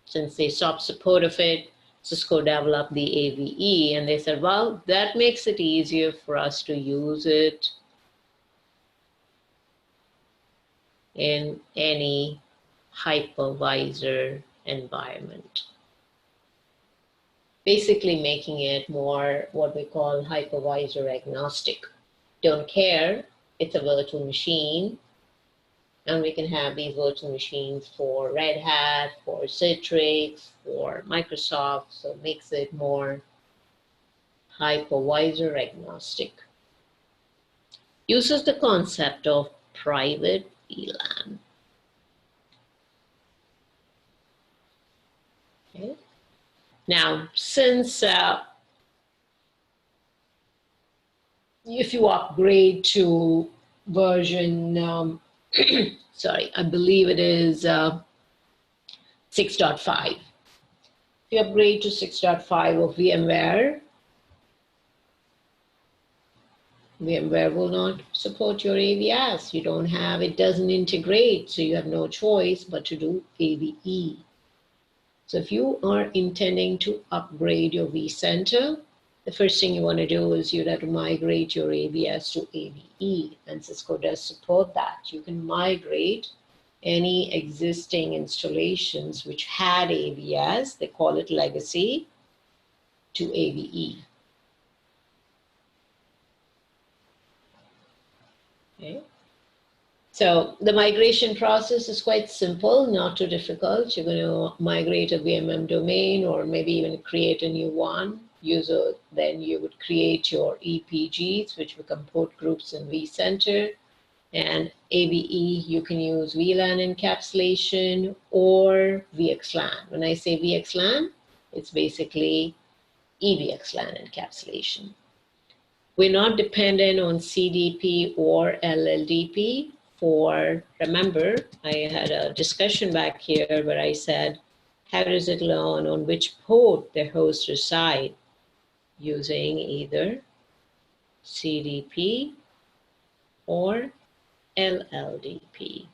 since they stopped support of it, Cisco developed the AVE, and they said, well, that makes it easier for us to use it in any hypervisor environment. Basically making it more what we call hypervisor agnostic. Don't care, it's a virtual machine, and we can have these virtual machines for Red Hat, for Citrix, for Microsoft, so it makes it more hypervisor agnostic. Uses the concept of private VLAN. Okay. Now, since if you upgrade to version, sorry, I believe it is 6.5. If you upgrade to 6.5 of VMware, VMware will not support your AVS. You don't have, it doesn't integrate, so you have no choice but to do AVE. So if you are intending to upgrade your vCenter, the first thing you want to do is you'd have to migrate your AVS to AVE, and Cisco does support that. You can migrate any existing installations which had AVS, they call it legacy, to AVE. Okay. So the migration process is quite simple, not too difficult. You're going to migrate a VMM domain or maybe even create a new one. Then you would create your EPGs, which become port groups in vCenter. And AVE, you can use VLAN encapsulation or VXLAN. When I say VXLAN, it's basically EVXLAN encapsulation. We're not dependent on CDP or LLDP for, remember, I had a discussion back here where I said, how does it learn on which port the host reside? Using either CDP or LLDP.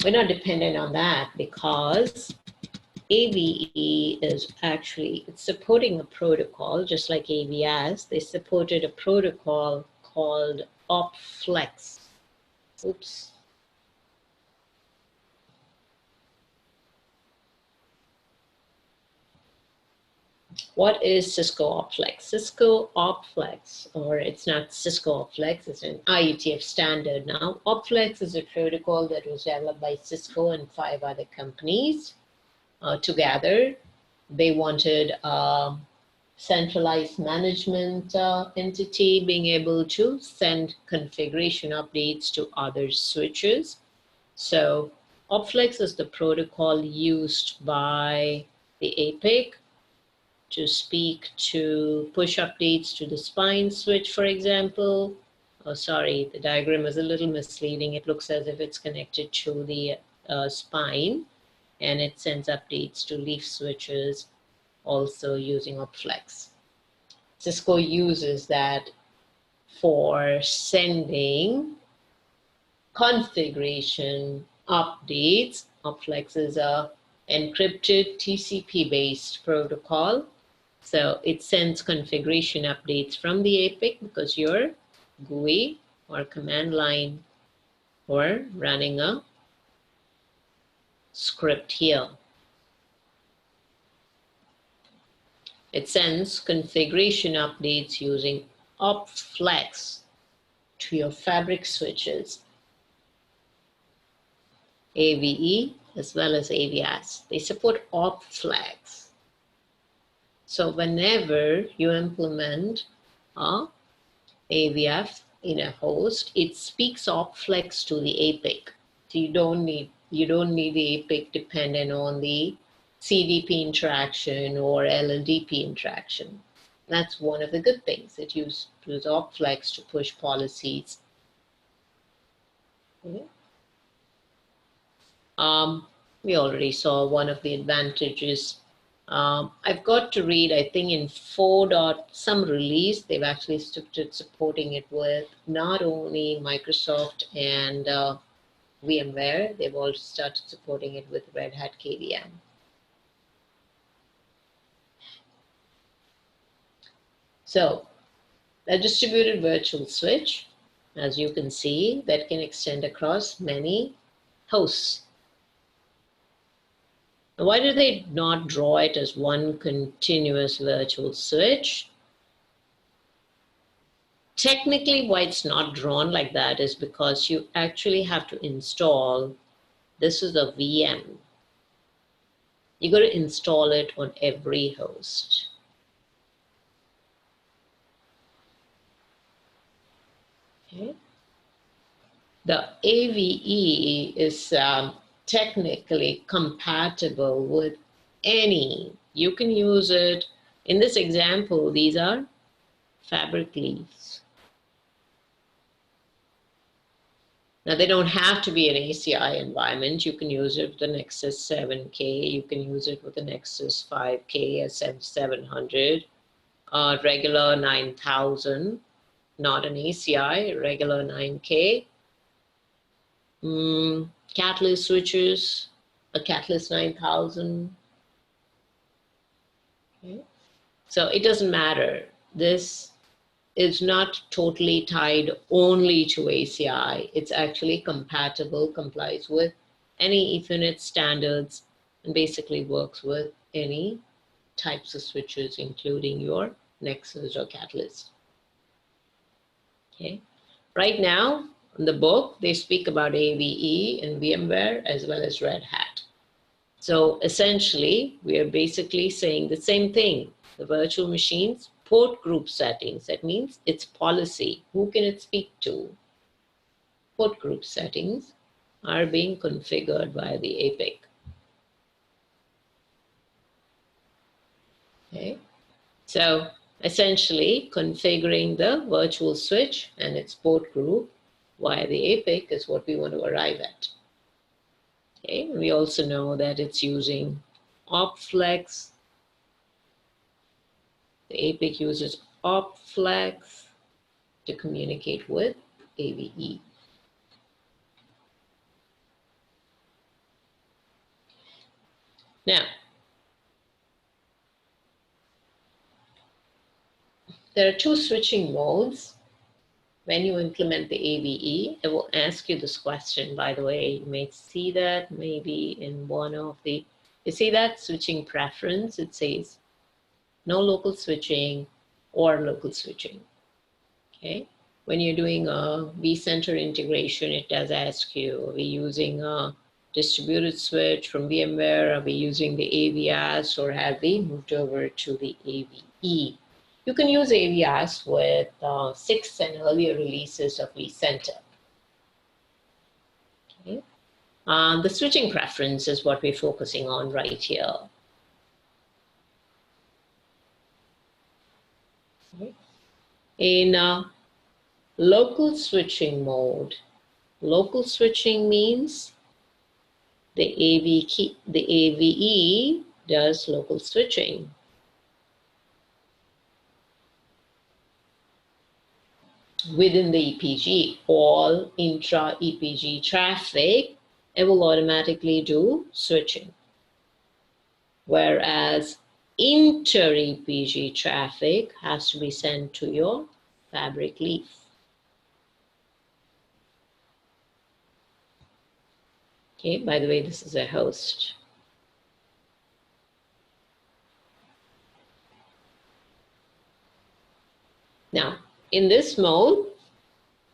We're not dependent on that because AVE is actually, it's supporting a protocol, just like AVS. They supported a protocol called OpFlex. Oops. What is Cisco OpFlex? Cisco OpFlex, or it's not Cisco OpFlex, it's an IETF standard now. OpFlex is a protocol that was developed by Cisco and 5 other companies together. They wanted centralized management entity being able to send configuration updates to other switches. So OpFlex is the protocol used by the APIC to speak to push updates to the spine switch, for example. Oh, sorry, the diagram is a little misleading. It looks as if it's connected to the spine, and it sends updates to leaf switches also using OpFlex. Cisco uses that for sending configuration updates. OpFlex is a encrypted TCP-based protocol. So it sends configuration updates from the APIC because your GUI or command line or running a script here. It sends configuration updates using OpFlex to your fabric switches, AVE as well as AVS. They support OpFlex. So whenever you implement a AVF in a host, it speaks OpFlex to the APIC. So you don't need the APIC dependent on the CDP interaction or LLDP interaction. That's one of the good things. It uses OpFlex to push policies. Okay. We already saw one of the advantages. I've got to read, I think in 4. some release, they've actually started supporting it with not only Microsoft and VMware, they've also started supporting it with Red Hat KVM. So, a distributed virtual switch, as you can see, that can extend across many hosts. Now, why do they not draw it as one continuous virtual switch? Technically, why it's not drawn like that is because you actually have to install, this is a VM. You got to install it on every host. Okay. The AVE is technically compatible with any. You can use it. In this example, these are fabric leaves. Now, they don't have to be an ACI environment. You can use it with the Nexus 7K. You can use it with the Nexus 5K, SM700, regular 9000, not an ACI, regular 9K. Catalyst switches, a Catalyst 9000. Okay. So it doesn't matter. This is not totally tied only to ACI. It's actually compatible, complies with any Ethernet standards, and basically works with any types of switches, including your Nexus or Catalyst. Okay. Right now, in the book, they speak about AVE and VMware as well as Red Hat. So essentially, we are basically saying the same thing. The virtual machines, port group settings. That means it's policy. Who can it speak to? Port group settings are being configured by the APIC. Okay. So essentially, configuring the virtual switch and its port group via the APIC is what we want to arrive at. Okay. We also know that it's using OpFlex. The APIC uses OpFlex to communicate with AVE. Now, there are two switching modes. When you implement the AVE, it will ask you this question, by the way. You may see that maybe in one of the, you see that switching preference, it says no local switching or local switching. Okay. When you're doing a vCenter integration, it does ask you, are we using a distributed switch from VMware? Are we using the AVS or have we moved over to the AVE? You can use AVS with 6 and earlier releases of vCenter. Okay. The switching preference is what we're focusing on right here. Okay. In local switching mode, local switching means the AVE does local switching. Within the EPG, all intra-EPG traffic, it will automatically do switching. Whereas inter-EPG traffic has to be sent to your Fabric leaf. Okay, by the way, this is a host. Now, in this mode,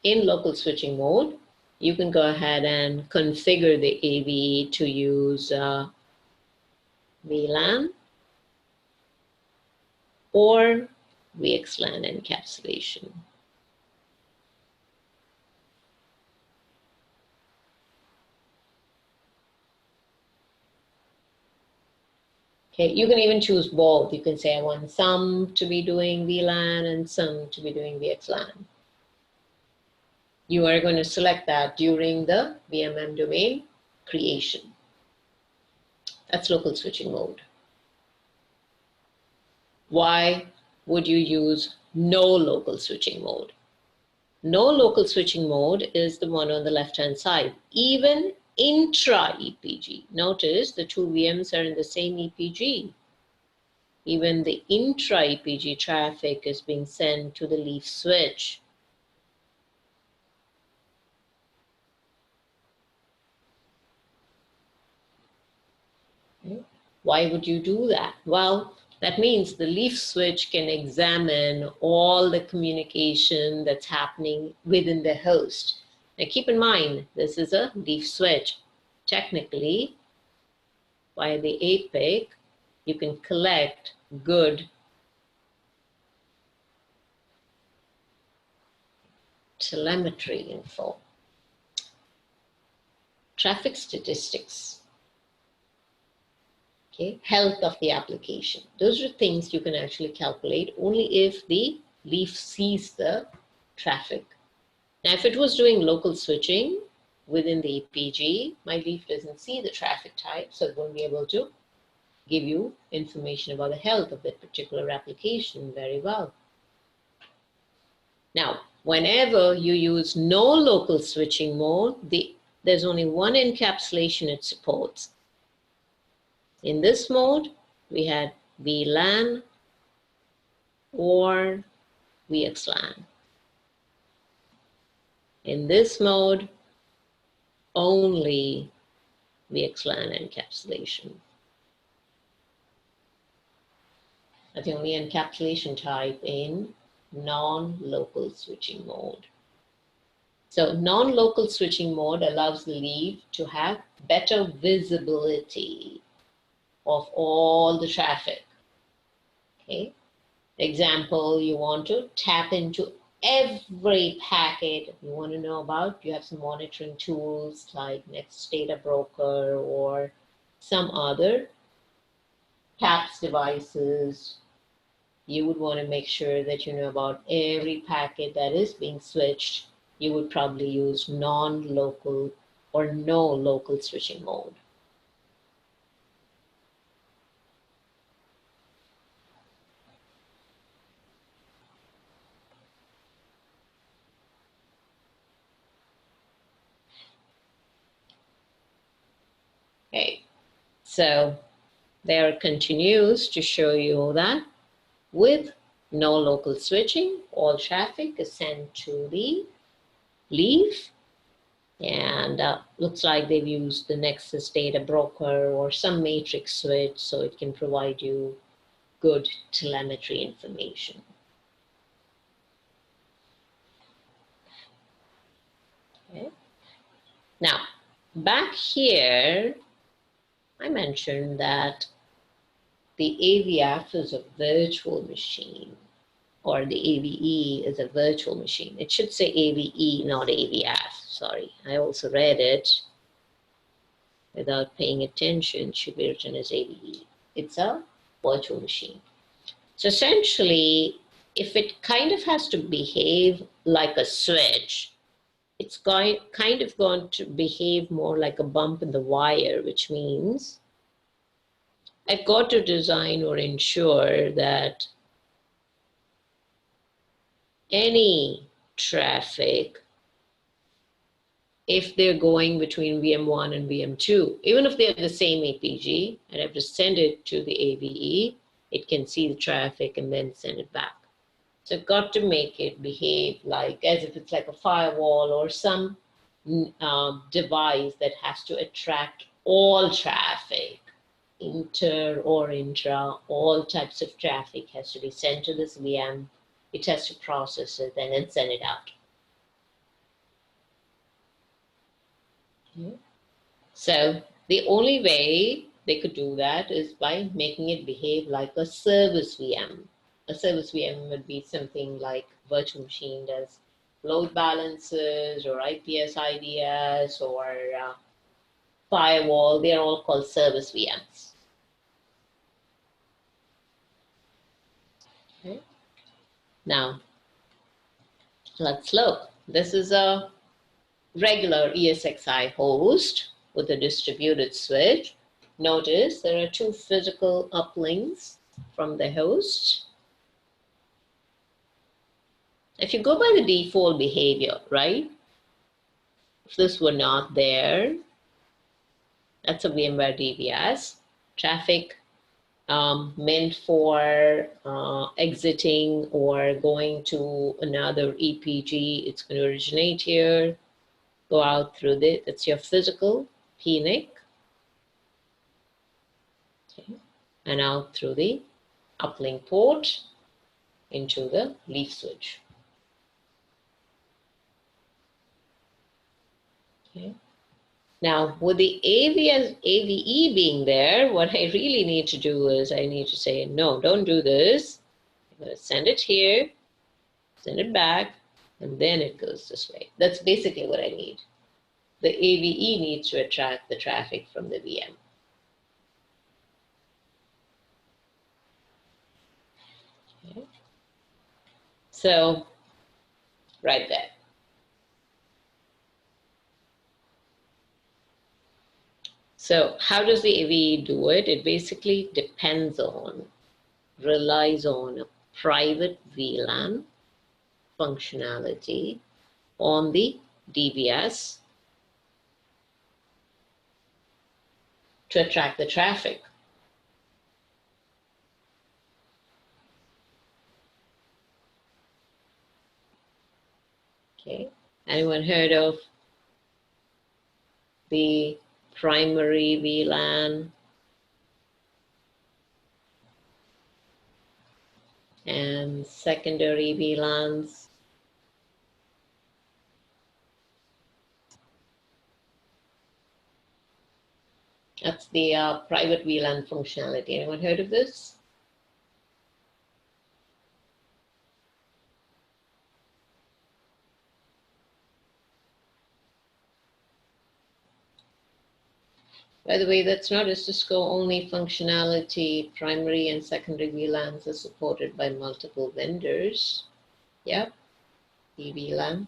in local switching mode, you can go ahead and configure the AVE to use VLAN or VXLAN encapsulation. Okay, you can even choose both. You can say I want some to be doing VLAN and some to be doing VXLAN. You are going to select that during the VMM domain creation. That's local switching mode. Why would you use no local switching mode? No local switching mode is the one on the left-hand side. Even intra-EPG. Notice the two VMs are in the same EPG. Even the intra-EPG traffic is being sent to the leaf switch. Why would you do that? Well, that means the leaf switch can examine all the communication that's happening within the host. Now keep in mind, this is a leaf switch. Technically, by the APIC, you can collect good telemetry info, traffic statistics, okay, health of the application. Those are things you can actually calculate only if the leaf sees the traffic. Now, if it was doing local switching within the EPG, my leaf doesn't see the traffic type, so it won't be able to give you information about the health of that particular application very well. Now, whenever you use no local switching mode, there's only one encapsulation it supports. In this mode, we had VLAN or VXLAN. In this mode, only VXLAN encapsulation. That's the only encapsulation type in non-local switching mode. So non-local switching mode allows the leaf to have better visibility of all the traffic. Okay. Example, you want to tap into every packet you want to know about. You have some monitoring tools like Nexus Data Broker or some other CAPS devices. You would want to make sure that you know about every packet that is being switched. You would probably use non-local or no local switching mode. Okay, so there continues to show you that with no local switching, all traffic is sent to the leaf, and looks like they've used the Nexus Data Broker or some matrix switch so it can provide you good telemetry information. Okay. Now, back here, I mentioned that the AVF is a virtual machine, or the AVE is a virtual machine. It should say AVE, not AVF. Sorry, I also read it without paying attention. It should be written as AVE. It's a virtual machine. So essentially, if it kind of has to behave like a switch, it's kind of going to behave more like a bump in the wire, which means I've got to design or ensure that any traffic, if they're going between VM1 and VM2, even if they have the same APG, and I have to send it to the AVE, it can see the traffic and then send it back. So I've got to make it behave like as if it's like a firewall or some device that has to attract all traffic, inter or intra, all types of traffic has to be sent to this VM. It has to process it and then send it out. Okay. So the only way they could do that is by making it behave like a service VM. A service VM would be something like virtual machine does load balancers or IPS IDS or firewall. They're all called service VMs. Okay. Now, let's look. This is a regular ESXi host with a distributed switch. Notice there are two physical uplinks from the host. If you go by the default behavior, right? If this were not there, that's a VMware DVS. Traffic meant for exiting or going to another EPG, it's going to originate here, go out through this. That's your physical PNIC. Okay. And out through the uplink port into the leaf switch. Okay. Now, with the AVE being there, what I really need to do is I need to say, no, don't do this. I'm going to send it here, send it back, and then it goes this way. That's basically what I need. The AVE needs to attract the traffic from the VM. Okay. So, right there. So how does the AVE do it? It basically relies on a private VLAN functionality on the DVS to attract the traffic. Okay, anyone heard of the primary VLAN and secondary VLANs? That's the private VLAN functionality. Anyone heard of this? By the way, that's not a Cisco only functionality. Primary and secondary VLANs are supported by multiple vendors. Yep, VLAN.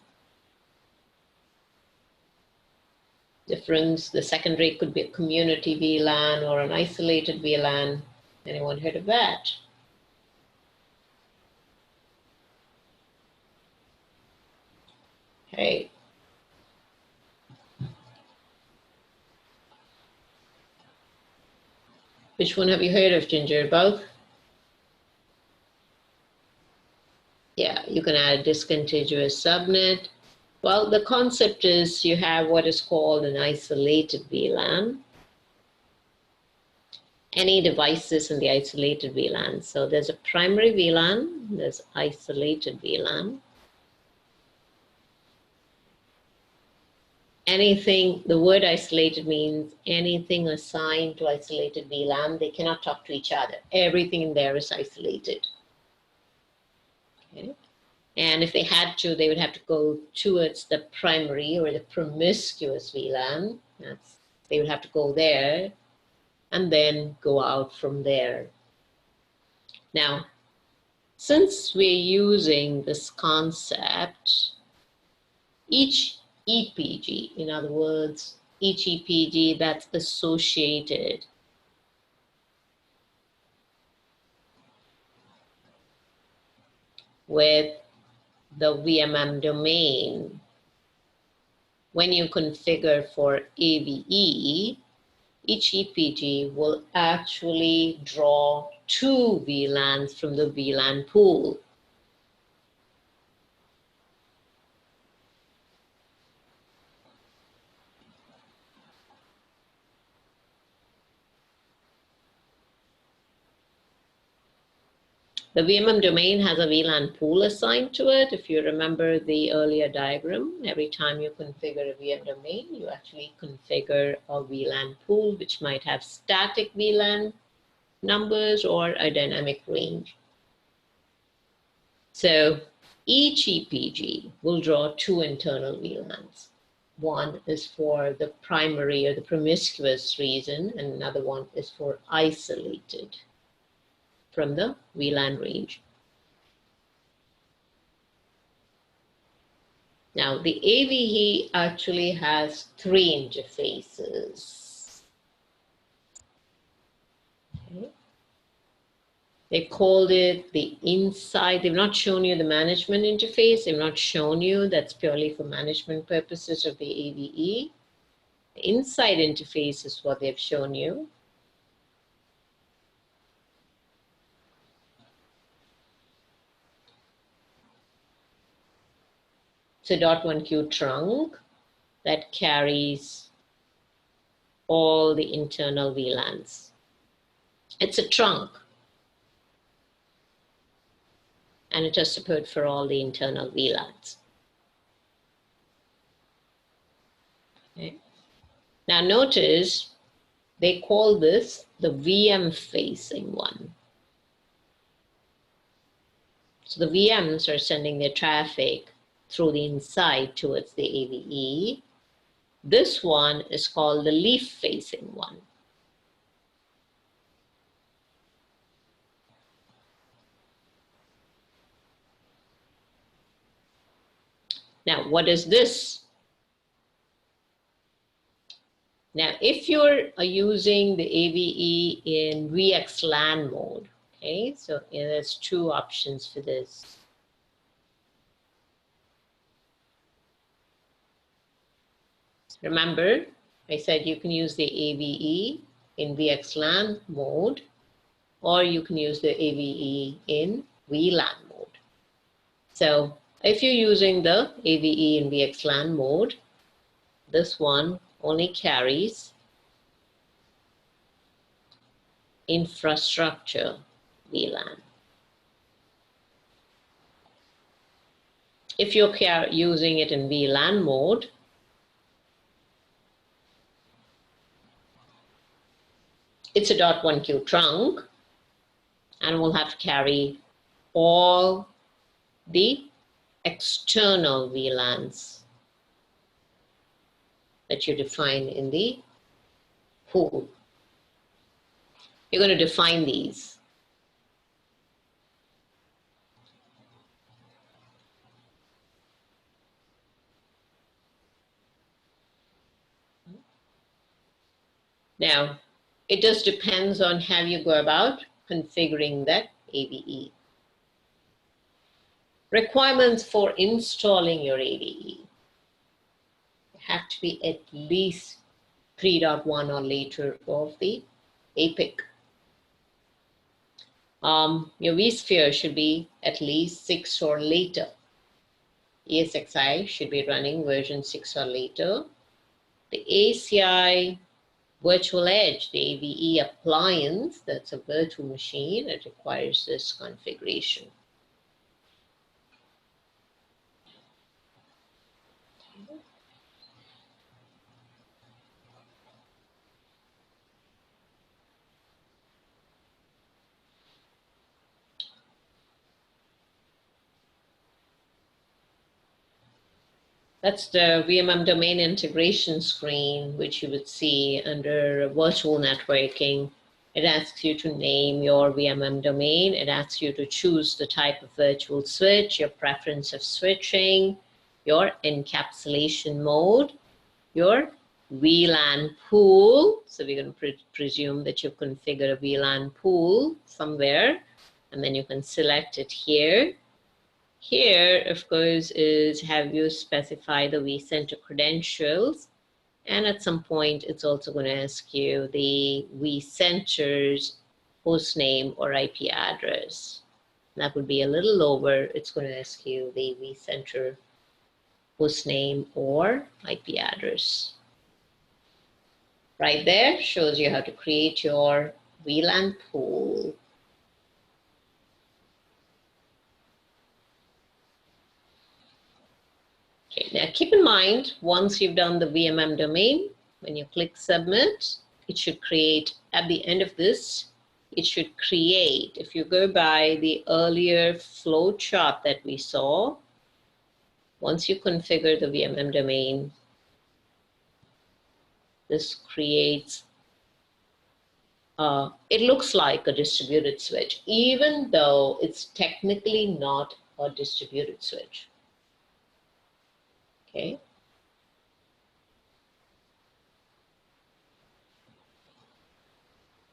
Difference, the secondary could be a community VLAN or an isolated VLAN. Anyone heard of that? Okay. Which one have you heard of, Ginger? Both? Yeah, you can add a discontiguous subnet. Well, the concept is you have what is called an isolated VLAN. Any devices in the isolated VLAN. So there's a primary VLAN, there's isolated VLAN. anything, the word isolated means anything assigned to isolated VLAN, they cannot talk to each other. Everything in there is isolated. Okay. And if they had to, they would have to go towards the primary or the promiscuous VLAN. They would have to go there and then go out from there. Now, since we're using this concept, each EPG, in other words, each EPG that's associated with the VMM domain, when you configure for AVE, each EPG will actually draw 2 VLANs from the VLAN pool. The VMM domain has a VLAN pool assigned to it. If you remember the earlier diagram, every time you configure a VM domain, you actually configure a VLAN pool, which might have static VLAN numbers or a dynamic range. So each EPG will draw 2 internal VLANs. One is for the primary or the promiscuous reason, and another one is for isolated from the VLAN range. Now, the AVE actually has 3 interfaces. Okay. They called it the inside. They've not shown you the management interface. They've not shown you that's purely for management purposes of the AVE. The inside interface is what they've shown you. It's a .1Q trunk that carries all the internal VLANs. It's a trunk, and it has support for all the internal VLANs. Okay. Now notice they call this the VM facing one. So the VMs are sending their traffic through the inside towards the AVE. This one is called the leaf facing one. Now, what is this? Now, if you're using the AVE in VXLAN mode, okay, so there's 2 options for this. Remember, I said you can use the AVE in VXLAN mode, or you can use the AVE in VLAN mode. So if you're using the AVE in VXLAN mode, this one only carries infrastructure VLAN. If you're using it in VLAN mode, it's a .1Q trunk, and we'll have to carry all the external VLANs that you define in the pool. You're going to define these. Now, it just depends on how you go about configuring that AVE. Requirements for installing your AVE have to be at least 3.1 or later of the APIC. Your vSphere should be at least 6 or later. ESXi should be running version 6 or later. The ACI Virtual Edge, the AVE appliance, that's a virtual machine, it requires this configuration. That's the VMM domain integration screen, which you would see under virtual networking. It asks you to name your VMM domain. It asks you to choose the type of virtual switch, your preference of switching, your encapsulation mode, your VLAN pool. So we're going to presume that you've configured a VLAN pool somewhere, and then you can select it here. Here, of course, is have you specify the vCenter credentials. And at some point, it's also going to ask you the vCenter's host name or IP address. That would be a little lower. It's going to ask you the vCenter host name or IP address. Right there shows you how to create your VLAN pool. Okay, now keep in mind, once you've done the VMM domain, when you click submit, it should create, at the end of this, it should create, if you go by the earlier flow chart that we saw, once you configure the VMM domain, this creates, it looks like a distributed switch, even though it's technically not a distributed switch. Okay.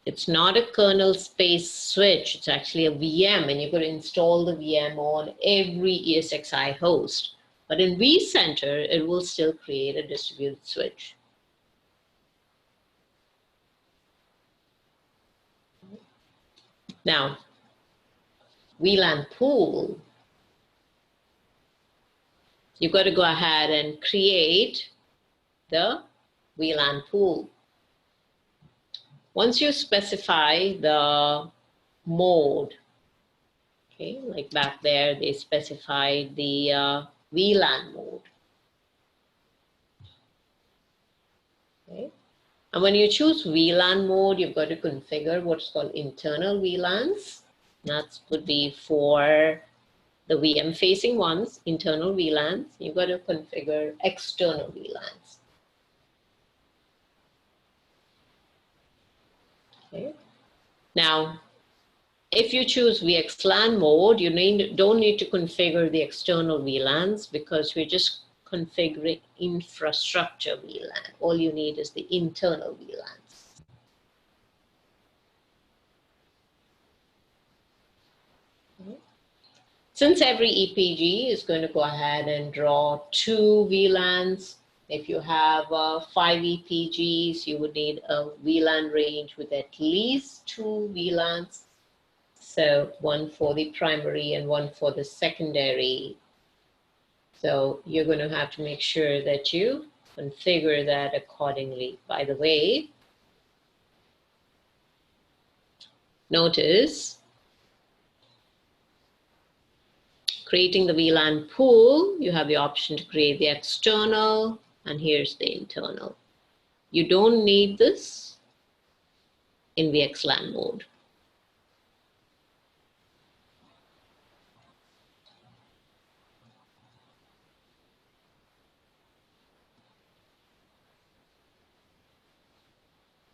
It's not a kernel space switch. It's actually a VM, and you could install the VM on every ESXi host. But in vCenter, it will still create a distributed switch. Now, VLAN pool, you've got to go ahead and create the VLAN pool. Once you specify the mode, okay, like back there, they specified the VLAN mode. Okay. And when you choose VLAN mode, you've got to configure what's called internal VLANs. That would be for the VM facing ones, internal VLANs. You've got to configure external VLANs. Okay. Now, if you choose VXLAN mode, you don't need to configure the external VLANs because we're just configuring infrastructure VLAN. All you need is the internal VLANs. Since every EPG is going to go ahead and draw 2 VLANs, if you have 5 EPGs, you would need a VLAN range with at least 2 VLANs. So one for the primary and one for the secondary. So you're going to have to make sure that you configure that accordingly. By the way, notice creating the VLAN pool, you have the option to create the external, and here's the internal. You don't need this in VXLAN mode.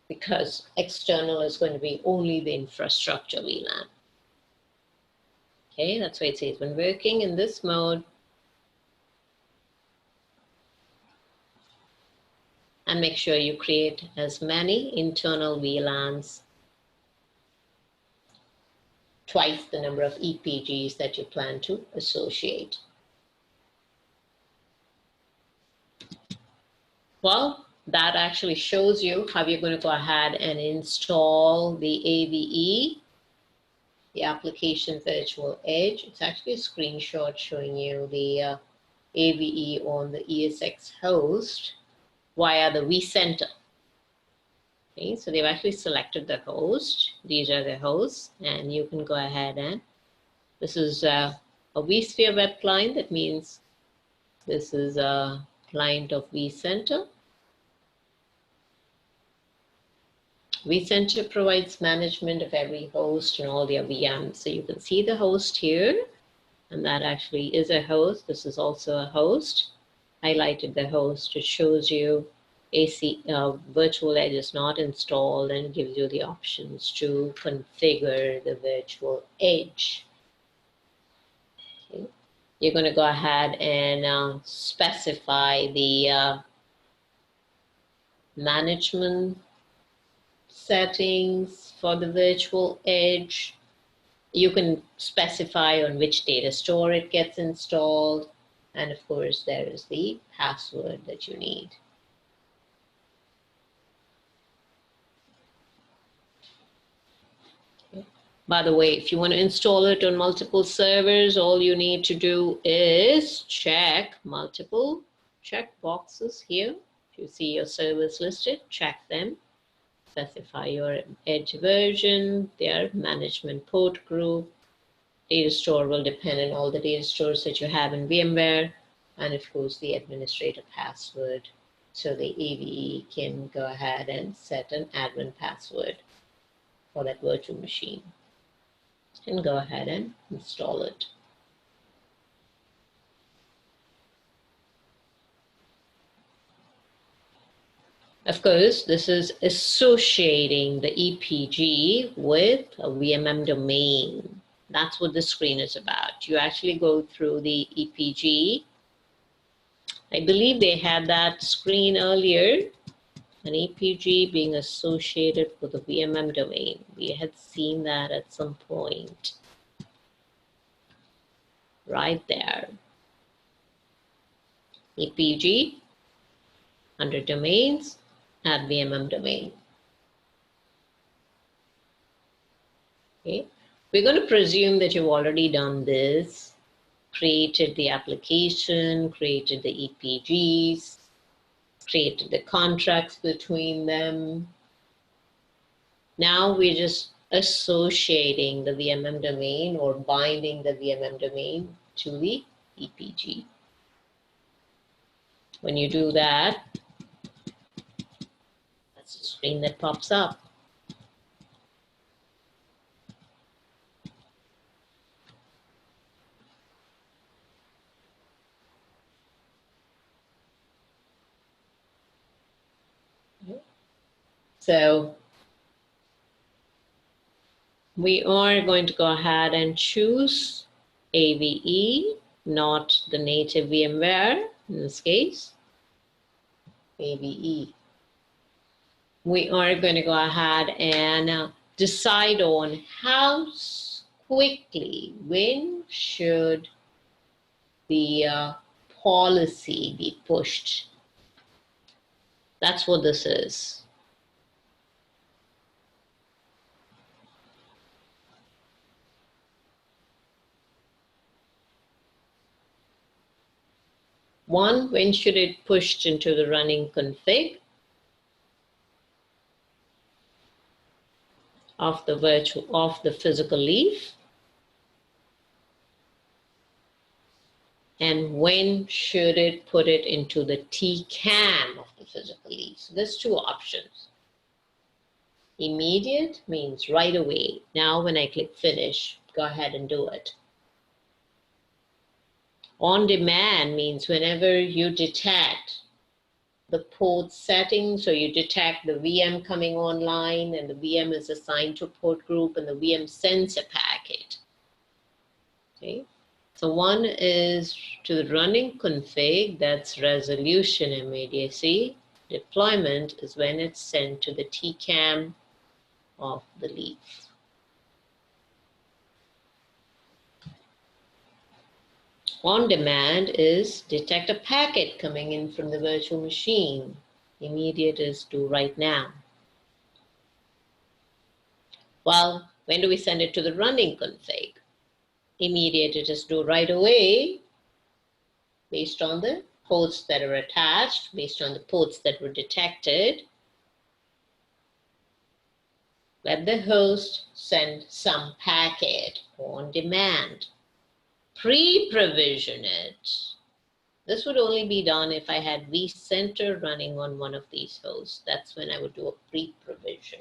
Because external is going to be only the infrastructure VLAN. Okay, that's why it says when working in this mode, and make sure you create as many internal VLANs, twice the number of EPGs that you plan to associate. Well, that actually shows you how you're going to go ahead and install the AVE, the Application Virtual Edge. It's actually a screenshot showing you the AVE on the ESX host via the vCenter. Okay, so they've actually selected the host. These are the hosts, and you can go ahead and this is a vSphere web client. That means this is a client of vCenter. vCenter provides management of every host and all their VMs. So you can see the host here, and that actually is a host. This is also a host. highlighted the host. It shows you virtual edge is not installed and gives you the options to configure the virtual edge. Okay. You're going to go ahead and specify the management settings for the virtual edge. You can specify on which data store it gets installed. And of course, there is the password that you need. Okay. By the way, if you want to install it on multiple servers, all you need to do is check multiple check boxes here. If you see your servers listed, check them. Specify your edge version, their management port group. Data store will depend on all the data stores that you have in VMware, and of course the administrator password. So the AVE can go ahead and set an admin password for that virtual machine and go ahead and install it. Of course, this is associating the EPG with a VMM domain. That's what the screen is about. You actually go through the EPG. I believe they had that screen earlier, an EPG being associated with a VMM domain. We had seen that at some point. Right there. EPG, under domains, add VMM domain. Okay. We're going to presume that you've already done this, created the application, created the EPGs, created the contracts between them. Now we're just associating the VMM domain or binding the VMM domain to the EPG. When you do that, that's the screen that pops up. So we are going to go ahead and choose AVE, not the native VMware in this case, AVE. We are going to go ahead and decide on how quickly, when should the policy be pushed. That's what this is. One, when should it pushed into the running config of the physical leaf? And when should it put it into the TCAM of the physical leaf? So there's two options. Immediate means right away. Now when I click finish, go ahead and do it. On demand means whenever you detect the port settings, so you detect the VM coming online and the VM is assigned to port group and the VM sends a packet. Okay. So one is to the running config, that's resolution immediacy. Deployment is when it's sent to the TCAM of the leaf. On demand is detect a packet coming in from the virtual machine. Immediate is do right now. Well, when do we send it to the running config? Immediate it is do right away based on the ports that are attached, based on the ports that were detected. Let the host send some packet on demand. Pre-provision it. This would only be done if I had vCenter running on one of these hosts. That's when I would do a pre-provision.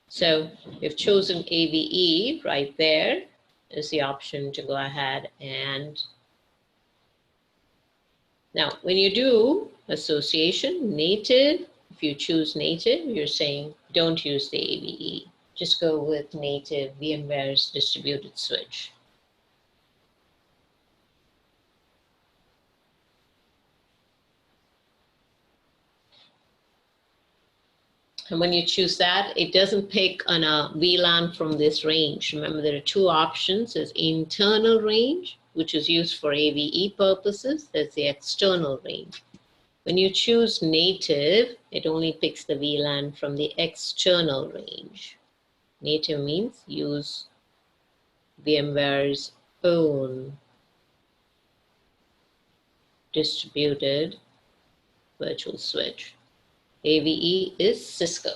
So you've chosen AVE right there. is the option to go ahead and now when you do association native, if you choose native, you're saying don't use the AVE. Just go with native VMware's distributed switch. And when you choose that, it doesn't pick on a VLAN from this range. Remember, there are two options. There's internal range, which is used for AVE purposes. There's the external range. When you choose native, it only picks the VLAN from the external range. Native means use VMware's own distributed virtual switch. AVE is Cisco.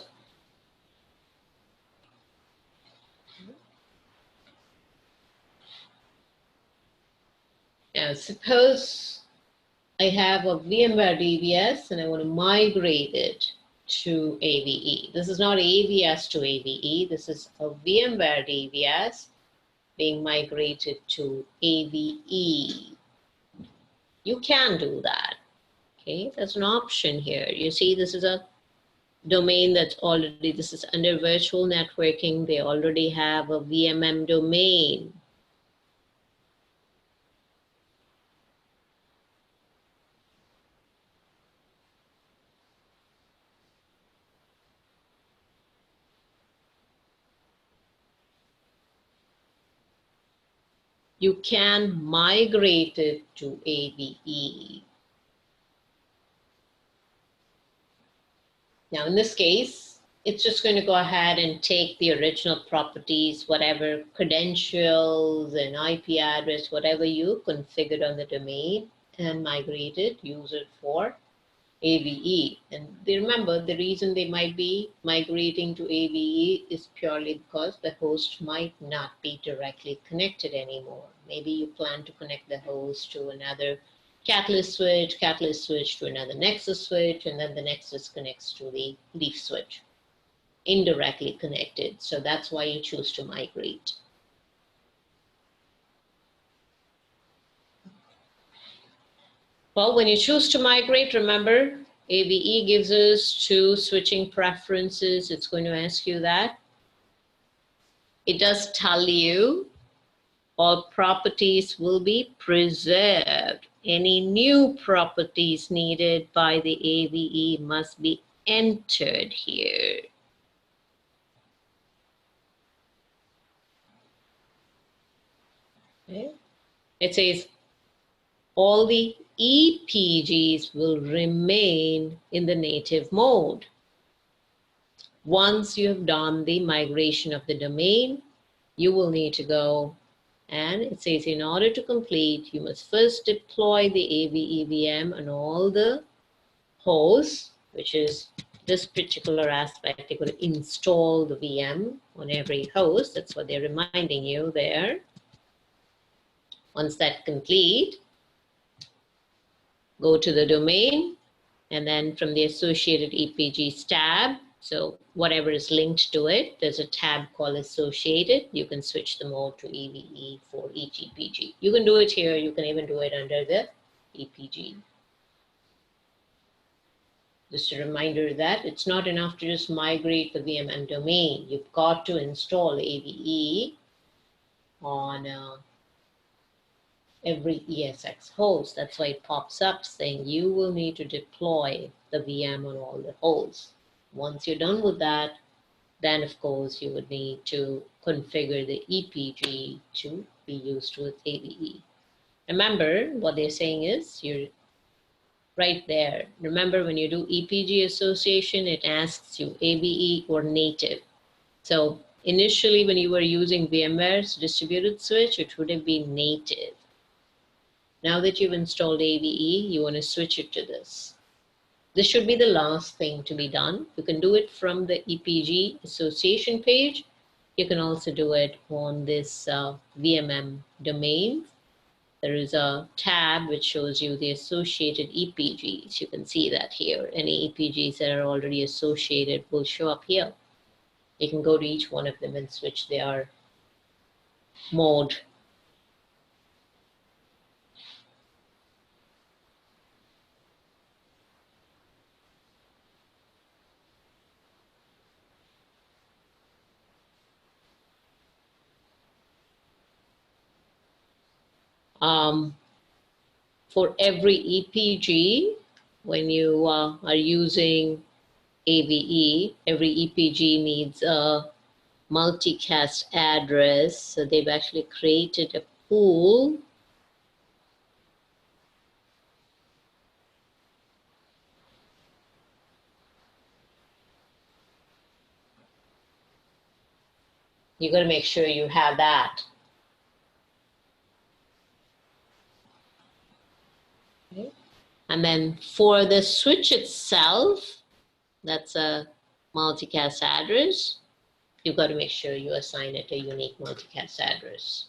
Now, suppose I have a VMware DVS and I want to migrate it to AVE. This is not AVS to AVE. This is a VMware DVS being migrated to AVE. You can do that. Okay, that's an option here. You see, this is a domain that's already, this is under virtual networking. They already have a VMM domain. You can migrate it to AVE. Now, in this case, it's just going to go ahead and take the original properties, whatever credentials and IP address, whatever you configured on the domain, and migrate it, use it for AVE. And they remember the reason they might be migrating to AVE is purely because the host might not be directly connected anymore. Maybe you plan to connect the host to another Catalyst switch to another Nexus switch, and then the Nexus connects to the Leaf switch, indirectly connected. So that's why you choose to migrate. Well, when you choose to migrate, remember, AVE gives us two switching preferences. It's going to ask you that. It does tell you all properties will be preserved. Any new properties needed by the AVE must be entered here. Okay. It says all the EPGs will remain in the native mode. Once you have done the migration of the domain, you will need to go and it says in order to complete, you must first deploy the AVE VM on all the hosts, which is this particular aspect. You're going to install the VM on every host. That's what they're reminding you there. Once that's complete, go to the domain and then from the associated EPGs tab, so whatever is linked to it, there's a tab called associated. You can switch the mode to AVE for each EPG. You can do it here. You can even do it under the EPG. Just a reminder that it's not enough to just migrate the VMM domain. You've got to install AVE on every ESX host. That's why it pops up saying you will need to deploy the VM on all the hosts. Once you're done with that, then of course you would need to configure the EPG to be used with AVE. Remember what they're saying is you're right there. Remember when you do EPG association, it asks you AVE or native. So initially when you were using VMware's distributed switch, it would have been native. Now that you've installed AVE, you want to switch it to this. This should be the last thing to be done. You can do it from the EPG association page. You can also do it on this VMM domain. There is a tab which shows you the associated EPGs. You can see that here. Any EPGs that are already associated will show up here. You can go to each one of them and switch their mode. For every EPG, when you are using AVE, every EPG needs a multicast address. So they've actually created a pool you got to make sure you have that. Okay. And then for the switch itself, that's a multicast address. You've got to make sure you assign it a unique multicast address.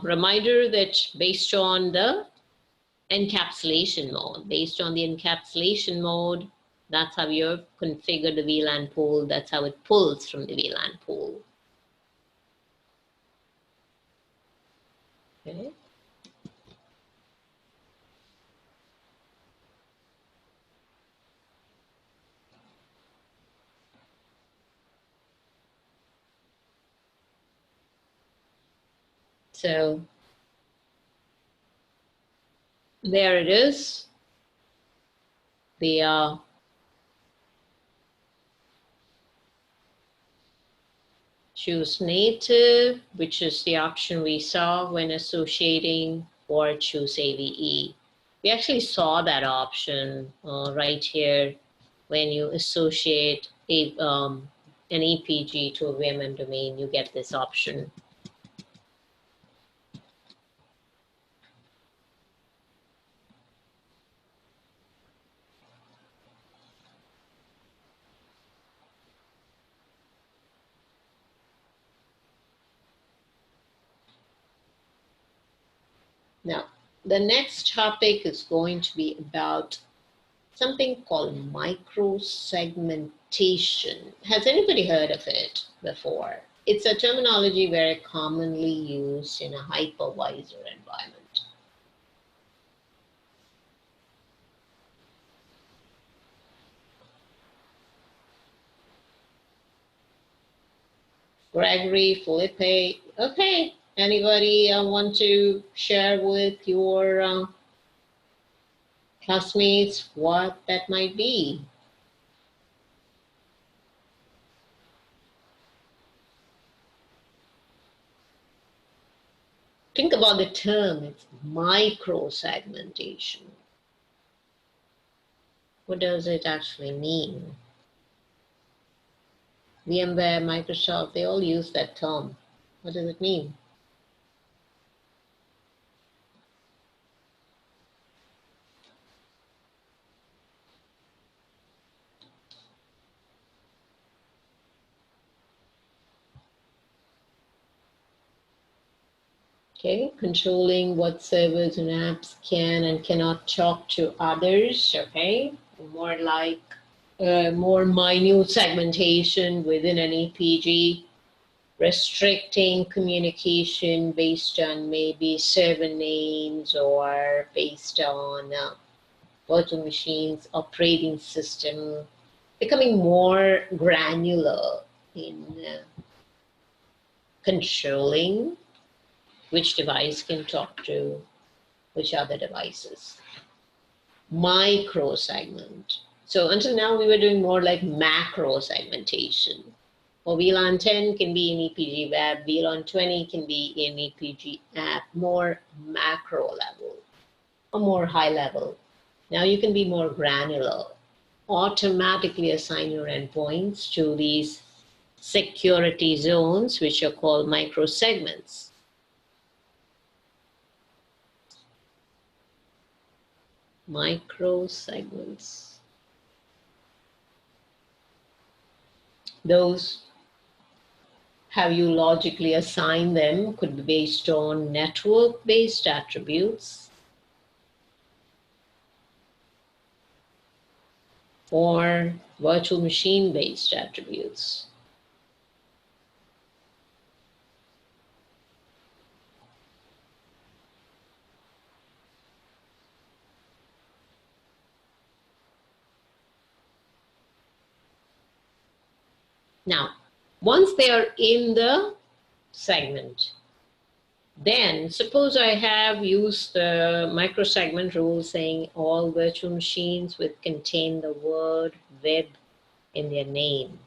Reminder that based on the encapsulation mode, that's how you configure the VLAN pool. That's how it pulls from the VLAN pool. Okay. So there it is. The choose native, which is the option we saw when associating, or choose AVE. We actually saw that option right here when you associate an EPG to a VMM domain, you get this option. Now, the next topic is going to be about something called microsegmentation. Has anybody heard of it before? It's a terminology very commonly used in a hypervisor environment. Gregory, Felipe, okay. Anybody want to share with your classmates what that might be? Think about the term, it's microsegmentation. What does it actually mean? VMware, Microsoft, they all use that term. What does it mean? Okay, controlling what servers and apps can and cannot talk to others, okay? More like more minute segmentation within an EPG, restricting communication based on maybe server names or based on virtual machines, operating system, becoming more granular in controlling which device can talk to which other devices. Micro segment. So until now we were doing more like macro segmentation. Well, VLAN 10 can be in EPG web, VLAN 20 can be in EPG app, more macro level or more high level. Now you can be more granular, automatically assign your endpoints to these security zones, which are called micro segments. Micro segments. Those, how you logically assign them, could be based on network-based attributes, or virtual machine-based attributes. Now, once they are in the segment, then suppose I have used the microsegment rule saying all virtual machines would contain the word web in their name.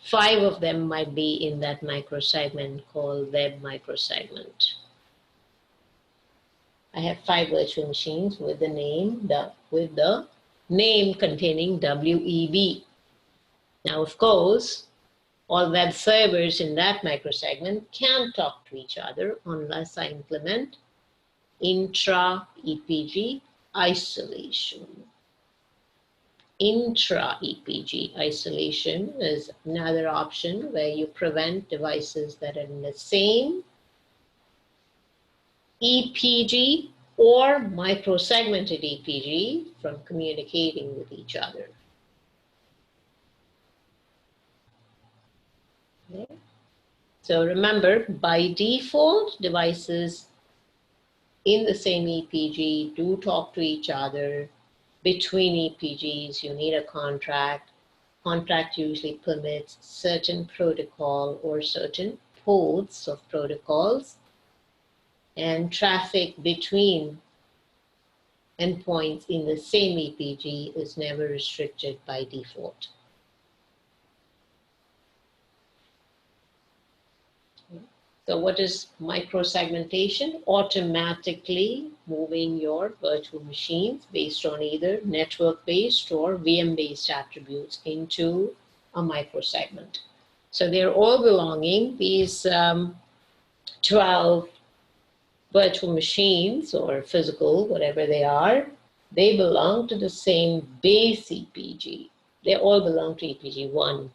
5 of them might be in that microsegment called web microsegment. I have 5 virtual machines with the name containing WEB. Now, of course, all web servers in that microsegment can't talk to each other unless I implement intra-EPG isolation. Intra-EPG isolation is another option where you prevent devices that are in the same EPG or microsegmented EPG from communicating with each other. Okay. So remember, by default, devices in the same EPG do talk to each other. Between EPGs, you need a contract. Contract usually permits certain protocol or certain ports of protocols, and traffic between endpoints in the same EPG is never restricted by default. So what is microsegmentation? Automatically moving your virtual machines based on either network-based or VM-based attributes into a microsegment. So they're all belonging, these 12 virtual machines or physical, whatever they are, they belong to the same base EPG. They all belong to EPG 1.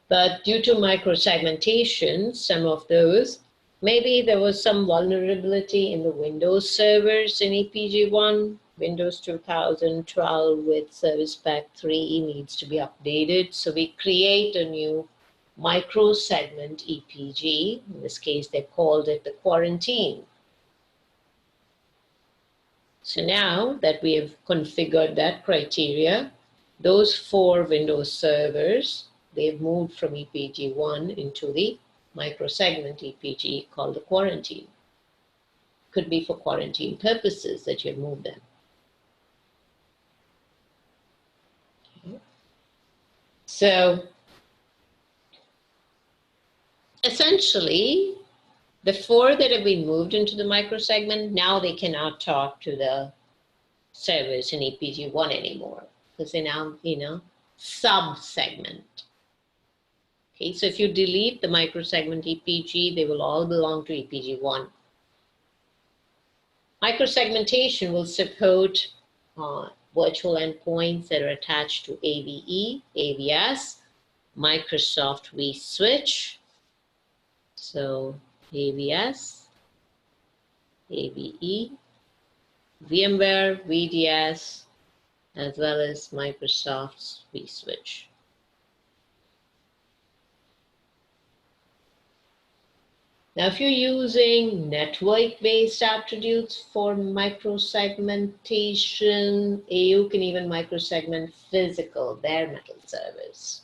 But due to microsegmentation, some of those, maybe there was some vulnerability in the Windows servers in EPG1. Windows 2012 with Service Pack 3 needs to be updated. So we create a new microsegment EPG. In this case, they called it the quarantine. So now that we have configured that criteria, those 4 Windows servers, they've moved from EPG1 into the microsegment EPG called the quarantine. Could be for quarantine purposes that you've moved them. Okay. So essentially, the 4 that have been moved into the microsegment, now they cannot talk to the servers in EPG1 anymore because they're now in a sub-segment. Okay, so if you delete the microsegment EPG, they will all belong to EPG1. Microsegmentation will support virtual endpoints that are attached to AVE, AVS, Microsoft vSwitch. So AVS, AVE, VMware, VDS, as well as Microsoft's vSwitch. Now, if you're using network-based attributes for microsegmentation, you can even microsegment physical, bare metal servers.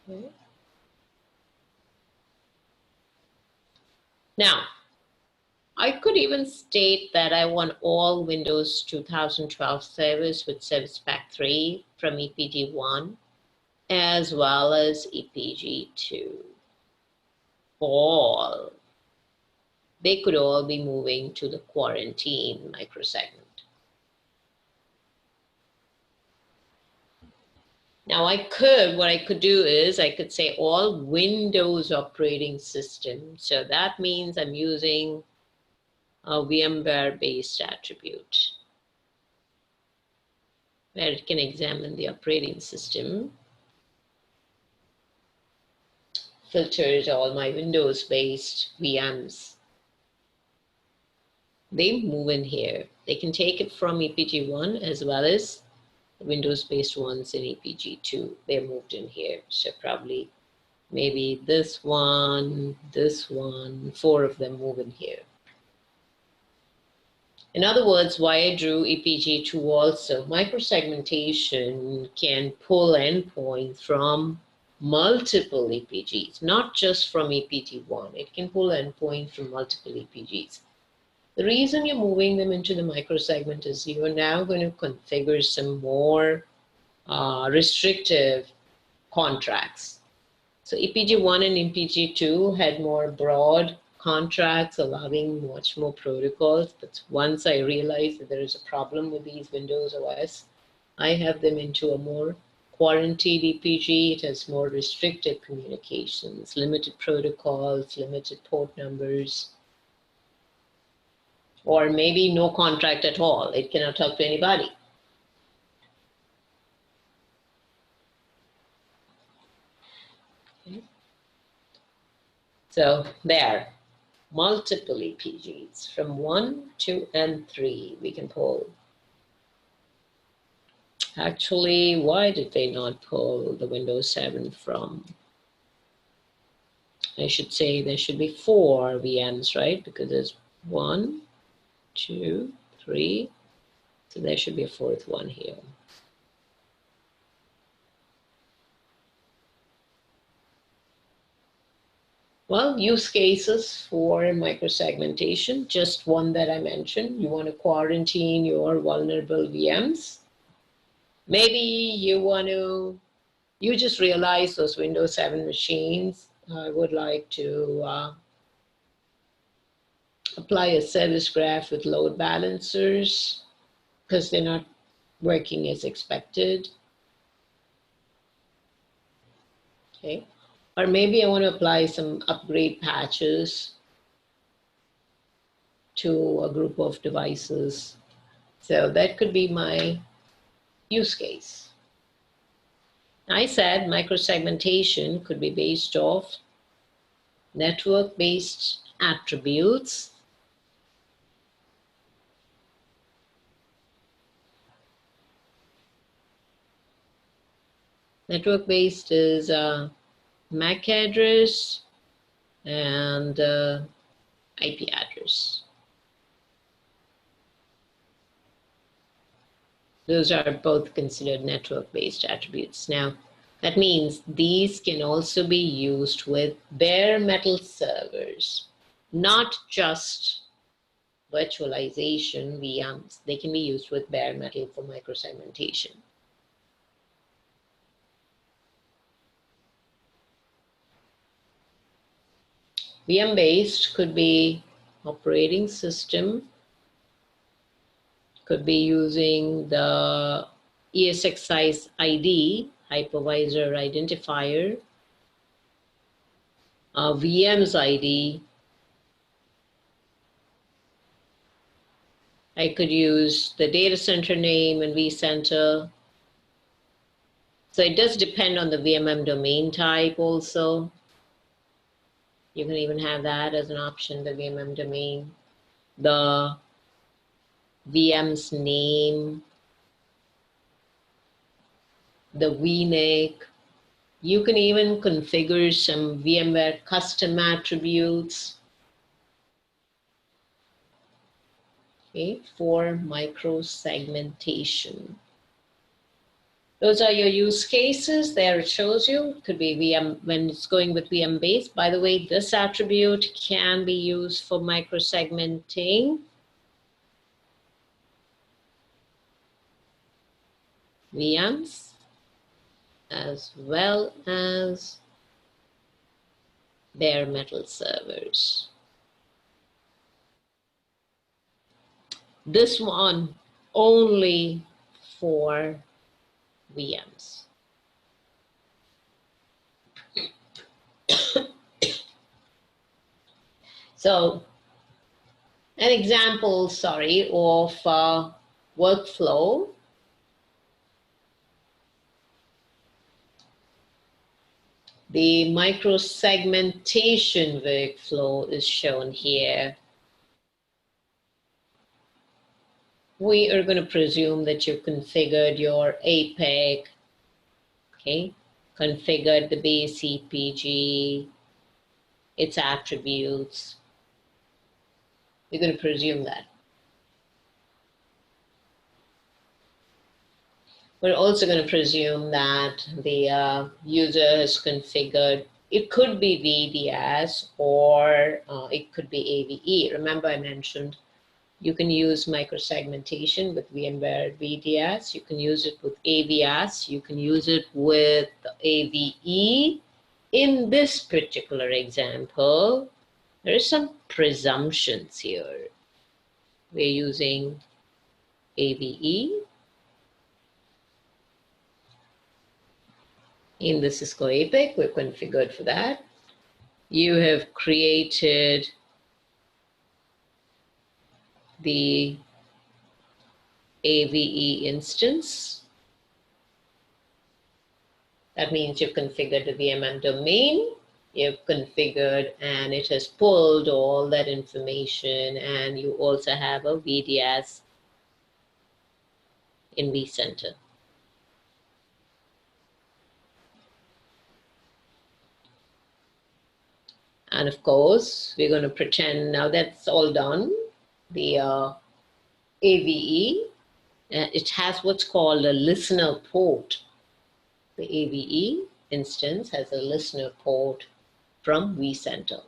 Okay. Now, I could even state that I want all Windows 2012 servers with Service Pack 3 from EPG1 as well as EPG2. All. They could all be moving to the quarantine microsegment. Now what I could do is I could say all Windows operating systems. So that means I'm using a VMware-based attribute where it can examine the operating system. filtered all my Windows-based VMs. They move in here. They can take it from EPG1 as well as the Windows-based ones in EPG2. They're moved in here. So probably maybe this one, 4 of them move in here. In other words, why I drew EPG2 also, microsegmentation can pull endpoints from multiple EPGs, not just from EPG1. It can pull endpoints from multiple EPGs. The reason you're moving them into the microsegment is you're now going to configure some more restrictive contracts. So EPG1 and EPG2 had more broad contracts allowing much more protocols, but once I realized that there is a problem with these Windows OS, I have them into a more quarantined EPG. It has more restricted communications, limited protocols, limited port numbers, or maybe no contract at all. It cannot talk to anybody. Okay. So there. Multiple EPGs from 1, 2, and 3 we can pull. Actually, why did they not pull the Windows 7 from? I should say there should be 4 VMs, right? Because there's 1, 2, 3. So there should be a 4th one here. Well, use cases for microsegmentation, just one that I mentioned. You want to quarantine your vulnerable VMs. Maybe you just realize those Windows 7 machines, I would like to apply a service graph with load balancers because they're not working as expected. Okay. Or maybe I want to apply some upgrade patches to a group of devices. So that could be my use case. I said microsegmentation could be based off network-based attributes. Network-based is MAC address and IP address. Those are both considered network-based attributes. Now, that means these can also be used with bare metal servers, not just virtualization VMs. They can be used with bare metal for microsegmentation. VM-based could be operating system, could be using the ESXi ID, hypervisor identifier, VM's ID. I could use the data center name and vCenter. So it does depend on the VMM domain type also. You can even have that as an option, the VMM domain, the VM's name, the VNIC. You can even configure some VMware custom attributes, okay, for microsegmentation. Those are your use cases. There it shows you. It could be VM when it's going with VM based. By the way, this attribute can be used for microsegmenting VMs as well as bare metal servers. This one only for VMs. So an example, sorry, of workflow. The microsegmentation workflow is shown here. We are going to presume that you configured your APIC, okay, configured the base EPG, its attributes. We're going to presume that. We're also going to presume that the user has configured, it could be VDS or it could be AVE. Remember I mentioned you can use microsegmentation with VMware VDS, you can use it with AVS, you can use it with AVE. In this particular example, there is some presumptions here. We're using AVE. In the Cisco APIC, we're configured for that. You have created the AVE instance. That means you've configured the VMM domain, you've configured and it has pulled all that information, and you also have a VDS in vCenter. And of course, we're going to pretend now that's all done. The AVE, it has what's called a listener port. The AVE instance has a listener port from vCenter.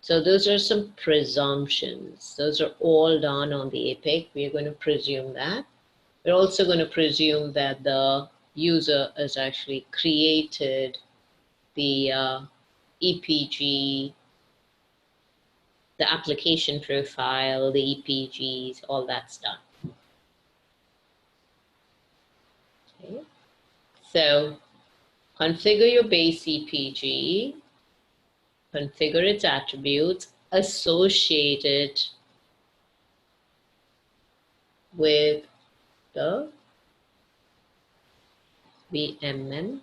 So those are some presumptions. Those are all done on the APIC. We're going to presume that. We're also going to presume that the user has actually created the EPG, the application profile, the EPGs, all that's done. Okay. So configure your base EPG, configure its attributes associated with the VMM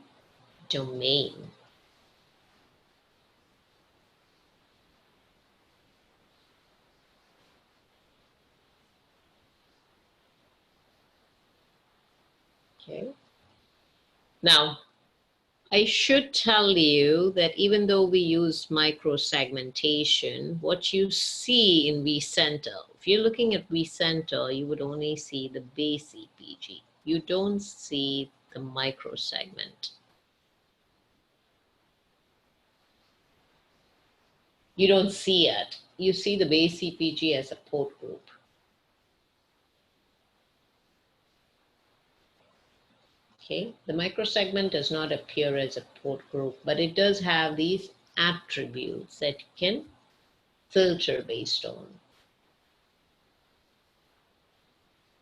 domain. Okay. Now, I should tell you that even though we use microsegmentation, what you see in vCenter, if you're looking at vCenter, you would only see the base EPG. You don't see the microsegment. You don't see it. You see the base EPG as a port group. Okay, the microsegment does not appear as a port group, but it does have these attributes that you can filter based on.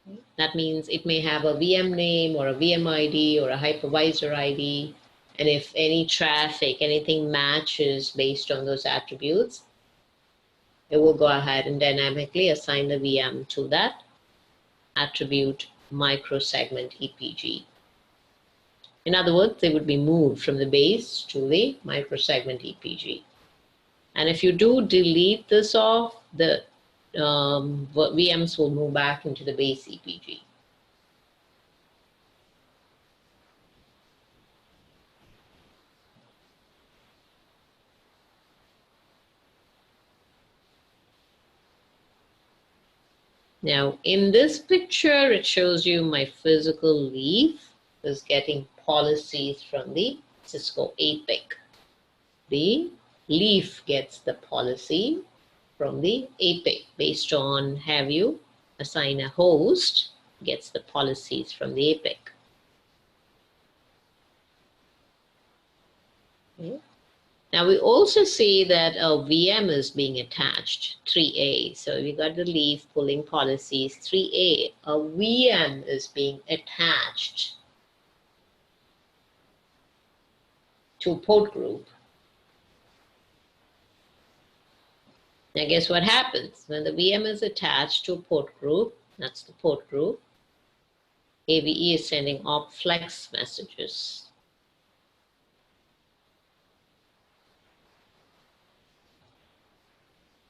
Okay. That means it may have a VM name or a VM ID or a hypervisor ID, and if any traffic, anything matches based on those attributes, it will go ahead and dynamically assign the VM to that attribute microsegment EPG. In other words, they would be moved from the base to the microsegment EPG. And if you do delete this off, the VMs will move back into the base EPG. Now, in this picture, it shows you my physical leaf is getting policies from the Cisco APIC. The leaf gets the policy from the APIC based on have you assign a host, gets the policies from the APIC. Okay. Now we also see that a VM is being attached, 3A. So we got the leaf pulling policies, 3A, a VM is being attached to a port group. Now guess what happens? When the VM is attached to a port group, that's the port group, AVE is sending op flex messages.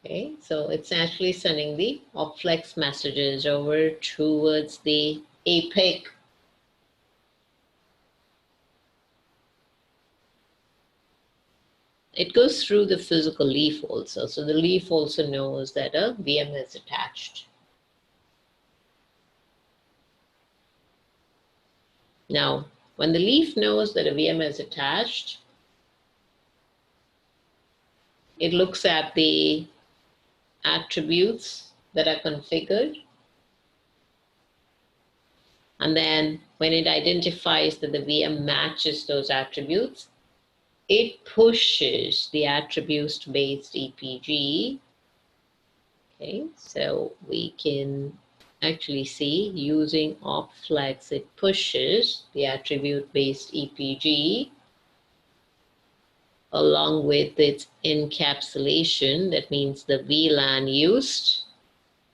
Okay, so it's actually sending the opflex messages over towards the APIC. It goes through the physical leaf also. So the leaf also knows that a VM is attached. Now, when the leaf knows that a VM is attached, it looks at the attributes that are configured. And then when it identifies that the VM matches those attributes, it pushes the attributes-based EPG. Okay, so we can actually see using opflex, it pushes the attribute-based EPG along with its encapsulation, that means the VLAN used,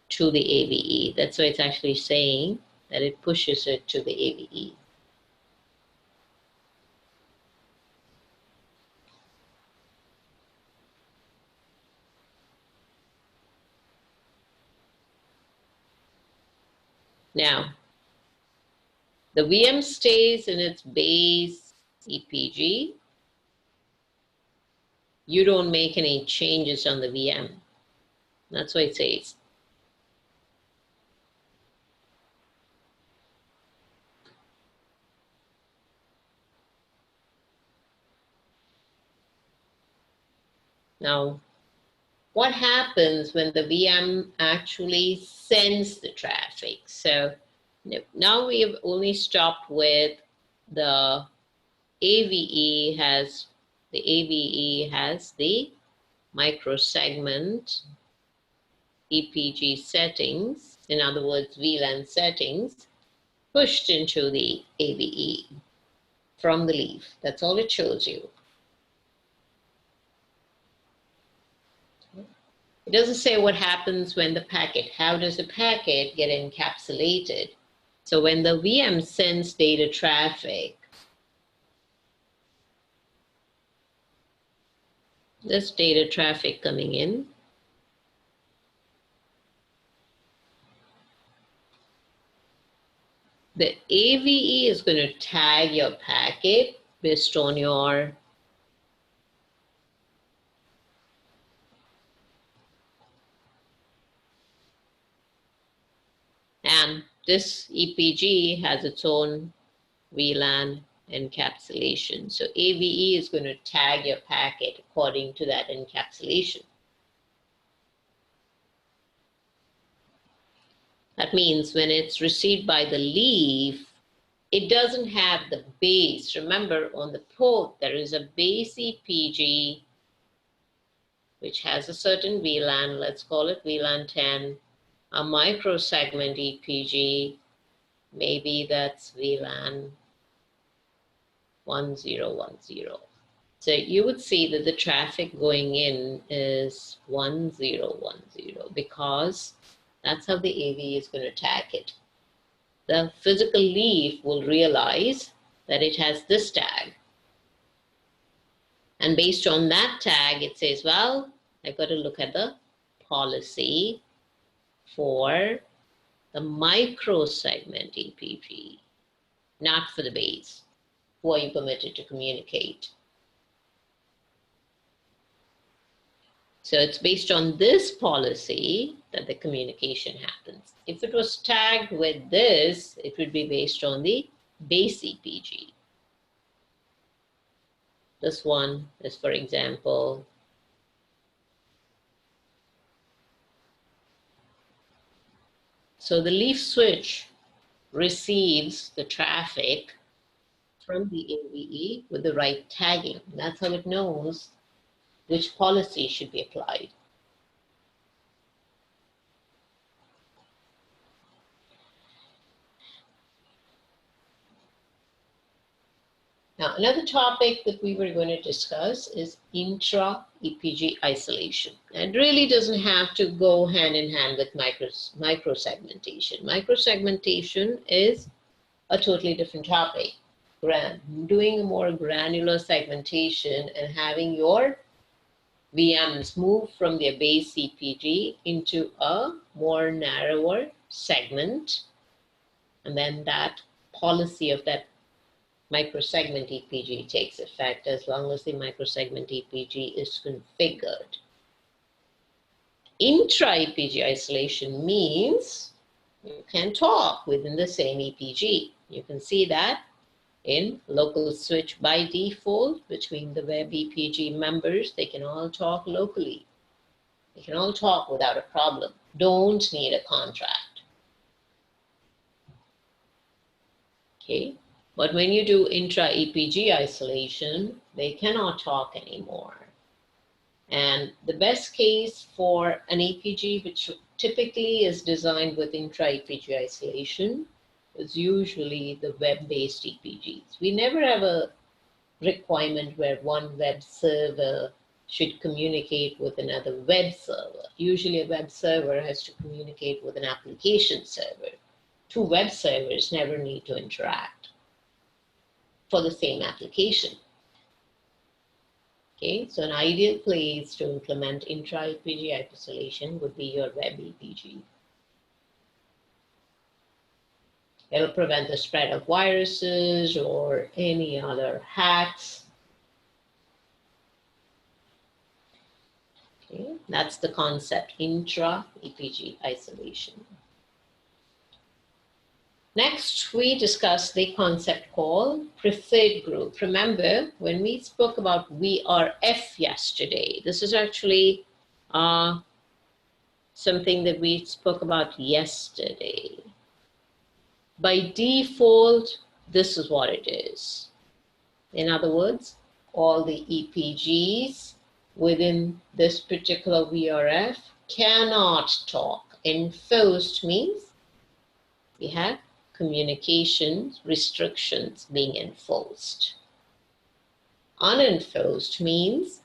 to the AVE. That's why it's actually saying that it pushes it to the AVE. Now, the VM stays in its base EPG. You don't make any changes on the VM. That's what it says. Now, what happens when the VM actually sends the traffic? So now we have only stopped with the AVE has the microsegment EPG settings, in other words, VLAN settings, pushed into the AVE from the leaf. That's all it shows you. It doesn't say what happens when the packet, how does the packet get encapsulated? So when the VM sends data traffic, this data traffic coming in, the AVE is going to tag your packet based on your and this EPG has its own VLAN encapsulation. So AVE is going to tag your packet according to that encapsulation. That means when it's received by the leaf, it doesn't have the base. Remember, on the port, there is a base EPG, which has a certain VLAN, let's call it VLAN 10, a microsegment EPG, maybe that's VLAN 1010. So you would see that the traffic going in is 1010 because that's how the AV is going to tag it. The physical leaf will realize that it has this tag. And based on that tag, it says, well, I've got to look at the policy for the microsegment EPG, not for the base. Who are you permitted to communicate? So it's based on this policy that the communication happens. If it was tagged with this, it would be based on the base EPG. This one is, for example, so the leaf switch receives the traffic from the AVE with the right tagging. That's how it knows which policy should be applied. Now, another topic that we were going to discuss is intra-EPG isolation. It really doesn't have to go hand in hand with microsegmentation. Microsegmentation is a totally different topic. Doing a more granular segmentation and having your VMs move from their base EPG into a more narrower segment, and then that policy of that microsegment EPG takes effect as long as the microsegment EPG is configured. Intra-EPG isolation means you can talk within the same EPG. You can see that in local switch by default between the web EPG members. They can all talk locally. They can all talk without a problem. Don't need a contract. Okay, but when you do intra-EPG isolation, they cannot talk anymore. And the best case for an EPG, which typically is designed with intra-EPG isolation, is usually the web-based EPGs. We never have a requirement where one web server should communicate with another web server. Usually a web server has to communicate with an application server. Two web servers never need to interact for the same application. Okay, so an ideal place to implement intra-EPG isolation would be your web EPG. It'll prevent the spread of viruses or any other hacks. Okay, that's the concept, intra-EPG isolation. Next, we discuss the concept called preferred group. Remember, when we spoke about VRF yesterday, this is actually something that we spoke about yesterday. By default, this is what it is. In other words, all the EPGs within this particular VRF cannot talk. Enforced means we have communications restrictions being enforced. Unenforced means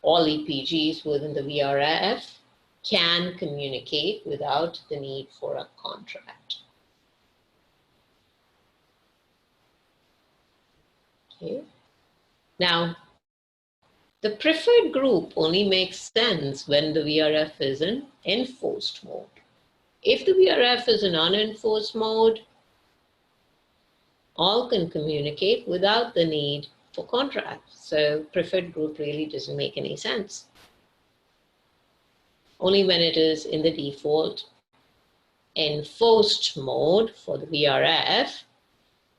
all EPGs within the VRF can communicate without the need for a contract. Okay. Now, the preferred group only makes sense when the VRF is in enforced mode. If the VRF is in unenforced mode, all can communicate without the need for contracts. So preferred group really doesn't make any sense. Only when it is in the default enforced mode for the VRF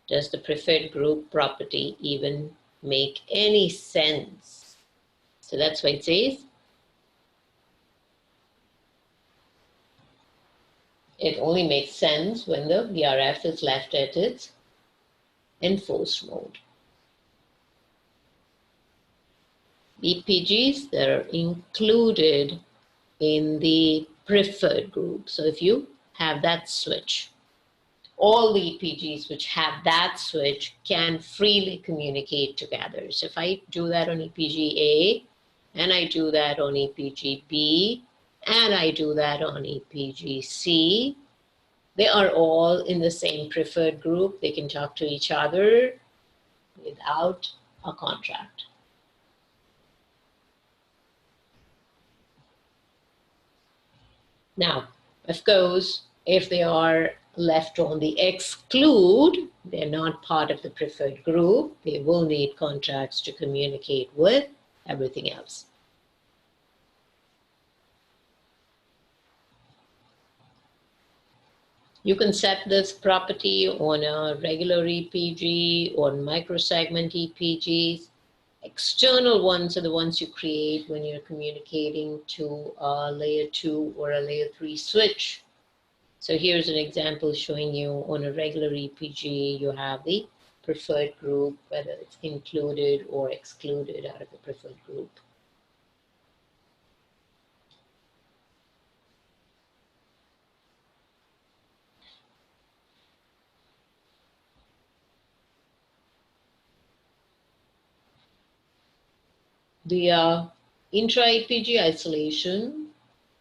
does the preferred group property even make any sense. So that's why it says it only makes sense when the VRF is left at its enforced mode. EPGs that are included in the preferred group. So if you have that switch, all the EPGs which have that switch can freely communicate together. So if I do that on EPG A, and I do that on EPG B, and I do that on EPG C, they are all in the same preferred group. They can talk to each other without a contract. Now, of course, if they are left on the exclude, they're not part of the preferred group, they will need contracts to communicate with everything else. You can set this property on a regular EPG, on microsegment EPGs. External ones are the ones you create when you're communicating to a layer 2 or a layer 3 switch. So here's an example showing you on a regular EPG, you have the preferred group, whether it's included or excluded out of the preferred group. The intra-EPG isolation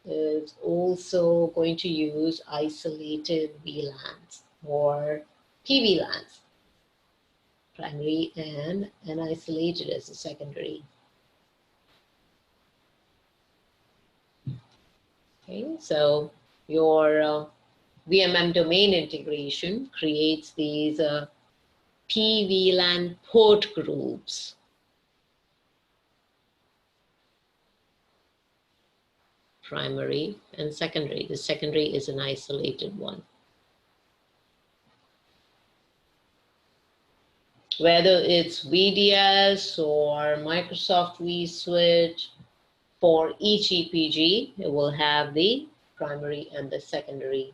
is also going to use isolated VLANs or PVLANs, primary and isolated as a secondary. Okay, so your VMM domain integration creates these PVLAN port groups. Primary and secondary. The secondary is an isolated one. Whether it's VDS or Microsoft vSwitch, for each EPG, it will have the primary and the secondary.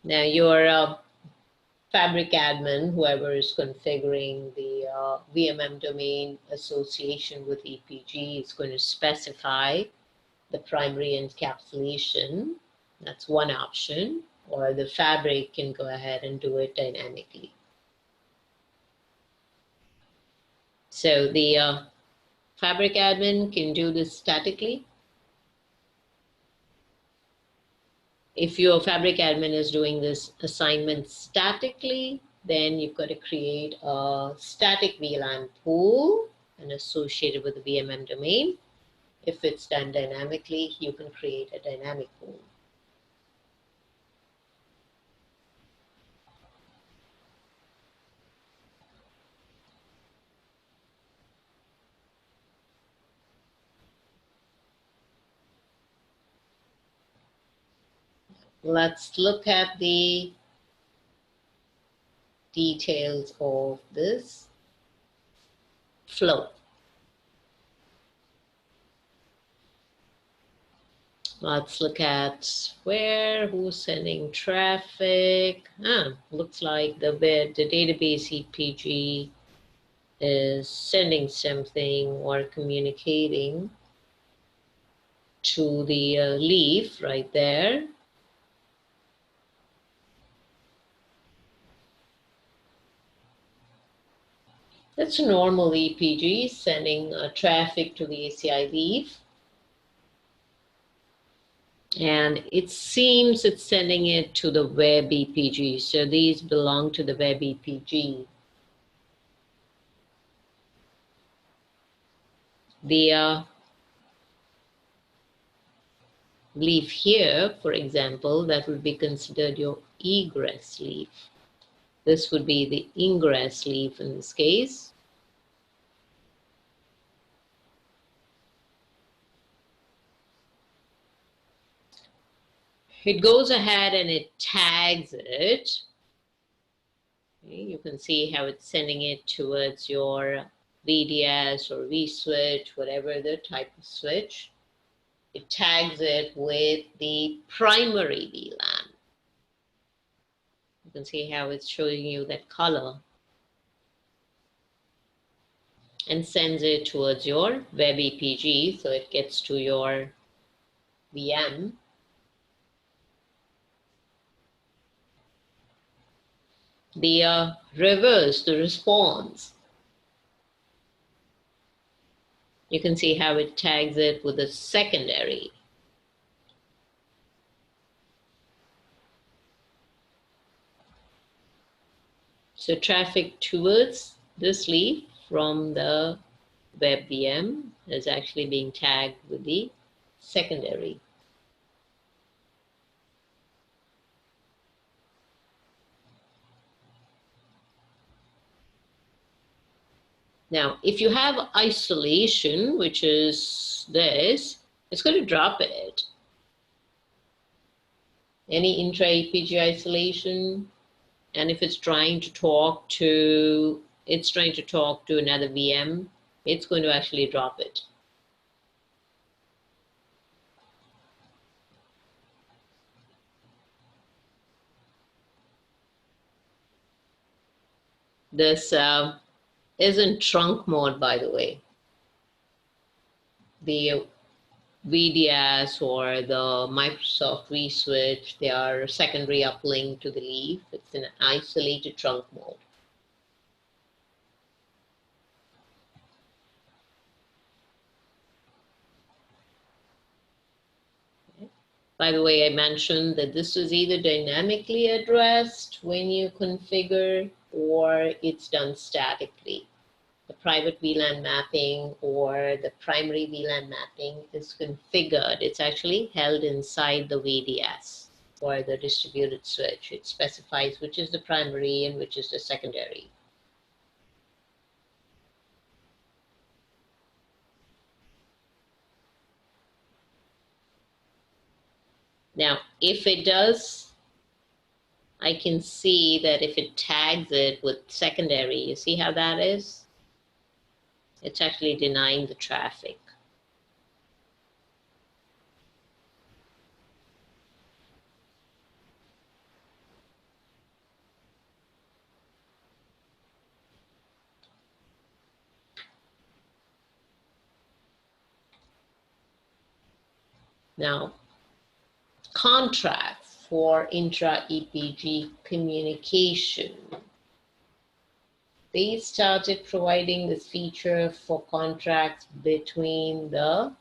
Now your Fabric admin, whoever is configuring the VMM domain association with EPG, is going to specify the primary encapsulation. That's one option, or the Fabric can go ahead and do it dynamically. So the Fabric admin can do this statically. If your Fabric admin is doing this assignment statically, then you've got to create a static VLAN pool and associate it with the VMM domain. If it's done dynamically, you can create a dynamic pool. Let's look at the details of this flow. Let's look at who's sending traffic. Looks like the database EPG is sending something or communicating to the leaf right there. That's a normal EPG sending traffic to the ACI leaf. And it seems it's sending it to the web EPG. So these belong to the web EPG. The leaf here, for example, that would be considered your egress leaf. This would be the ingress leaf in this case. It goes ahead and it tags it. Okay, you can see how it's sending it towards your VDS or vSwitch, whatever the type of switch. It tags it with the primary VLAN. You can see how it's showing you that color. And sends it towards your web EPG, so it gets to your VM. The reverse, the response. You can see how it tags it with a secondary. So traffic towards this leaf from the web VM is actually being tagged with the secondary. Now, if you have isolation, which is this, it's going to drop it. Any intra-EPG isolation, and if it's trying to talk to another VM, it's going to actually drop it. This isn't trunk mode, by the way. The VDS or the Microsoft vSwitch, they are secondary uplink to the leaf. It's an isolated trunk mode. Okay. By the way, I mentioned that this is either dynamically addressed when you configure or it's done statically. private VLAN mapping or the primary VLAN mapping is configured, it's actually held inside the VDS or the distributed switch. It specifies which is the primary and which is the secondary. Now, if it does, I can see that if it tags it with secondary, you see how that is? It's actually denying the traffic. Now, contracts for intra-EPG communication. They started providing this feature for contracts between the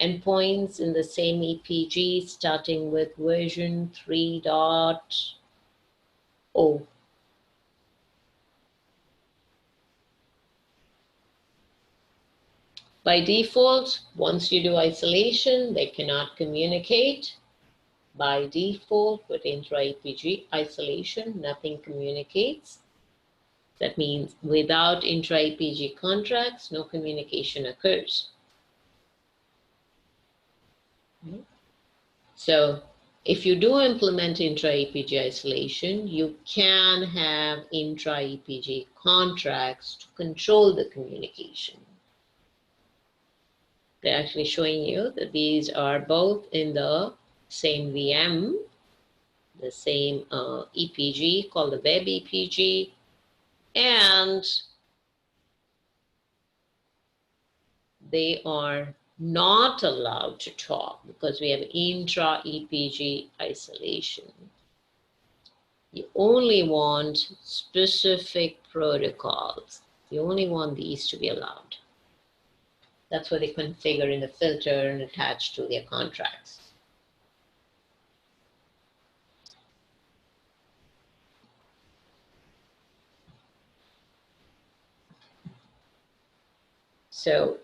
endpoints in the same EPG, starting with version 3.0. By default, once you do isolation, they cannot communicate. By default, with intra-EPG isolation, nothing communicates. That means without intra-EPG contracts, no communication occurs. So if you do implement intra-EPG isolation, you can have intra-EPG contracts to control the communication. They're actually showing you that these are both in the same VM, the same EPG called the web EPG, and they are not allowed to talk because we have intra-EPG isolation. You only want specific protocols. You only want these to be allowed. That's what they configure in the filter and attach to their contracts. So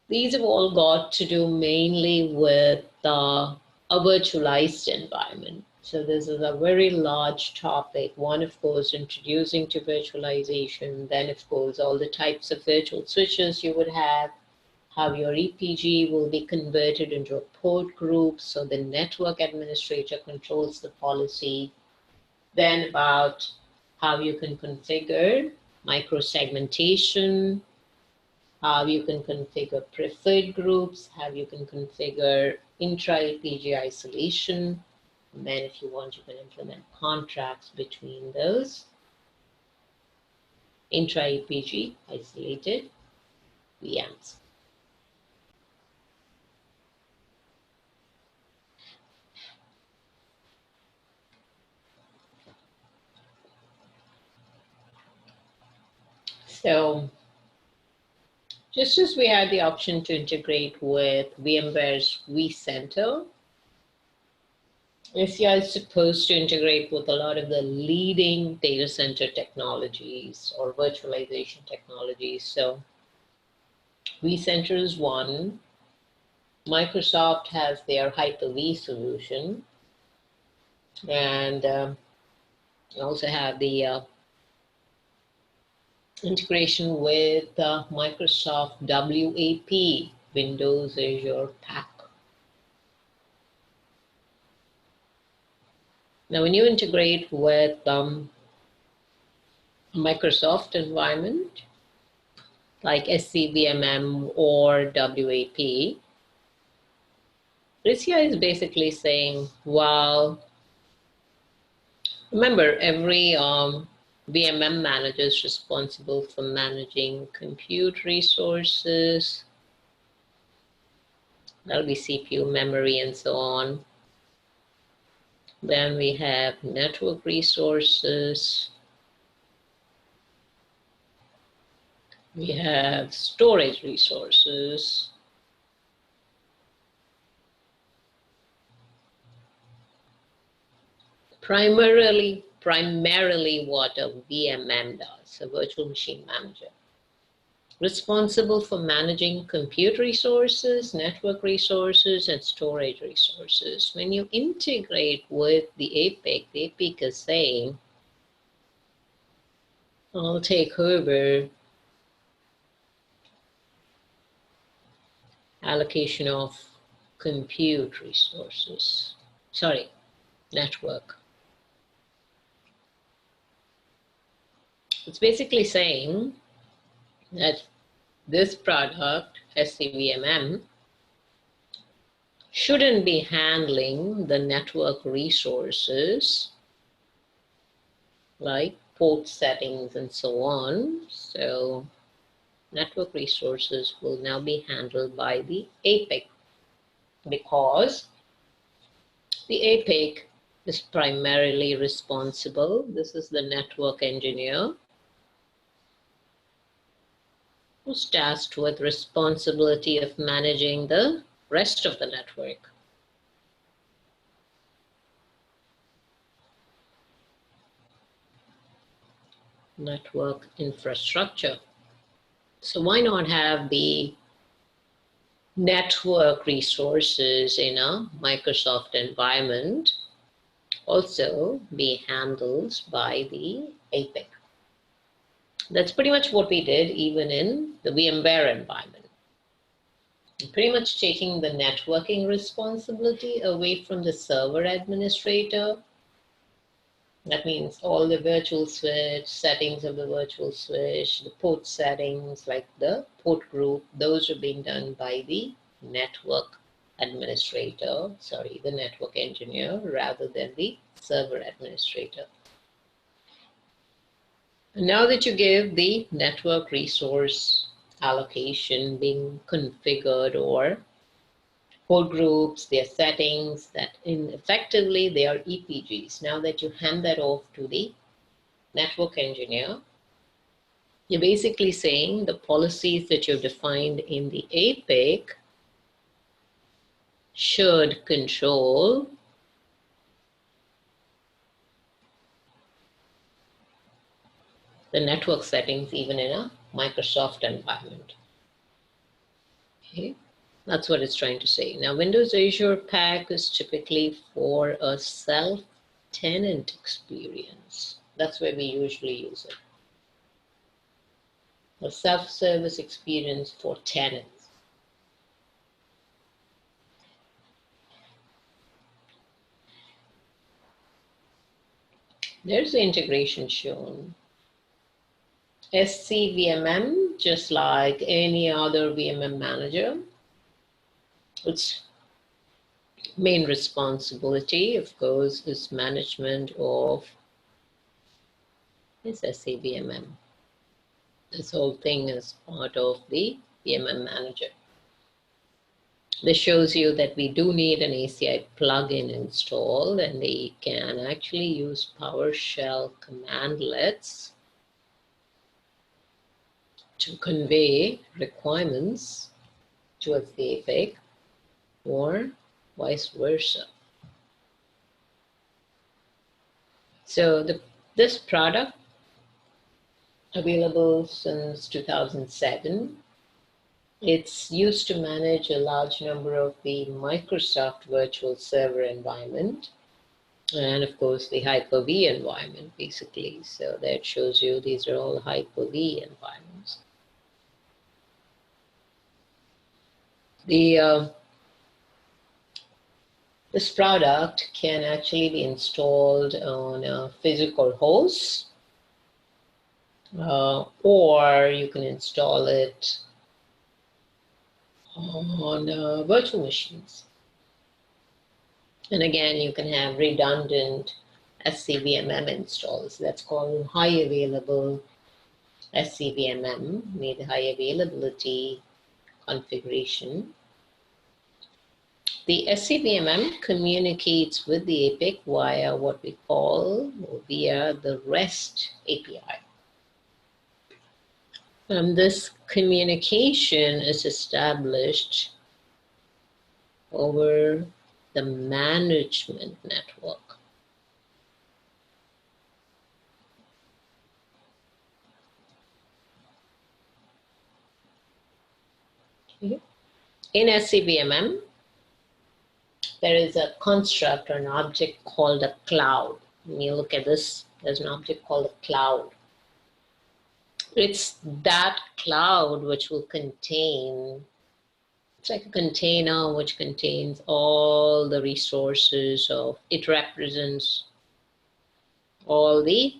these have all got to do mainly with a virtualized environment. So this is a very large topic. One, of course, introducing to virtualization. Then, of course, all the types of virtual switches you would have, how your EPG will be converted into a port group so the network administrator controls the policy. Then about how you can configure microsegmentation, how you can configure preferred groups, how you can configure intra-EPG isolation, and then if you want, you can implement contracts between those. Intra-EPG isolated VMs. So just as we had the option to integrate with VMware's vCenter, ACI is supposed to integrate with a lot of the leading data center technologies or virtualization technologies. So vCenter is one. Microsoft has their Hyper-V solution. And you also have the integration with Microsoft WAP, Windows Azure PAC. Now, when you integrate with Microsoft environment, like SCVMM or WAP, ACI is basically saying, well, remember, every VMM manager is responsible for managing compute resources. That'll be CPU, memory, and so on. Then we have network resources. We have storage resources. Primarily what a VMM does, a virtual machine manager. responsible for managing compute resources, network resources, and storage resources. When you integrate with the APIC is saying, I'll take over allocation of compute resources, sorry, network. It's basically saying that this product, SCVMM, shouldn't be handling the network resources like port settings and so on. So network resources will now be handled by the APIC, because the APIC is primarily responsible. This is the network engineer who's tasked with responsibility of managing the rest of the network. Network infrastructure. So why not have the network resources in a Microsoft environment also be handled by the APIC? That's pretty much what we did even in the VMware environment. Pretty much taking the networking responsibility away from the server administrator. That means all the virtual switch, settings of the virtual switch, the port settings like the port group, those are being done by the network administrator, sorry, the network engineer, rather than the server administrator. And now that you give the network resource allocation being configured, or port groups, their settings, that effectively they are EPGs. Now that you hand that off to the network engineer, you're basically saying the policies that you've defined in the APIC should control the network settings even in a Microsoft environment. Okay. That's what it's trying to say. Now, Windows Azure PAC is typically for a self-tenant experience. That's where we usually use it. A self-service experience for tenants. There's the integration shown. SCVMM, just like any other VMM manager, its main responsibility, of course, is management of this SCVMM. This whole thing is part of the VMM manager. This shows you that we do need an ACI plugin installed, and they can actually use PowerShell commandlets to convey requirements towards the APIC, or vice versa. So this product, available since 2007, it's used to manage a large number of the Microsoft virtual server environment, and of course the Hyper-V environment, basically. So that shows you these are all Hyper-V environments. This product can actually be installed on a physical host, or you can install it on virtual machines. And again, you can have redundant SCVMM installs. That's called high available SCVMM, made high availability configuration. The SCVMM communicates with the APIC via what we call, via the REST API. And this communication is established over the management network. Okay. In SCVMM, there is a construct or an object called a cloud. When you look at this, there's an object called a cloud. It's that cloud which will contain, it's like a container which contains all the resources of, it represents all the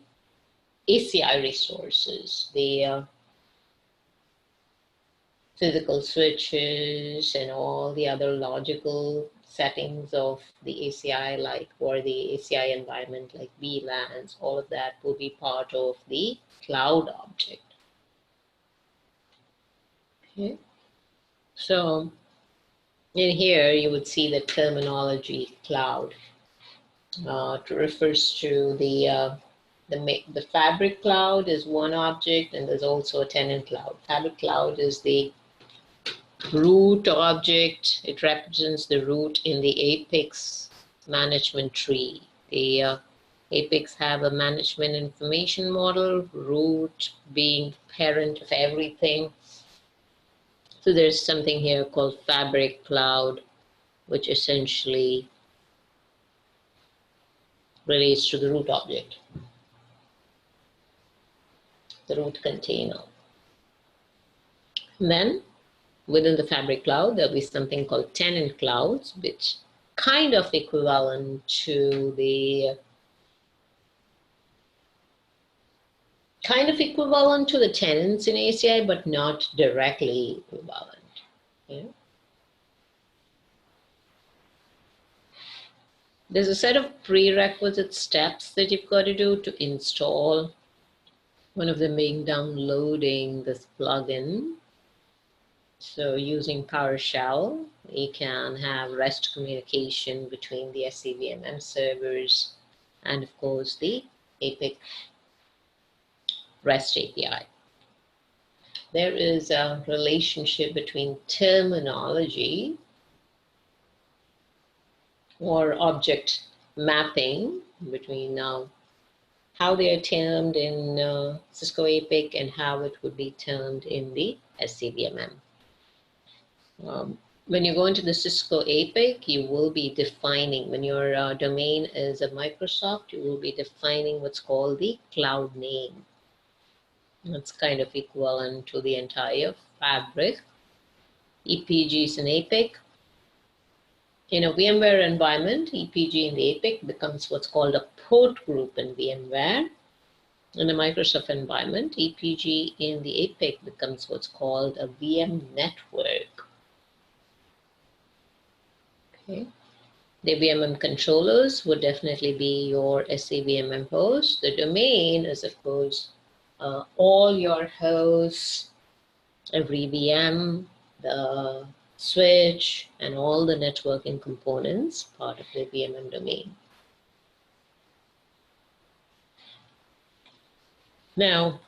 ACI resources, the physical switches and all the other logical settings of the ACI, like for the ACI environment, like VLANs, all of that will be part of the cloud object. Okay. So in here, you would see the terminology cloud. It refers to the fabric cloud is one object, and there's also a tenant cloud. Fabric cloud is the root object. It represents the root in the APICs management tree. The APICs have a management information model, root being parent of everything. So there's something here called fabric cloud, which essentially relates to the root object, the root container. And then within the fabric cloud, there'll be something called tenant clouds, which kind of equivalent to the tenants in ACI, but not directly equivalent. Okay? There's a set of prerequisite steps that you've got to do to install. One of them being downloading this plugin. So using PowerShell, you can have REST communication between the SCVMM servers and of course the APIC REST API. There is a relationship between terminology or object mapping between how they are termed in Cisco APIC and how it would be termed in the SCVMM. When you go into the Cisco APIC, you will be defining, when your domain is a Microsoft, you will be defining what's called the cloud name. That's kind of equivalent to the entire fabric. EPGs in APIC. In a VMware environment, EPG in the APIC becomes what's called a port group in VMware. In a Microsoft environment, EPG in the APIC becomes what's called a VM network. Okay. The VMM controllers would definitely be your SCVMM host. The domain is, of course, all your hosts, every VM, the switch, and all the networking components, part of the VMM domain. Now,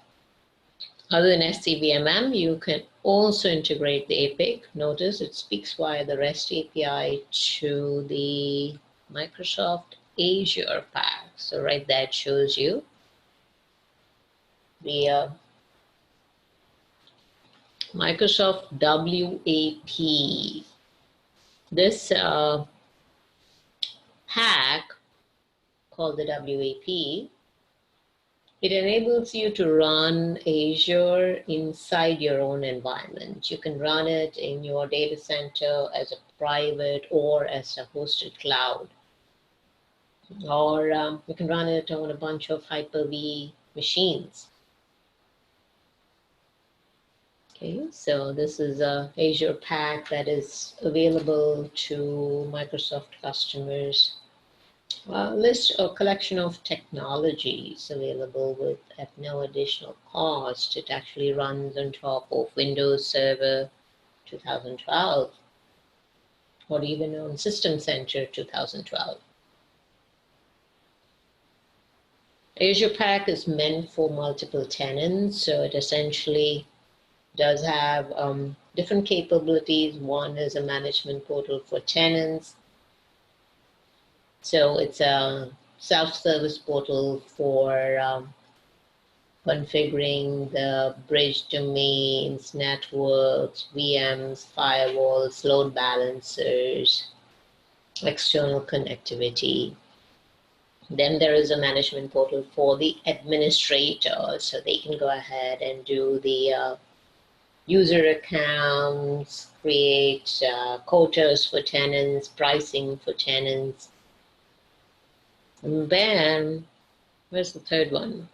other than SCVMM, you can also integrate the APIC. Notice it speaks via the REST API to the Microsoft Azure pack. So right there it shows you the Microsoft WAP. This hack called the WAP, it enables you to run Azure inside your own environment. You can run it in your data center as a private or as a hosted cloud. Or you can run it on a bunch of Hyper-V machines. Okay, so this is a Azure pack that is available to Microsoft customers. List or collection of technologies available at no additional cost. It actually runs on top of Windows Server 2012 or even on System Center 2012. Azure Pack is meant for multiple tenants, so it essentially does have different capabilities. One is a management portal for tenants. So it's a self-service portal for configuring the bridge domains, networks, VMs, firewalls, load balancers, external connectivity. Then there is a management portal for the administrator, so they can go ahead and do the user accounts, create quotas for tenants, pricing for tenants. And then, where's the third one?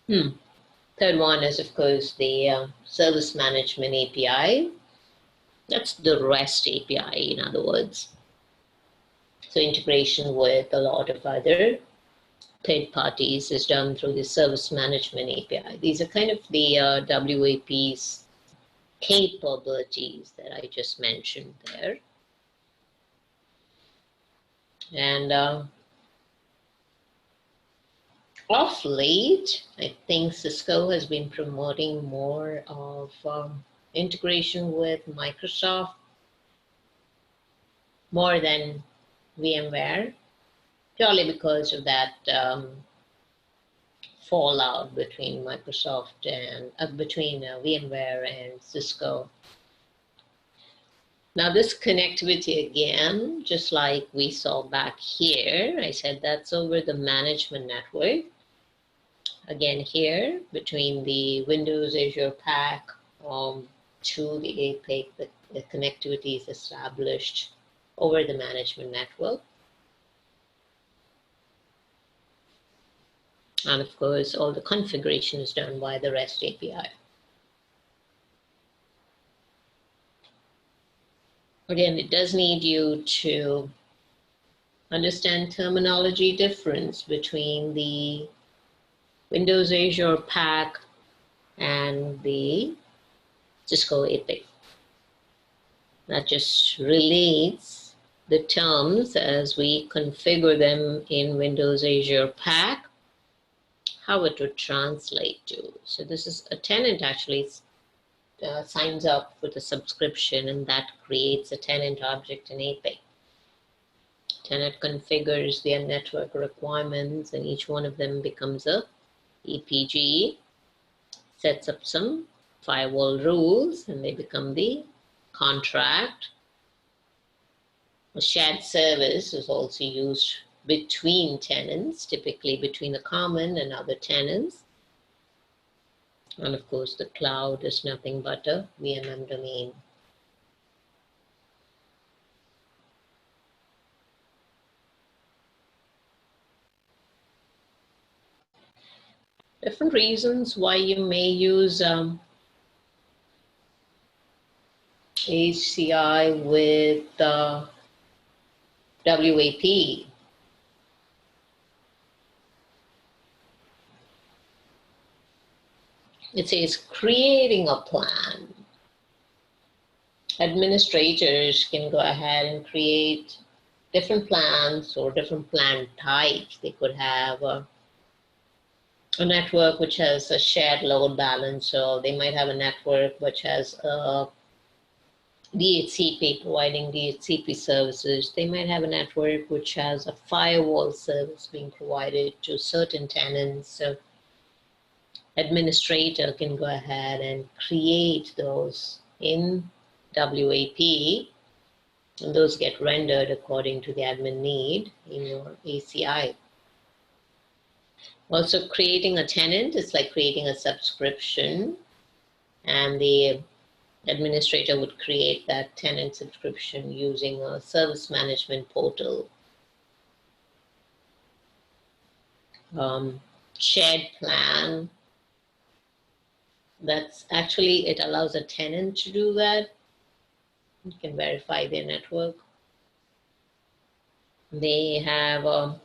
Third one is, of course, the Service Management API. That's the REST API, in other words. So integration with a lot of other third parties is done through the Service Management API. These are kind of the WAP's capabilities that I just mentioned there. And of late, I think Cisco has been promoting more of integration with Microsoft more than VMware, purely because of that fallout between Microsoft and between VMware and Cisco. Now this connectivity again, just like we saw back here, I said that's over the management network. Again here, between the Windows Azure PAC to the APIC, the connectivity is established over the management network. And of course, all the configuration is done by the REST API. Again, it does need you to understand terminology difference between the Windows Azure PAC and the Cisco APIC. That just relates the terms as we configure them in Windows Azure PAC, how it would translate to. So this is a tenant actually signs up with a subscription, and that creates a tenant object in APIC. Tenant configures their network requirements, and each one of them becomes a EPG, sets up some firewall rules, and they become the contract. A shared service is also used between tenants, typically between the common and other tenants. And of course, the cloud is nothing but a VMM domain. Different reasons why you may use ACI with WAP. It says creating a plan. Administrators can go ahead and create different plans or different plan types. They could have a network which has a shared load balancer. They might have a network which has a DHCP providing DHCP services. They might have a network which has a firewall service being provided to certain tenants. So administrator can go ahead and create those in WAP, and those get rendered according to the admin need in your ACI. Also, creating a tenant is like creating a subscription, and the administrator would create that tenant subscription using a service management portal. Shared plan, that's actually, it allows a tenant to do that. You can verify their network. They have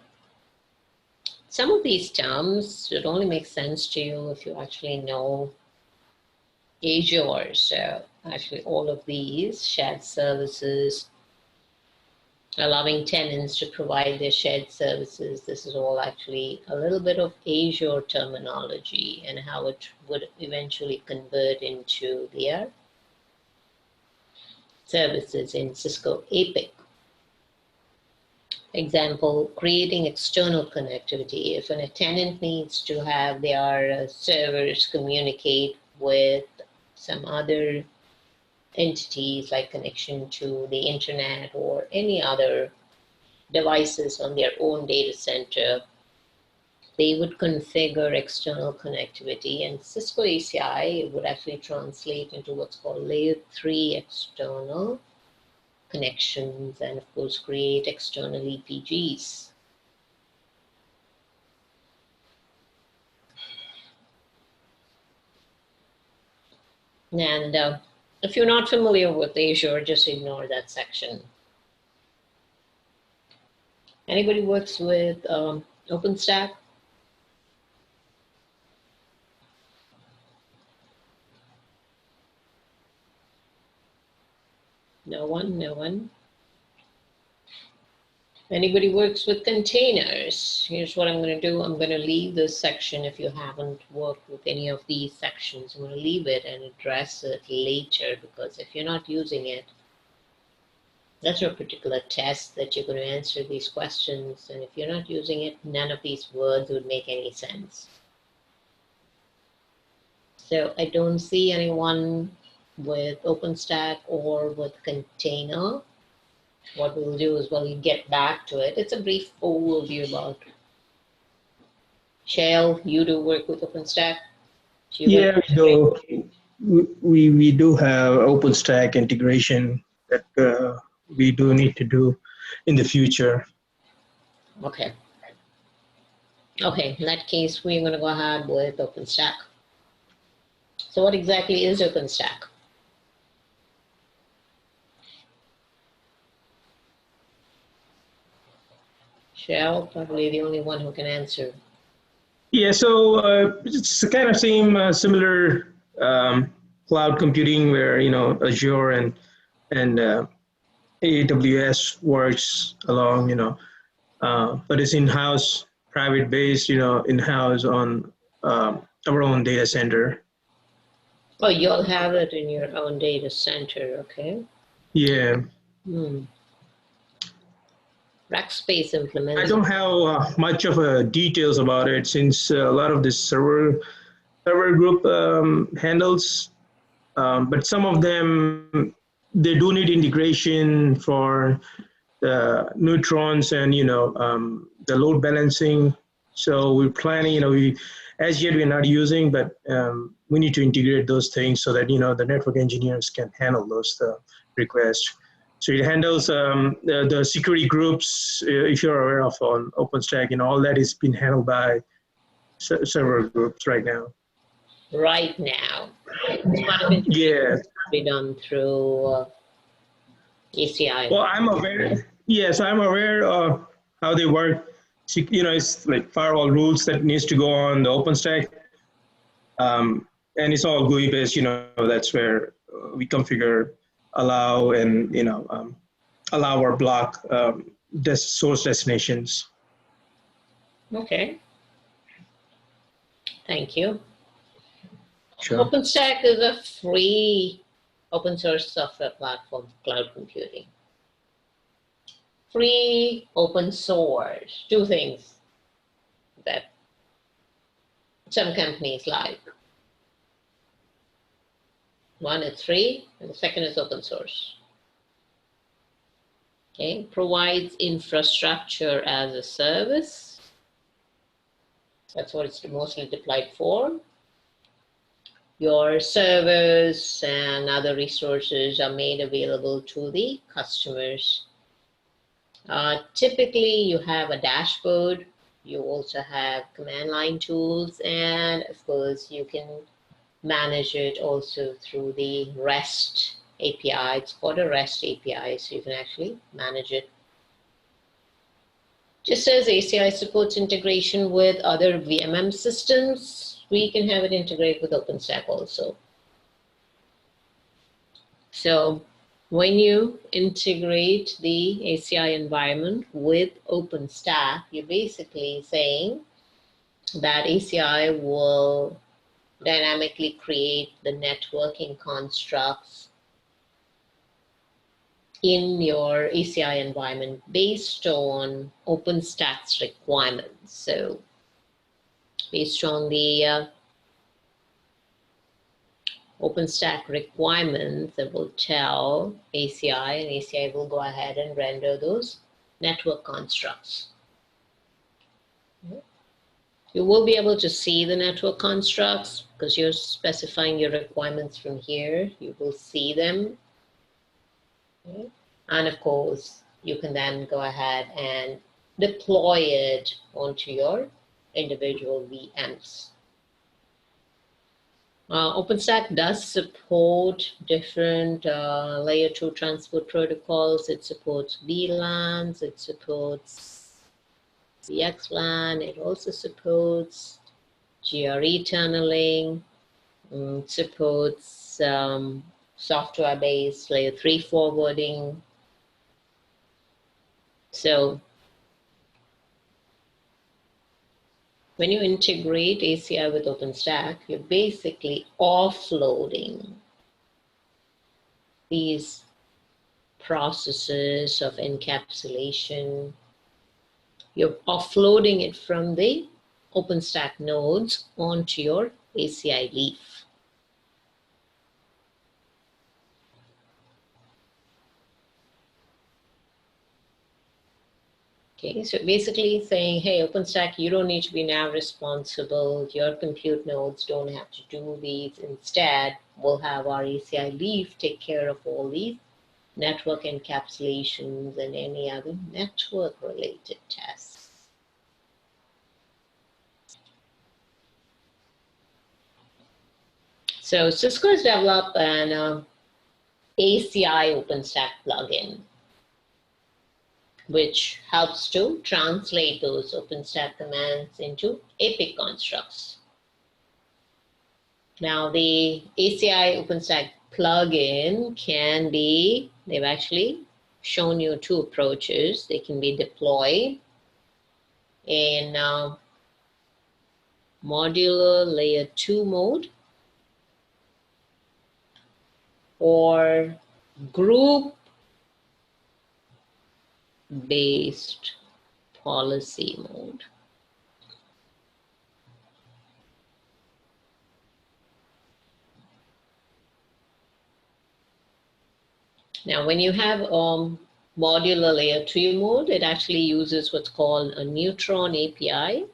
some of these terms should only make sense to you if you actually know Azure. So actually all of these shared services, allowing tenants to provide their shared services, this is all actually a little bit of Azure terminology and how it would eventually convert into their services in Cisco APIC. Example, creating external connectivity. If a tenant needs to have their servers communicate with some other entities, like connection to the internet or any other devices on their own data center, they would configure external connectivity, and Cisco ACI would actually translate into what's called layer 3 external connections, and of course create external EPGs. And if you're not familiar with Azure, just ignore that section. Anybody works with OpenStack? No one, no one. Anybody works with containers? Here's what I'm going to do. I'm going to leave this section. If you haven't worked with any of these sections, I'm going to leave it and address it later, because if you're not using it, that's your particular test that you're going to answer these questions. And if you're not using it, none of these words would make any sense. So I don't see anyone with OpenStack or with container. What we'll do is we'll get back to it. It's a brief overview about Shell. You do work with OpenStack? Yeah, we do. We do have OpenStack integration that we do need to do in the future. Okay. Okay, in that case, we're going to go ahead with OpenStack. So what exactly is OpenStack? Shell, probably the only one who can answer. Yeah, so it's kind of similar cloud computing where Azure and AWS works along, but it's in-house, private based, in-house on our own data center. Oh, you'll have it in your own data center, okay? Yeah. Rackspace implements. I don't have much of details about it, since a lot of this server group handles, but some of them, they do need integration for the neutrons and the load balancing. So we're planning, as yet we're not using, but we need to integrate those things so that the network engineers can handle those requests. So it handles the security groups, if you're aware of on OpenStack, all that is being handled by server groups right now. Right now. Yeah. Be done through ACI. Well, I'm aware. Yes, I'm aware of how they work. It's like firewall rules that needs to go on the OpenStack, and it's all GUI based. That's where we configure, allow, and allow or block source destinations. Okay. Thank you. Sure. OpenStack is a free open source software platform for cloud computing. Free, open source, two things that some companies like. One is free, and the second is open source. Okay, provides infrastructure as a service. That's what it's mostly deployed for. Your servers and other resources are made available to the customers. Typically, you have a dashboard. You also have command line tools, and of course, you can manage it also through the REST API. It's called a REST API, so you can actually manage it. Just as ACI supports integration with other VMM systems, we can have it integrate with OpenStack also. So when you integrate the ACI environment with OpenStack, you're basically saying that ACI will dynamically create the networking constructs in your ACI environment based on OpenStack's requirements. So based on the OpenStack requirements, that will tell ACI, and ACI will go ahead and render those network constructs. You will be able to see the network constructs because you're specifying your requirements from here. You will see them. Okay. And of course, you can then go ahead and deploy it onto your individual VMs. OpenStack does support different layer 2 transport protocols. It supports VLANs, it supports VXLAN, it also supports GRE tunneling, it supports software-based layer 3 forwarding. So when you integrate ACI with OpenStack, you're basically offloading these processes of encapsulation. You're offloading it from the OpenStack nodes onto your ACI Leaf. Okay, so basically saying, hey, OpenStack, you don't need to be now responsible. Your compute nodes don't have to do these. Instead, we'll have our ACI Leaf take care of all these network encapsulations and any other network-related tasks. So Cisco has developed an ACI OpenStack plugin, which helps to translate those OpenStack commands into APIC constructs. Now, the ACI OpenStack plugin can be, they've actually shown you two approaches. They can be deployed in modular layer 2 mode or group-based policy mode. Now, when you have modular layer 2 mode, it actually uses what's called a neutron API.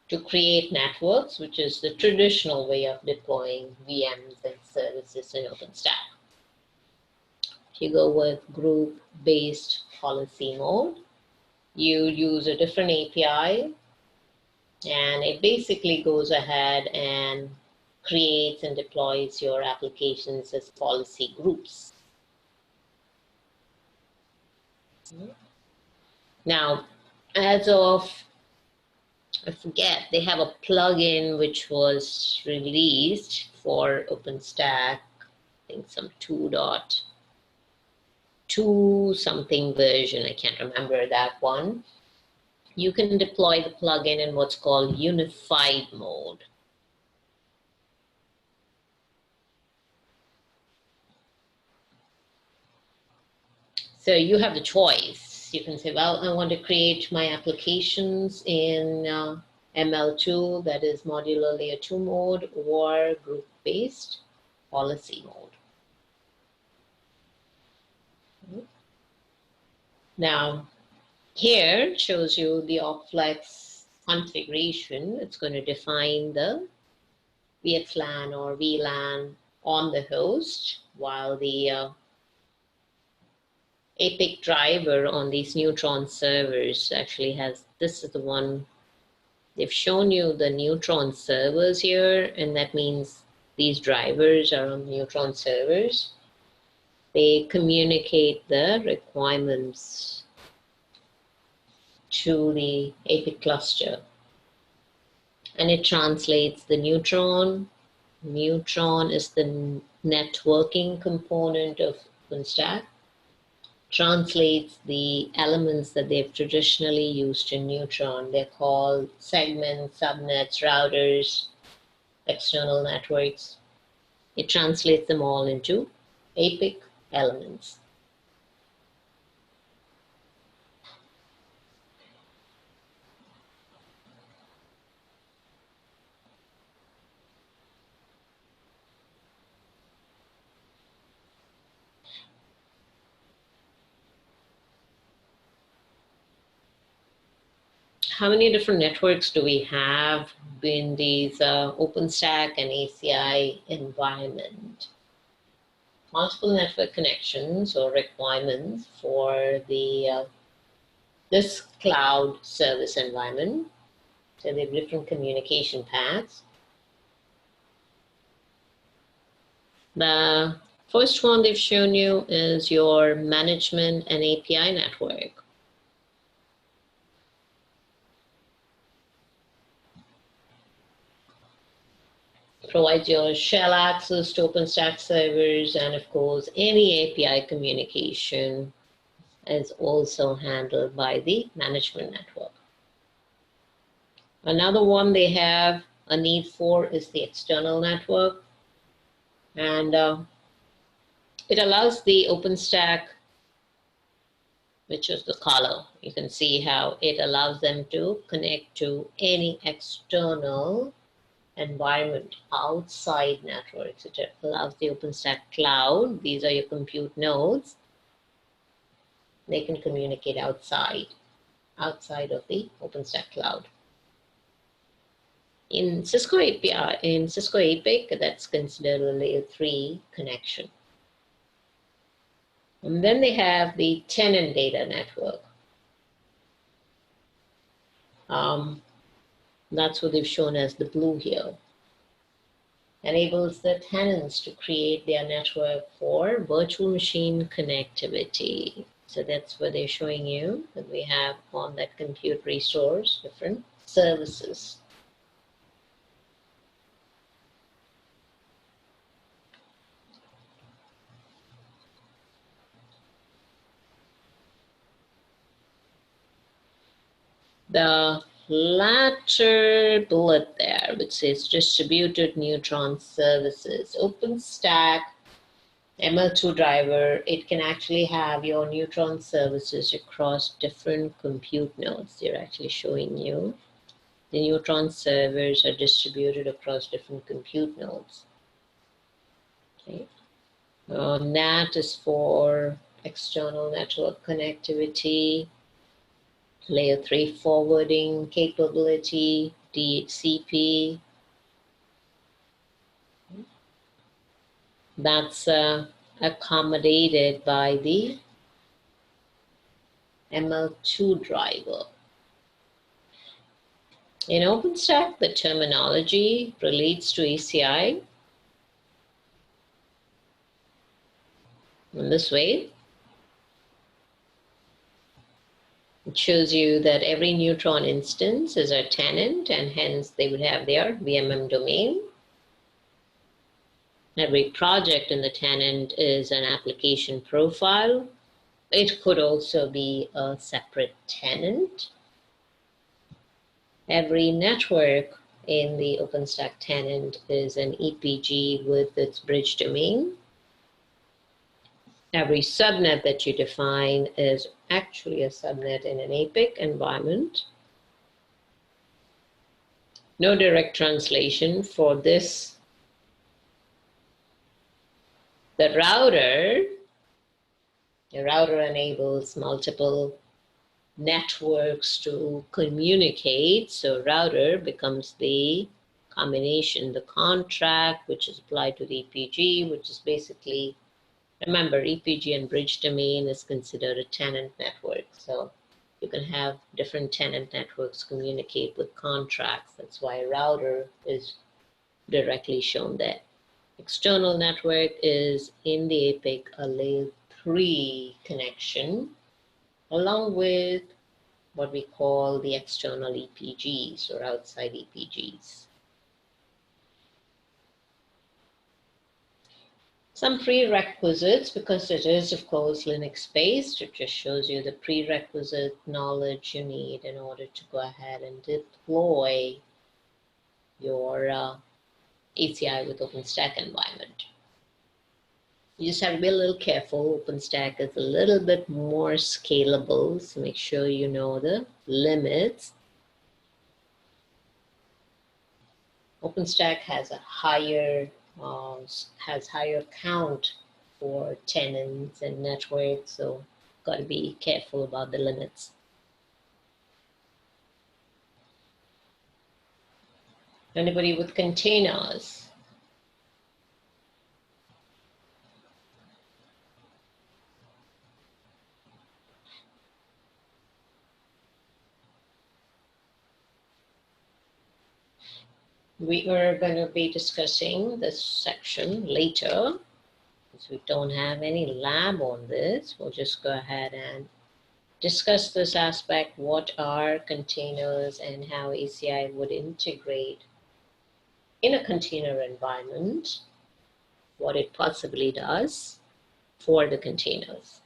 To create networks, which is the traditional way of deploying VMs and services in OpenStack. If you go with group-based policy mode, you use a different API, and it basically goes ahead and creates and deploys your applications as policy groups. Now, as of, I forget, they have a plugin which was released for OpenStack, I think some 2.2 something version, I can't remember that one. You can deploy the plugin in what's called unified mode. So you have the choice. You can say, well, I want to create my applications in ML2, that is modular layer 2 mode, or group-based policy mode. Now, here it shows you the OpFlex configuration. It's going to define the VXLAN or VLAN on the host, while the APIC driver on these Neutron servers actually has, this is the one, they've shown you the Neutron servers here, and that means these drivers are on Neutron servers. They communicate the requirements to the APIC cluster, and it translates the Neutron. Neutron is the networking component of OpenStack. Translates the elements that they've traditionally used in Neutron. They're called segments, subnets, routers. external networks. It translates them all into APIC elements. How many different networks do we have in these OpenStack and ACI environment? Multiple network connections or requirements for the this cloud service environment. So they have different communication paths. The first one they've shown you is your management and API network. Provides your shell access to OpenStack servers, and of course any API communication is also handled by the management network. Another one they have a need for is the external network, and it allows the OpenStack, which is the color. You can see how it allows them to connect to any external environment outside networks. It allows the OpenStack cloud, these are your compute nodes, they can communicate outside of the OpenStack cloud. In Cisco API, in Cisco APIC, that's considered a layer 3 connection. And then they have the tenant data network. That's what they've shown as the blue here. Enables the tenants to create their network for virtual machine connectivity. So that's what they're showing you, that we have on that compute resource different services. The latter bullet there, which says distributed neutron services, OpenStack ML2 driver, it can actually have your neutron services across different compute nodes. They're actually showing you the neutron servers are distributed across different compute nodes. Okay. NAT is for external network connectivity. Layer 3 forwarding capability, DHCP. That's accommodated by the ML2 driver. In OpenStack, the terminology relates to ACI in this way. It shows you that every neutron instance is a tenant, and hence they would have their VMM domain. Every project in the tenant is an application profile. It could also be a separate tenant. Every network in the OpenStack tenant is an EPG with its bridge domain. Every subnet that you define is actually a subnet in an APIC environment. No direct translation for this. The router enables multiple networks to communicate. So router becomes the combination, the contract, which is applied to the EPG, which is basically, remember, EPG and bridge domain is considered a tenant network. So you can have different tenant networks communicate with contracts. That's why a router is directly shown there. External network is in the APIC a layer 3 connection, along with what we call the external EPGs or outside EPGs. Some prerequisites, because it is, of course, Linux-based, it just shows you the prerequisite knowledge you need in order to go ahead and deploy your ACI with OpenStack environment. You just have to be a little careful. OpenStack is a little bit more scalable, so make sure you know the limits. OpenStack has a higher count for tenants and networks, so got to be careful about the limits. Anybody with containers? We are going to be discussing this section later, because we don't have any lab on this. We'll just go ahead and discuss this aspect, what are containers and how ACI would integrate in a container environment, what it possibly does for the containers.